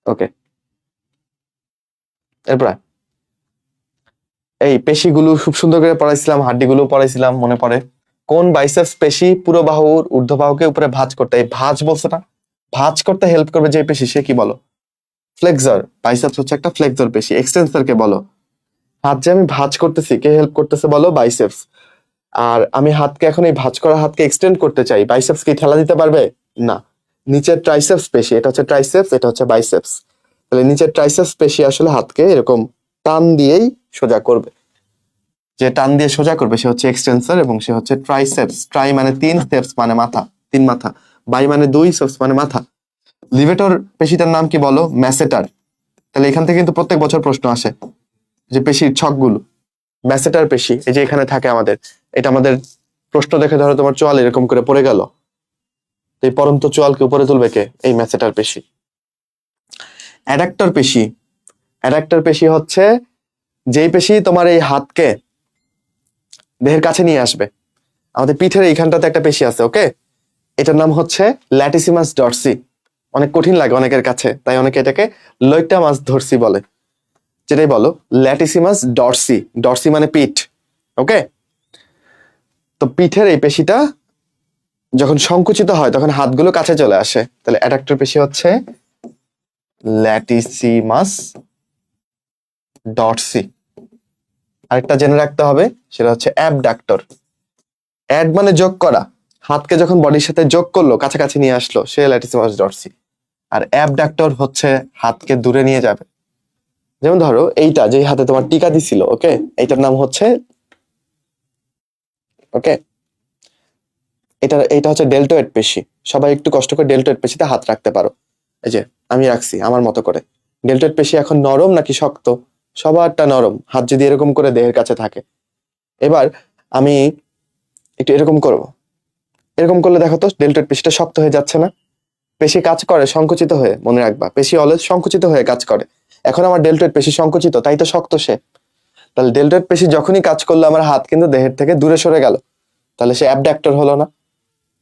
ওকে, এরপর এই পেশিগুলো খুব সুন্দর করে পড়াইছিলাম, হাড্ডিগুলো পড়াইছিলাম, মনে পড়ে? কোন বাইসেপস পেশি পুরো বাহুর ঊর্ধ্ব বাহুকে উপরে ভাঁজ করতে, এই ভাঁজ বলছে না, ভাঁজ করতে হেল্প করবে যে পেশি, সে কি বলো? ফ্লেক্সর। বাইসেপস হচ্ছে একটা ফ্লেক্সর পেশি। এক্সটেন্সর কে বলো? হাত যে আমি ভাঁজ করতেছি, কে হেল্প করতেছে বলো? বাইসেপস। আর আমি হাতকে এখন এই ভাঁজ করা হাতকে এক্সটেন্ড করতে চাই, বাইসেপস কি ঠেলা দিতে পারবে? না। নিচের ট্রাইসেপস পেশি, এটা হচ্ছে ট্রাইসেপস, এটা হচ্ছে বাইসেপস। তাহলে নিচের ট্রাইসেপস পেশি আসলে হাতকে এরকম টান দিয়েই সোজা করবে, যে টান দিয়ে সোজা করবে সে হচ্ছে এক্সটেন্সর এবং সে হচ্ছে ট্রাইসেপস। ট্রাই মানে 3, সেপস মানে মাথা, 3 মাথা, বাই মানে 2, সেপস মানে মাথা। লিভেটর পেশিটার নাম কি বলো? ম্যাসেটার। তাহলে এখান থেকে কিন্তু প্রত্যেক বছর প্রশ্ন আসে যে পেশির ছকগুলো। ম্যাসেটার পেশি এই যে এখানে থাকে আমাদের, এটা আমাদের প্রশ্ন দেখে ধরো তোমার চোয়াল এরকম করে পড়ে গেল, এই পরন্ত চোয়ালকে উপরে তুলবে কে? এই ম্যাসেটার পেশি। অ্যাডাক্টর পেশি, অ্যাডাক্টর পেশি হচ্ছে যেই পেশি তোমার এই হাতকে দেহের কাছে নিয়ে আসবে। আমাদের পিঠের এইখানটাতে একটা পেশি আছে, ওকে, এটার নাম হচ্ছে ল্যাটিসিমাস ডরসি। অনেক কঠিন লাগে অনেকের কাছে, তাই অনেকে এটাকে লইটামাস ধরসি বলে। যেটাই বলো, ল্যাটিসিমাস ডরসি, ডরসি মানে পিঠ, ওকে। তো পিঠের এই পেশিটা যখন সংকুচিত হয় তখন হাতগুলো কাছে চলে আসে, তাহলে অ্যাডাক্টর পেশি হচ্ছে ল্যাটিসিমাস ডরসি। আরেকটা জেনে রাখতে হবে, সেটা হচ্ছে অ্যাবডাক্টর। অ্যাড মানে যোগ করা, হাতকে যখন বডির সাথে যোগ করলো, কাছাকাছি নিয়ে আসলো, সে ল্যাটিসিমাস ডরসি। আর অ্যাবডাক্টর হচ্ছে হাতকে দূরে নিয়ে যাবে। যেমন ধরো এইটা, যে হাতে তোমার টিকা দিছিল, ওকে, এইটার নাম হচ্ছে, ওকে, এটা হচ্ছে ডেল্টয়েড পেশি। সবাই একটু কষ্ট করে ডেল্টয়েড পেশিতে হাত রাখতে পারো। এই যে আমি রাখছি আমার মতো করে। ডেল্টয়েড পেশি এখন নরম নাকি শক্ত? সবারটা নরম, হাত যদি এরকম করে দেহের কাছে থাকে। এবার আমি একটু এরকম করব, এরকম করলে দেখো তো ডেল্টয়েড পেশিটা শক্ত হয়ে যাচ্ছে না? পেশি কাজ করে সংকুচিত হয়ে, মনে রাখবা, পেশি অলওয়েজ সংকুচিত হয়ে কাজ করে। এখন আমার ডেল্টয়েড পেশি সংকুচিত, তাই তো শক্ত সে। তাহলে ডেল্টয়েড পেশি যখনই কাজ করলো, আমার হাত কিন্তু দেহের থেকে দূরে সরে গেল, তাহলে সে অ্যাবডাক্টর হলো না?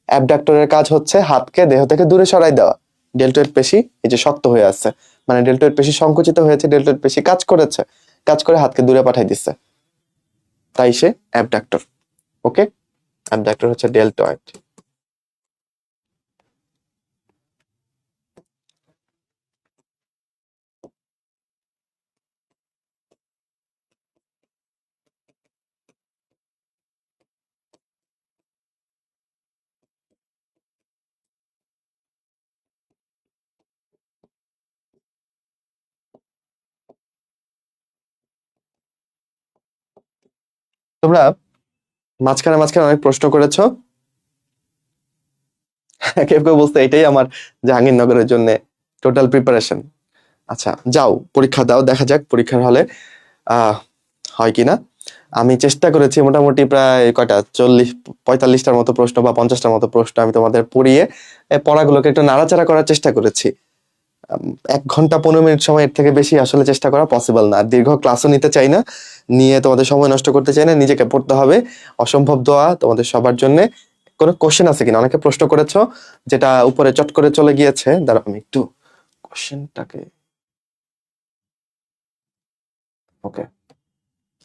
অ্যাবডাক্টরের কাজ হচ্ছে হাতকে দেহ থেকে দূরে সরাই দেওয়া। ডেল্টয়েড পেশি এই যে শক্ত হয়ে আসছে, মানে ডেল্টয়েড পেশি সংকুচিত হয়েছে, ডেল্টয়েড পেশি কাজ করেছে, কাজ করে হাতকে দূরে পাঠাই দিচ্ছে, তাই সে অ্যাবডাক্টর। ওকে, অ্যাবডাক্টর হচ্ছে ডেল্টয়েড। তোমরা মাঝখানে মাঝখানে অনেক প্রশ্ন করেছো। কেউ কেউ বলতে এটাই আমার জাহাঙ্গীরনগরের জন্য টোটাল প্রিপারেশন। আচ্ছা যাও, পরীক্ষা দাও, দেখা যাক পরীক্ষার হলে হয় কিনা। আমি চেষ্টা করেছি মোটামুটি প্রায় কয়টা 40-45টার মতো প্রশ্ন বা 50টার মতো প্রশ্ন আমি তোমাদের পড়িয়ে পড়াগুলোকে একটু নাড়াচাড়া করার চেষ্টা করেছি। 1 ঘন্টা 15 মিনিট সময়, এর থেকে বেশি আসলে চেষ্টা করা পসিবল না। দীর্ঘ ক্লাসও নিতে চাই না, নিয়ে তোমাদের সময় নষ্ট করতে চাই না। নিজেকে পড়তে হবে, অসম্ভব দোয়া তোমাদের সবার জন্য। কোনো কোশ্চেন আছে কিনা? অনেকে প্রশ্ন করেছো যেটা উপরে চট করে চলে গিয়েছে, দাঁড়াও আমি একটু কোশ্চেনটাকে, ওকে,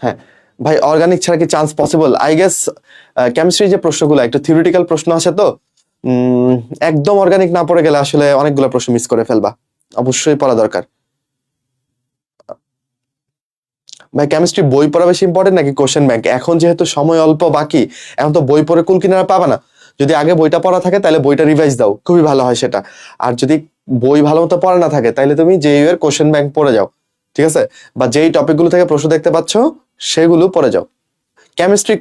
হ্যাঁ ভাই, অর্গানিক ছাড়া কি chance possible? I guess chemistry যে প্রশ্নগুলো একটু থিওরিটিক্যাল প্রশ্ন আছে তো, উম, একদম অর্গানিক না পড়ে গেলে আসলে অনেকগুলো প্রশ্ন মিস করে ফেলবা। অবশ্যই পড়া দরকার। ভাই কেমিস্ট্রি বই পড়া বেশি ইম্পর্টেন্ট নাকি কোশ্চেন ব্যাংক? এখন যেহেতু সময় অল্প বাকি, এখন তো বই পড়ে কুল কিনারা পাবা না। যদি আগে বইটা পড়া থাকে তাহলে বইটা রিভাইজ দাও, খুবই ভালো হয় সেটা। আর যদি বই ভালো মতো পড়া না থাকে, তাহলে তুমি জেইউ এর কোশ্চেন ব্যাংক পড়ে যাও, ঠিক আছে? বা যেই টপিকগুলো থেকে প্রশ্ন দেখতে পাচ্ছ সেগুলো পড়ে যাও। কেমিস্ট্রি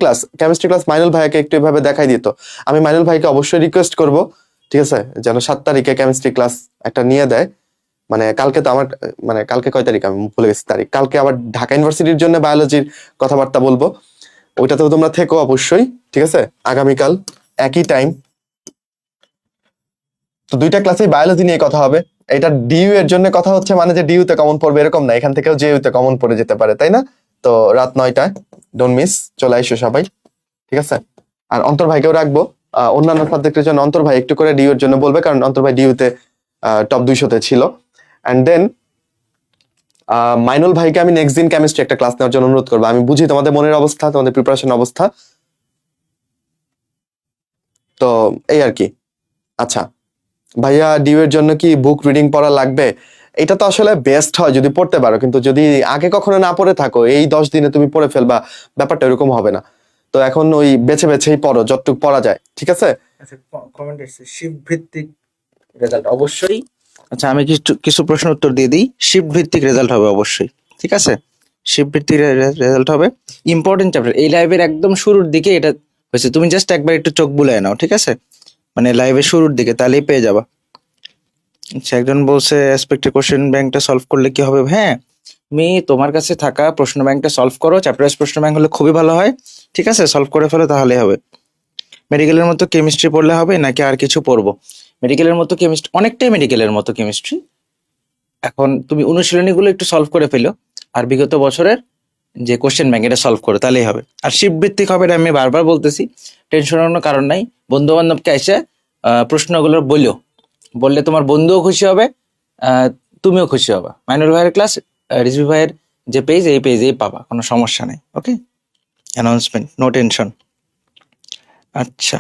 ক্লাস মাইনুল ভাইকে একটু এভাবে দেখাই দিত। আমি মাইনুল ভাইকে অবশ্যই রিকোয়েস্ট করব, ঠিক আছে, যেন 7 তারিখে কেমিস্ট্রি ক্লাস একটা নিয়ে দেয়। মানে কালকে তো আমার, মানে কালকে কয় তারিখ আমি ভুলে গেছি তারিখ। কালকে আবার ঢাকা ইউনিভার্সিটির জন্য বায়োলজির কথাবার্তা বলবো, ওইটাতেও তোমরা থেকো অবশ্যই, ঠিক আছে? আগামীকাল একই টাইম। তো 2টা ক্লাসেই বায়োলজি নিয়ে কথা হবে। এটা ডিইউ এর জন্য কথা হচ্ছে, মানে যে ডিইউ তে কমন পড়বে এরকম না, এখান থেকেও জেইউ তে কমন পড়ে যেতে পারে, তাই না? তো রাত 9টায় ডোন্ট মিস, চলে আইসো সবাই, ঠিক আছে? আর অন্তর ভাইকেও রাখবো, অন্যান্য সাবজেক্টের জন্য অন্তর ভাই একটু করে ডিইউ এর জন্য বলবে, কারণ অন্তর ভাই ডিইউ তে টপ 200-তে ছিল। অ্যান্ড দেন মাইনুল ভাইকে আমি নেক্সট দিন কেমিস্ট্রি একটা ক্লাস নেওয়ার জন্য অনুরোধ করবো। আমি বুঝি তোমাদের মনের অবস্থা, তোমাদের প্রিপারেশন অবস্থা, তো এই আর কি। আচ্ছা ভাইয়া, ডিউ এর জন্য কি বুক রিডিং পড়া লাগবে? এটা তো আসলে বেস্ট হয় যদি পড়তে পারো, কিন্তু যদি আগে কখনো না পড়ে থাকো, এই 10 দিনে তুমি পড়ে ফেলবা, ব্যাপারটা এরকম হবে না। তো এখন ওই বেছে বেছেই পড়ো যতটুকু পড়া যায়, ঠিক আছে? আচ্ছা, কমেন্ট এসেছে শিফট ভিত্তিক রেজাল্ট অবশ্যই। আচ্ছা, আমি কিছু কিছু প্রশ্ন উত্তর দিয়ে দিই। শিফট ভিত্তিক রেজাল্ট হবে অবশ্যই, ঠিক আছে? শিফট ভিত্তিক রেজাল্ট হবে। ইম্পর্টেন্ট চ্যাপ্টার এই লাইভের একদম শুরুর দিকে এটা হয়েছে, তুমি জাস্ট একবার একটু চোখ বুলিয়ে নাও, ঠিক আছে? মানে লাইভের শুরুর দিকে, তাহলেই পেয়ে যাবা। আচ্ছা, একজন বলছে অ্যাসপেক্টেড কোশ্চেন ব্যাংকটা সলভ করলে কি হবে? হ্যাঁ, তুমি তোমার কাছে থাকা প্রশ্ন ব্যাংকটা সলভ করো, চ্যাপ্টার ওয়াইজ প্রশ্ন ব্যাংক হলে খুবই ভালো হয়, ঠিক আছে? সলভ করে ফেলো, তাহলেই হবে। মেডিকেলের মতো কেমিস্ট্রি পড়লে হবে নাকি আর কিছু পড়বো? মেডিকেলের মতো কেমিস্ট্রি অনেকটাই মেডিকেলের মতো কেমিস্ট্রি। এখন তুমি অনুশীলনীগুলো একটু সলভ করে ফেলো, আর বিগত বছরের যে কোশ্চেন ব্যাংক এটা সলভ করো, তাহলেই হবে। আর শিফট ভিত্তিক হবে, এটা আমি বারবার বলতেছি, টেনশনের কোনো কারণ নাই। বন্ধু বান্ধবকে এসে প্রশ্নগুলো বললে তোমার বন্ধুও খুশি হবে, তুমিও খুশি হবা। মাইনুর ভাইয়ের ক্লাস, রিজভি ভাইয়ের যে পেজ, এই পেজেই পাবা, কোনো সমস্যা নেই। ওকে, অ্যানাউন্সমেন্ট, নো টেনশন। আচ্ছা,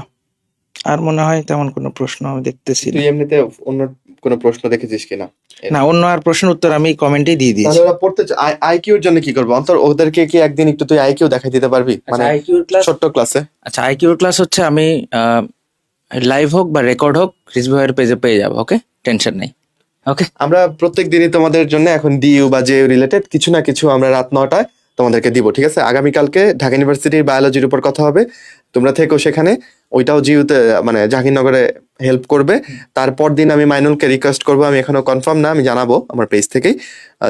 আর মনে হয় তেমন কোনো প্রশ্ন আমি দেখতেছি তুই না। এমনিতে অন্য কোনো প্রশ্ন দেখেছিস কিনা? না, অন্য আর প্রশ্নের উত্তর আমি কমেন্টেই দিয়ে দিয়েছি। তাহলে ওরা পড়তে আইকিউর জন্য কি করবো? অন্তর ওদেরকে কি একদিন একটু তুই আইকিউ দেখাই দিতে পারবি, মানে আইকিউর ক্লাস, ছোট্ট ক্লাসে? আচ্ছা আইকিউর ক্লাস হচ্ছে আমি লাইভ হোক বা রেকর্ড হোক রিজভি ভাইয়ের পেজে পেয়ে যাবো। ওকে, টেনশন নেই। ওকে, আমরা প্রত্যেক দিনই তোমাদের জন্য এখন ডিইউ বা জেইউ রিলেটেড কিছু না কিছু আমরা রাত 9টায় তোমাদেরকে দিব, ঠিক আছে? আগামীকালকে ঢাকা ইউনিভার্সিটির বায়োলজির উপর কথা হবে, তোমরা থেকো সেখানে। ওইটাও জিইউতে মানে জাহাঙ্গীরনগরে হেল্প করবে। তারপর দিন আমি মাইনুলকে রিকোয়েস্ট করবো, আমি এখনো কনফার্ম না, আমি জানাবো আমার পেজ থেকেই,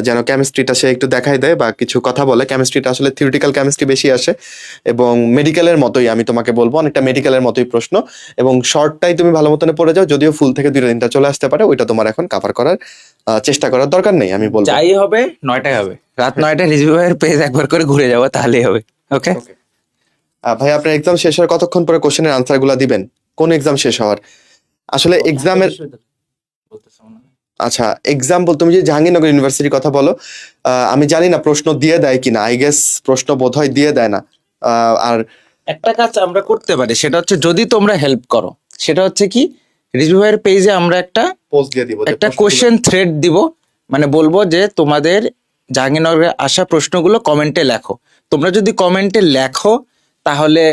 যেন কেমিস্ট্রিটা সে একটু দেখাই দেয় বা কিছু কথা বলে। কেমিস্ট্রিটা আসলে থিওরিটিক্যাল কেমিস্ট্রি বেশি আসে এবং মেডিকেলের মতোই, আমি তোমাকে বলবো অনেকটা মেডিকেলের মতোই প্রশ্ন, এবং শর্টটাই তুমি ভালো মতনে পড়ে যাও, যদিও ফুল থেকে 2-3টা চলে আসতে পারে, ওইটা তোমার এখন কাভার করার চেষ্টা করার দরকার নেই, আমি বলবো। যাই হবে 9টায় হবে, রাত 9টায় রিজভি ভাইয়ের পেজ একবার করে ঘুরে যাবো, তাহলেই হবে। ওকে, Okay. ভাই আপনার এক্সাম শেষ হওয়ার কতক্ষণ পরে কোশ্চেনের আনসার গুলা দিবেন? কোন এক্সাম শেষ হওয়ার? আসলে এক্সামের, আচ্ছা এক্সাম বল, তুমি যে জাহাঙ্গীরনগর ইউনিভার্সিটির কথা বলো, আমি জানি না প্রশ্ন দিয়ে দেয় কিনা, আই গেস প্রশ্ন বোধহয় দিয়ে দেয় না। আর একটা কাজ আমরা করতে পারি, সেটা হচ্ছে যদি তোমরা হেল্প করো, সেটা হচ্ছে কি রিজভি ভাইয়ের পেজে আমরা একটা পোস্ট দিয়ে দিব, একটা কোশ্চেন থ্রেড দিব, মানে বলবো যে তোমাদের জাহাঙ্গীরনগরে আসা প্রশ্নগুলো কমেন্টে লেখো। তোমরা যদি কমেন্টে লেখো তাহলে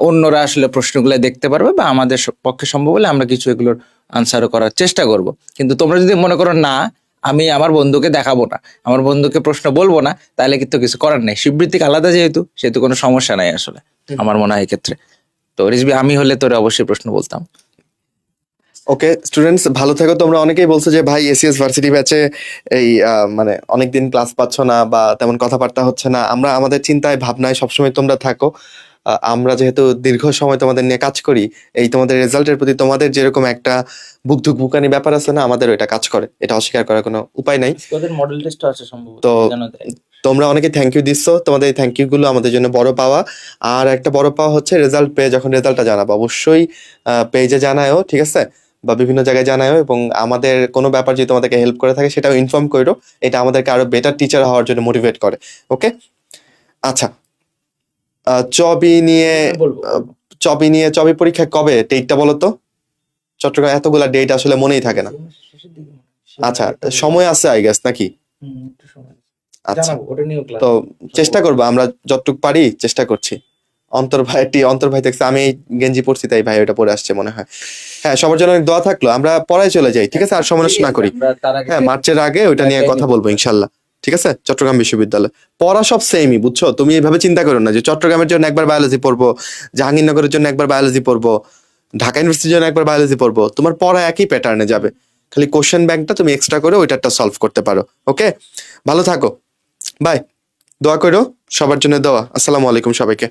অন্যরা আসলে প্রশ্নগুলো দেখতে পারবে, বা আমাদের পক্ষে সম্ভব হলে আমরা কিছু এগুলোর আনসারও করার চেষ্টা করব। কিন্তু তোমরা যদি মনে করো না আমি আমার বন্ধুকে দেখাবো না, আমার বন্ধুকে প্রশ্ন বলবো না, তাহলে কিন্তু কিছু করার নেই। শিববৃত্তিক আলাদা যেহেতু, সেহেতু কোনো সমস্যা নাই আসলে আমার মনে হয় এক্ষেত্রে। তো রিজভি, আমি হলে তোরে অবশ্যই প্রশ্ন বলতাম। ওকে স্টুডেন্টস, ভালো থেকো। তোমরা অনেকেই বলছো যে ভাই এসিএস ভার্সিটি ব্যাচে এই মানে অনেকদিন ক্লাস পাচ্ছ না বা তেমন কথাবার্তা হচ্ছে না। আমরা আমাদের চিন্তায় ভাবনায় সবসময় তোমরা থাকো। আমরা যেহেতু দীর্ঘ সময় তোমাদের নিয়ে কাজ করি, এই তোমাদের রেজাল্টের প্রতি তোমাদের যেরকম একটা বুকনি ব্যাপার আছে না, আমাদের ওইটা কাজ করে, এটা অস্বীকার করার কোনো উপায় নাই। ওদের মডেল টেস্ট আছে সম্ভবত, তো জানো তাই? তোমরা অনেকে থ্যাংক ইউ দিচ্ছ, তোমাদের এই থ্যাংক ইউ গুলো আমাদের জন্য বড় পাওয়া। আর একটা বড় পাওয়া হচ্ছে রেজাল্ট পেয়ে যখন রেজাল্টটা জানাবো, অবশ্যই পেজে জানায়ও, ঠিক আছে, বা বিভিন্ন জায়গায় জানায়ও, এবং আমাদের কোনো ব্যাপার যদি তোমাদেরকে হেল্প করে থাকে সেটাও ইনফর্ম করো। এটা আমাদেরকে আরো বেটার টিচার হওয়ার জন্য মোটিভেট করে। ওকে, আচ্ছা চবি নিয়ে বলবো চবি পরীক্ষা কবে, ডেটটা বলো তো? চট্টগ্রাম এতগুলা ডেট আসলে মনেই থাকে না। আচ্ছা সময় আছে আই গেস নাকি? আচ্ছা তো চেষ্টা করবো, আমরা যতটুকু পারি চেষ্টা করছি। অন্তর ভাই দেখছে আমি এই গেঞ্জি পরছি, তাই ভাই ওটা পরে আসছে মনে হয়। হ্যাঁ, সবার জন্য অনেক দোয়া থাকলো। আমরা পড়ায় চলে যাই, ঠিক আছে, আর সময় নষ্ট না করি। হ্যাঁ, মার্চের আগে ওইটা নিয়ে কথা বলবো ইনশাল্লাহ, ঠিক আছে? চট্টগ্রাম বিশ্ববিদ্যালয় পড়া সব সেমই, বুঝছো? তুমি এইভাবে চিন্তা করো না যে চট্টগ্রামের জন্য একবার বায়োলজি পড়বো, জাহাঙ্গীরনগরের জন্য একবার বায়োলজি পড়বো, ঢাকা ইউনিভার্সিটির জন্য একবার বায়োলজি পড়বো। তোমার পড়া একই প্যাটার্নে যাবে, খালি কোশ্চেন ব্যাংকটা তুমি এক্সট্রা করে ওইটাটা সলভ করতে পারো। ওকে, ভালো থাকো, বাই। দোয়া করো সবার জন্য, দোয়া। আসসালামু আলাইকুম সবাইকে।